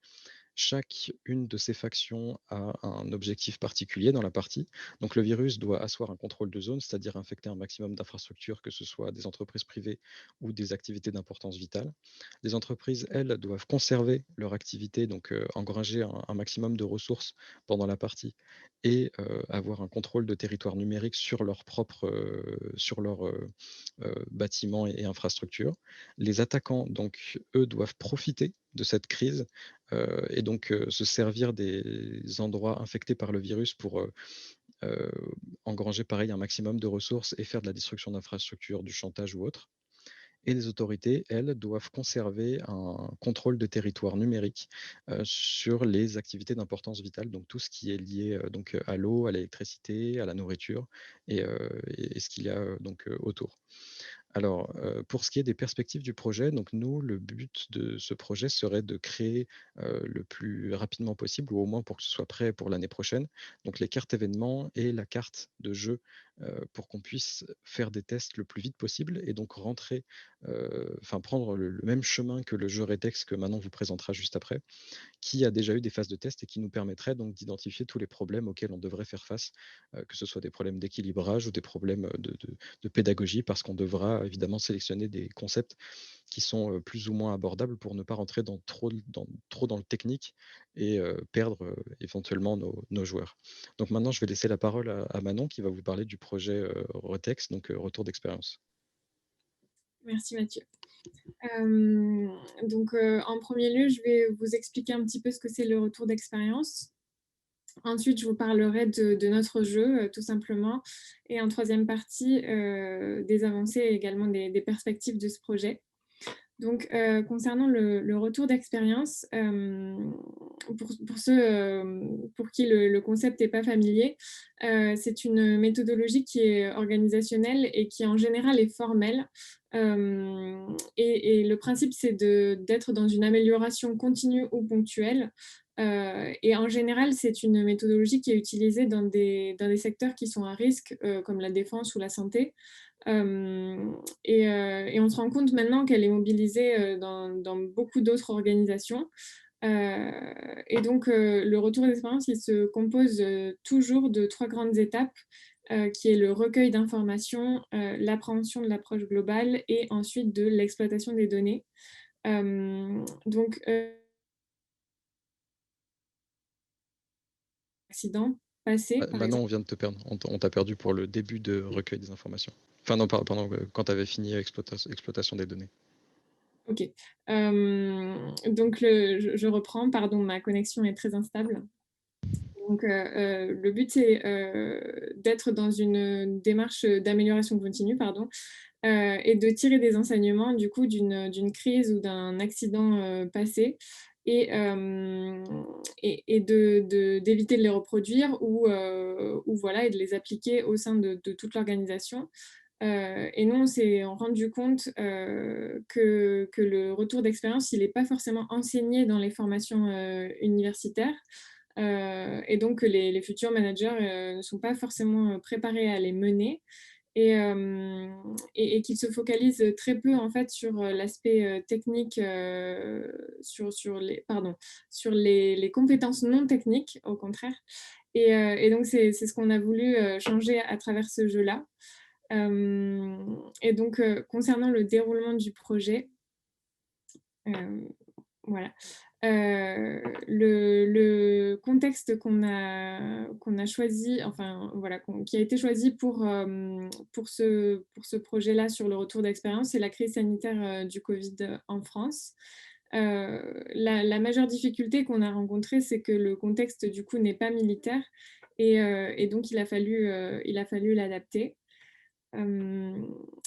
Chacune de ces factions a un objectif particulier dans la partie. Donc le virus doit asseoir un contrôle de zone, c'est-à-dire infecter un maximum d'infrastructures, que ce soit des entreprises privées ou des activités d'importance vitale. Les entreprises, elles, doivent conserver leur activité, donc engranger un maximum de ressources pendant la partie et avoir un contrôle de territoire numérique sur leurs bâtiments et infrastructures. Les attaquants, donc, eux, doivent profiter de cette crise et donc se servir des endroits infectés par le virus pour engranger pareil un maximum de ressources et faire de la destruction d'infrastructures, du chantage ou autre. Et les autorités, elles, doivent conserver un contrôle de territoire numérique sur les activités d'importance vitale, donc tout ce qui est lié donc à l'eau, à l'électricité, à la nourriture et ce qu'il y a autour. Alors, pour ce qui est des perspectives du projet, donc nous, le but de ce projet serait de créer le plus rapidement possible, ou au moins pour que ce soit prêt pour l'année prochaine, donc les cartes événements et la carte de jeu pour qu'on puisse faire des tests le plus vite possible et donc rentrer, prendre le même chemin que le jeu Retex que Manon vous présentera juste après, qui a déjà eu des phases de test et qui nous permettrait donc d'identifier tous les problèmes auxquels on devrait faire face, que ce soit des problèmes d'équilibrage ou des problèmes de pédagogie, parce qu'on devra évidemment sélectionner des concepts qui sont plus ou moins abordables pour ne pas rentrer trop dans le technique et perdre éventuellement nos joueurs. Donc maintenant, je vais laisser la parole à Manon qui va vous parler du projet Retex, donc retour d'expérience. Merci Mathieu. En premier lieu, je vais vous expliquer un petit peu ce que c'est le retour d'expérience. Ensuite, je vous parlerai de notre jeu, tout simplement. Et en troisième partie, des avancées et également des perspectives de ce projet. Donc, concernant le retour d'expérience, pour ceux pour qui le concept n'est pas familier, c'est une méthodologie qui est organisationnelle et qui en général est formelle. Et le principe, c'est d'être dans une amélioration continue ou ponctuelle. Et en général, c'est une méthodologie qui est utilisée dans des secteurs qui sont à risque, comme la défense ou la santé. Et on se rend compte maintenant qu'elle est mobilisée dans beaucoup d'autres organisations. Et donc, le retour d'expérience, il se compose toujours de 3 grandes étapes, qui est le recueil d'informations, l'appréhension de l'approche globale et ensuite de l'exploitation des données. Accident passé, par Maintenant, exemple. on vient de te perdre. On t'a perdu pour le début de recueil des informations. Enfin, non, pardon, quand tu avais fini exploitation des données. Ok. Donc, je reprends. Pardon, ma connexion est très instable. Donc, le but, c'est d'être dans une démarche d'amélioration continue, et de tirer des enseignements du coup d'une crise ou d'un accident passé et d'éviter de les reproduire ou voilà, et de les appliquer au sein de toute l'organisation. Et nous, on s'est rendu compte que le retour d'expérience, il n'est pas forcément enseigné dans les formations universitaires. Et donc, les futurs managers ne sont pas forcément préparés à les mener et qu'ils se focalisent très peu en fait sur l'aspect technique, sur les compétences non techniques, au contraire. Et donc, c'est ce qu'on a voulu changer à travers ce jeu-là. Et donc, concernant le déroulement du projet, voilà. Le contexte qu'on a choisi, enfin voilà, qui a été choisi pour ce projet-là sur le retour d'expérience, c'est la crise sanitaire du Covid en France. La majeure difficulté qu'on a rencontrée, c'est que le contexte du coup n'est pas militaire et donc il a fallu l'adapter.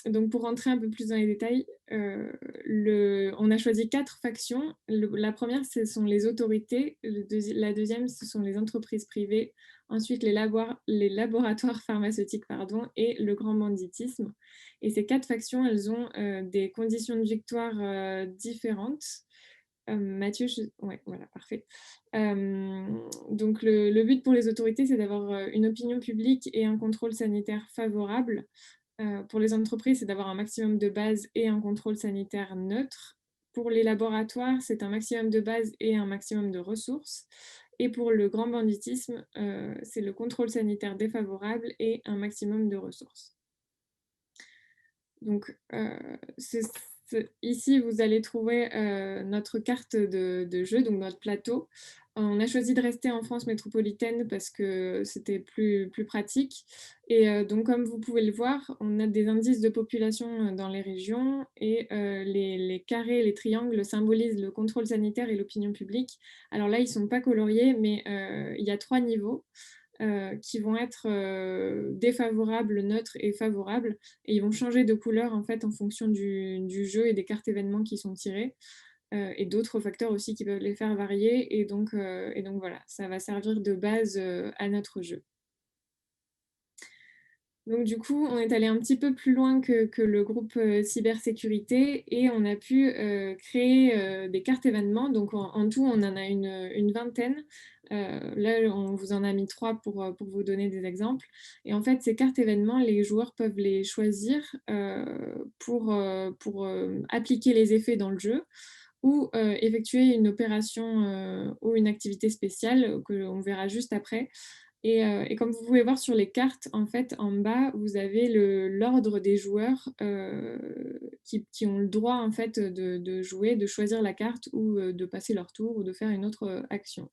Donc pour rentrer un peu plus dans les détails, on a choisi 4 factions. La première, ce sont les autorités. La deuxième, ce sont les entreprises privées. Ensuite, les laboratoires pharmaceutiques, et le grand banditisme. Et ces 4 factions, elles ont des conditions de victoire différentes. Mathieu, ouais, voilà, parfait. Donc le but pour les autorités, c'est d'avoir une opinion publique et un contrôle sanitaire favorable. Pour les entreprises, c'est d'avoir un maximum de base et un contrôle sanitaire neutre. Pour les laboratoires, c'est un maximum de base et un maximum de ressources. Et pour le grand banditisme, c'est le contrôle sanitaire défavorable et un maximum de ressources. Donc, ici, vous allez trouver notre carte de jeu, donc notre plateau. On a choisi de rester en France métropolitaine parce que c'était plus pratique. Et donc, comme vous pouvez le voir, on a des indices de population dans les régions et les carrés, les triangles symbolisent le contrôle sanitaire et l'opinion publique. Alors là, ils ne sont pas coloriés, mais il y a 3 niveaux. Qui vont être défavorables, neutres et favorables. Et ils vont changer de couleur en fait en fonction du jeu et des cartes événements qui sont tirées. Et d'autres facteurs aussi qui peuvent les faire varier. Et donc voilà, ça va servir de base à notre jeu. Donc du coup, on est allé un petit peu plus loin que le groupe cybersécurité et on a pu créer des cartes événements. Donc en tout, on en a une vingtaine. Là, on vous en a mis 3 pour vous donner des exemples. Et en fait, ces cartes événements, les joueurs peuvent les choisir pour appliquer les effets dans le jeu ou effectuer une opération ou une activité spéciale que l'on verra juste après. Et comme vous pouvez voir sur les cartes, en fait, en bas, vous avez l'ordre des joueurs qui ont le droit en fait, de jouer, de choisir la carte ou de passer leur tour ou de faire une autre action.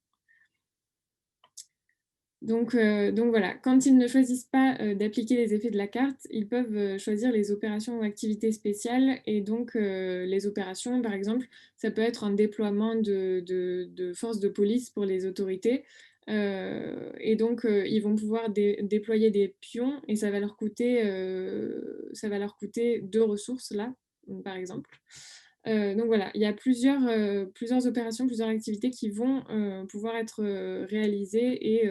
Donc voilà, quand ils ne choisissent pas d'appliquer les effets de la carte, ils peuvent choisir les opérations ou activités spéciales. Et donc les opérations, par exemple, ça peut être un déploiement de forces de police pour les autorités. Et donc ils vont pouvoir déployer des pions et ça va leur coûter 2 ressources là, par exemple. Donc voilà, il y a plusieurs opérations, plusieurs activités qui vont pouvoir être réalisées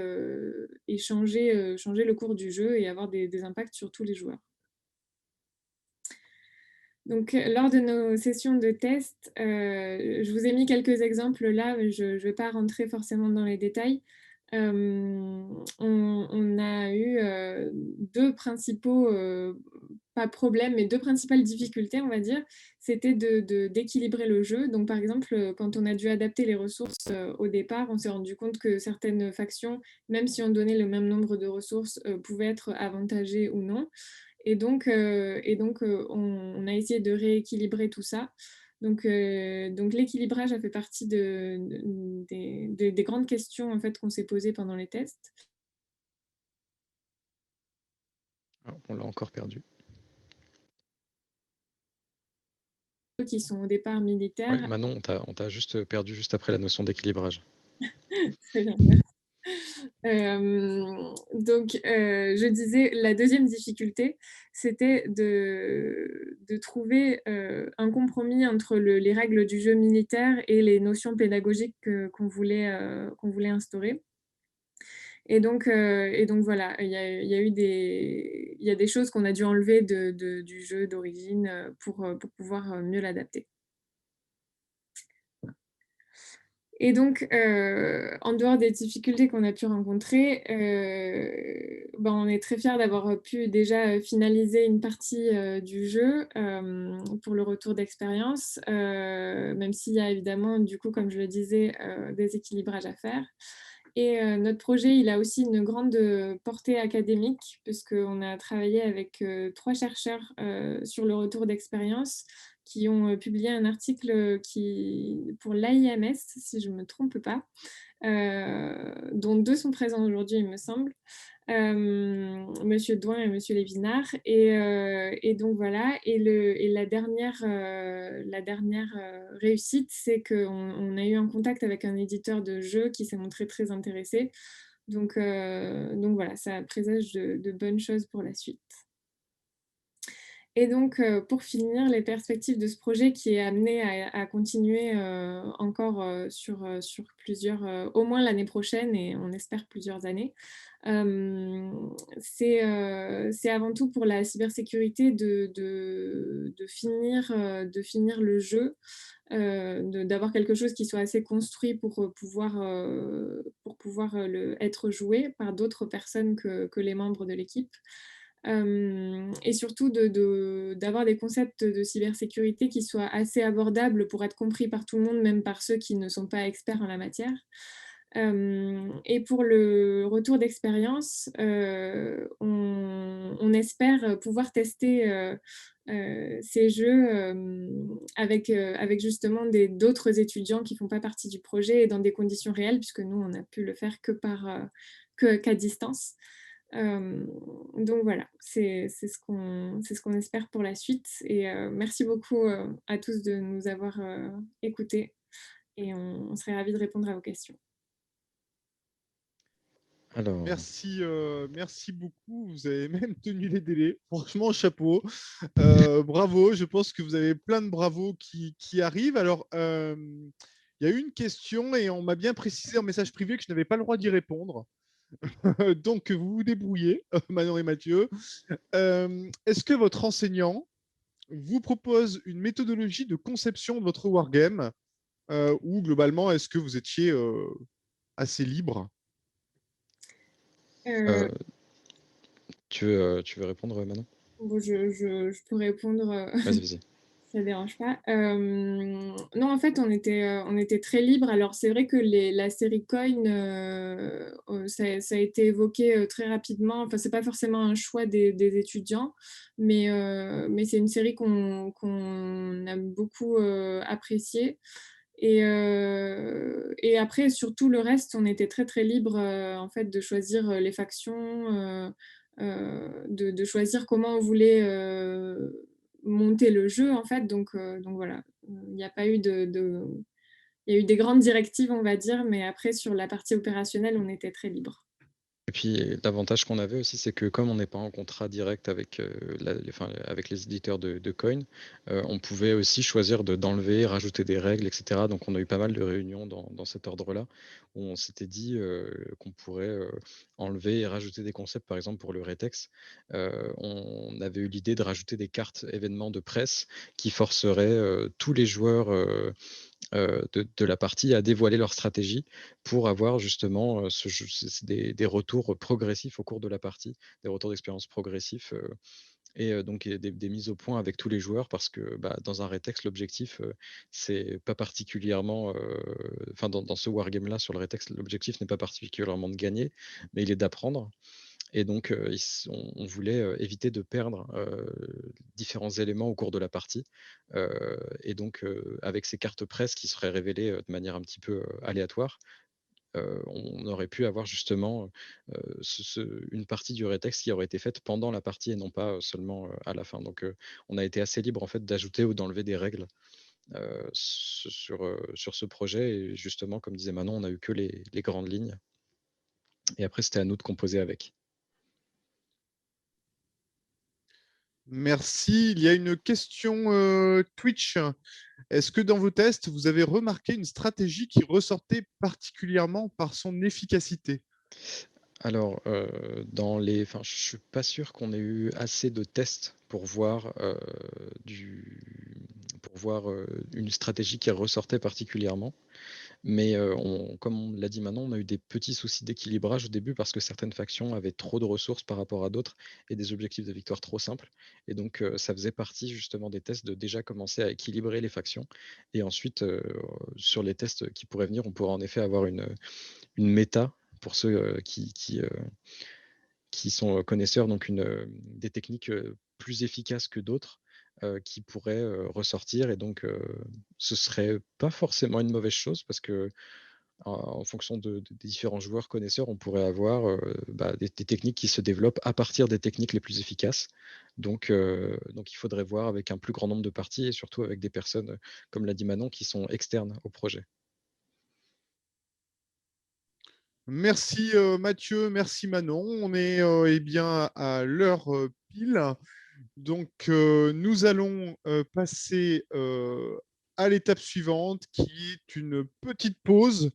et changer le cours du jeu et avoir des impacts sur tous les joueurs. Donc, lors de nos sessions de test, je vous ai mis quelques exemples là, mais je ne vais pas rentrer forcément dans les détails. On a eu 2 principaux, pas problèmes, mais 2 principales difficultés, on va dire. C'était d'équilibrer le jeu. Donc, par exemple, quand on a dû adapter les ressources au départ, on s'est rendu compte que certaines factions, même si on donnait le même nombre de ressources, pouvaient être avantagées ou non. Et donc on a essayé de rééquilibrer tout ça. Donc l'équilibrage a fait partie des grandes questions en fait, qu'on s'est posées pendant les tests. On l'a encore perdu. Qui sont au départ militaires. Oui, Manon, on t'a juste perdu juste après la notion d'équilibrage. Très bien. Donc, je disais, la deuxième difficulté, c'était de trouver un compromis entre les règles du jeu militaire et les notions pédagogiques qu'on voulait instaurer. Et donc voilà, il y a des choses qu'on a dû enlever du jeu d'origine pour pouvoir mieux l'adapter. Et donc, en dehors des difficultés qu'on a pu rencontrer, on est très fiers d'avoir pu déjà finaliser une partie du jeu pour le retour d'expérience, même s'il y a évidemment, du coup, comme je le disais, des équilibrages à faire. Et notre projet, il a aussi une grande portée académique, puisqu'on a travaillé avec 3 chercheurs sur le retour d'expérience, qui ont publié un article pour l'AIMS, si je ne me trompe pas, dont 2 sont présents aujourd'hui, il me semble. Monsieur Douin et Monsieur Lévinard. Et donc voilà. Et la dernière réussite, c'est qu'on a eu un contact avec un éditeur de jeux qui s'est montré très intéressé. Donc voilà, ça présage de bonnes choses pour la suite. Et donc, pour finir, les perspectives de ce projet qui est amené à continuer encore sur plusieurs, au moins l'année prochaine, et on espère plusieurs années, c'est avant tout pour la cybersécurité de finir le jeu, d'avoir quelque chose qui soit assez construit pour pouvoir être joué par d'autres personnes que les membres de l'équipe. Et surtout d'avoir des concepts de cybersécurité qui soient assez abordables pour être compris par tout le monde, même par ceux qui ne sont pas experts en la matière. Et pour le retour d'expérience, on espère pouvoir tester ces jeux avec justement d'autres étudiants qui ne font pas partie du projet et dans des conditions réelles, puisque nous, on a pu le faire qu'à distance. Donc voilà, c'est ce qu'on espère pour la suite. Et merci beaucoup à tous de nous avoir écoutés. Et on serait ravis de répondre à vos questions. Alors, merci beaucoup. Vous avez même tenu les délais. Franchement, chapeau. Bravo. Je pense que vous avez plein de bravos qui arrivent. Alors, il y a eu une question et on m'a bien précisé en message privé que je n'avais pas le droit d'y répondre. Donc, vous vous débrouillez, Manon et Mathieu. Est-ce que votre enseignant vous propose une méthodologie de conception de votre wargame ou globalement, est-ce que vous étiez assez libre? tu veux répondre, Manon? Bon, je peux répondre. Vas-y, vas-y. Ça ne dérange pas. Non, en fait, on était très libre. Alors, c'est vrai que la série Coin, ça a été évoqué très rapidement. Enfin, ce n'est pas forcément un choix des étudiants, mais c'est une série qu'on a beaucoup appréciée. Et après, sur tout le reste, on était très, très libre en fait, de choisir les factions, de choisir comment on voulait monter le jeu, en fait. Donc voilà, il n'y a pas eu il y a eu des grandes directives, on va dire, mais après, sur la partie opérationnelle, on était très libre. Et puis l'avantage qu'on avait aussi, c'est que comme on n'est pas en contrat direct avec, avec les éditeurs de Coin, on pouvait aussi choisir d'enlever, rajouter des règles, etc. Donc on a eu pas mal de réunions dans cet ordre-là, où on s'était dit qu'on pourrait enlever et rajouter des concepts, par exemple pour le Retex. On avait eu l'idée de rajouter des cartes événements de presse qui forceraient tous les joueurs de la partie à dévoiler leur stratégie pour avoir justement des retours progressifs au cours de la partie, des retours d'expérience progressifs et donc des mises au point avec tous les joueurs parce que dans un Retex, l'objectif, c'est pas particulièrement, enfin dans ce wargame-là sur le Retex, l'objectif n'est pas particulièrement de gagner, mais il est d'apprendre. Et donc, on voulait éviter de perdre différents éléments au cours de la partie. Et donc, avec ces cartes presse qui seraient révélées de manière un petit peu aléatoire, on aurait pu avoir justement une partie du Retex qui aurait été faite pendant la partie et non pas seulement à la fin. Donc, on a été assez libre en fait d'ajouter ou d'enlever des règles sur ce projet. Et justement, comme disait Manon, on n'a eu que les grandes lignes. Et après, c'était à nous de composer avec. Merci. Il y a une question Twitch. Est-ce que dans vos tests, vous avez remarqué une stratégie qui ressortait particulièrement par son efficacité? Alors, je ne suis pas sûr qu'on ait eu assez de tests pour voir, une stratégie qui ressortait particulièrement. Mais comme on l'a dit maintenant, on a eu des petits soucis d'équilibrage au début parce que certaines factions avaient trop de ressources par rapport à d'autres et des objectifs de victoire trop simples. Et donc, ça faisait partie justement des tests de déjà commencer à équilibrer les factions. Et ensuite, sur les tests qui pourraient venir, on pourra en effet avoir une méta pour ceux qui sont connaisseurs, donc des techniques plus efficaces que d'autres qui pourraient ressortir. Et donc, ce serait pas forcément une mauvaise chose parce que en fonction des différents joueurs connaisseurs, on pourrait avoir des techniques qui se développent à partir des techniques les plus efficaces. Donc, il faudrait voir avec un plus grand nombre de parties et surtout avec des personnes, comme l'a dit Manon, qui sont externes au projet. Merci Mathieu, merci Manon. On est bien à l'heure pile. Donc, nous allons passer à l'étape suivante qui est une petite pause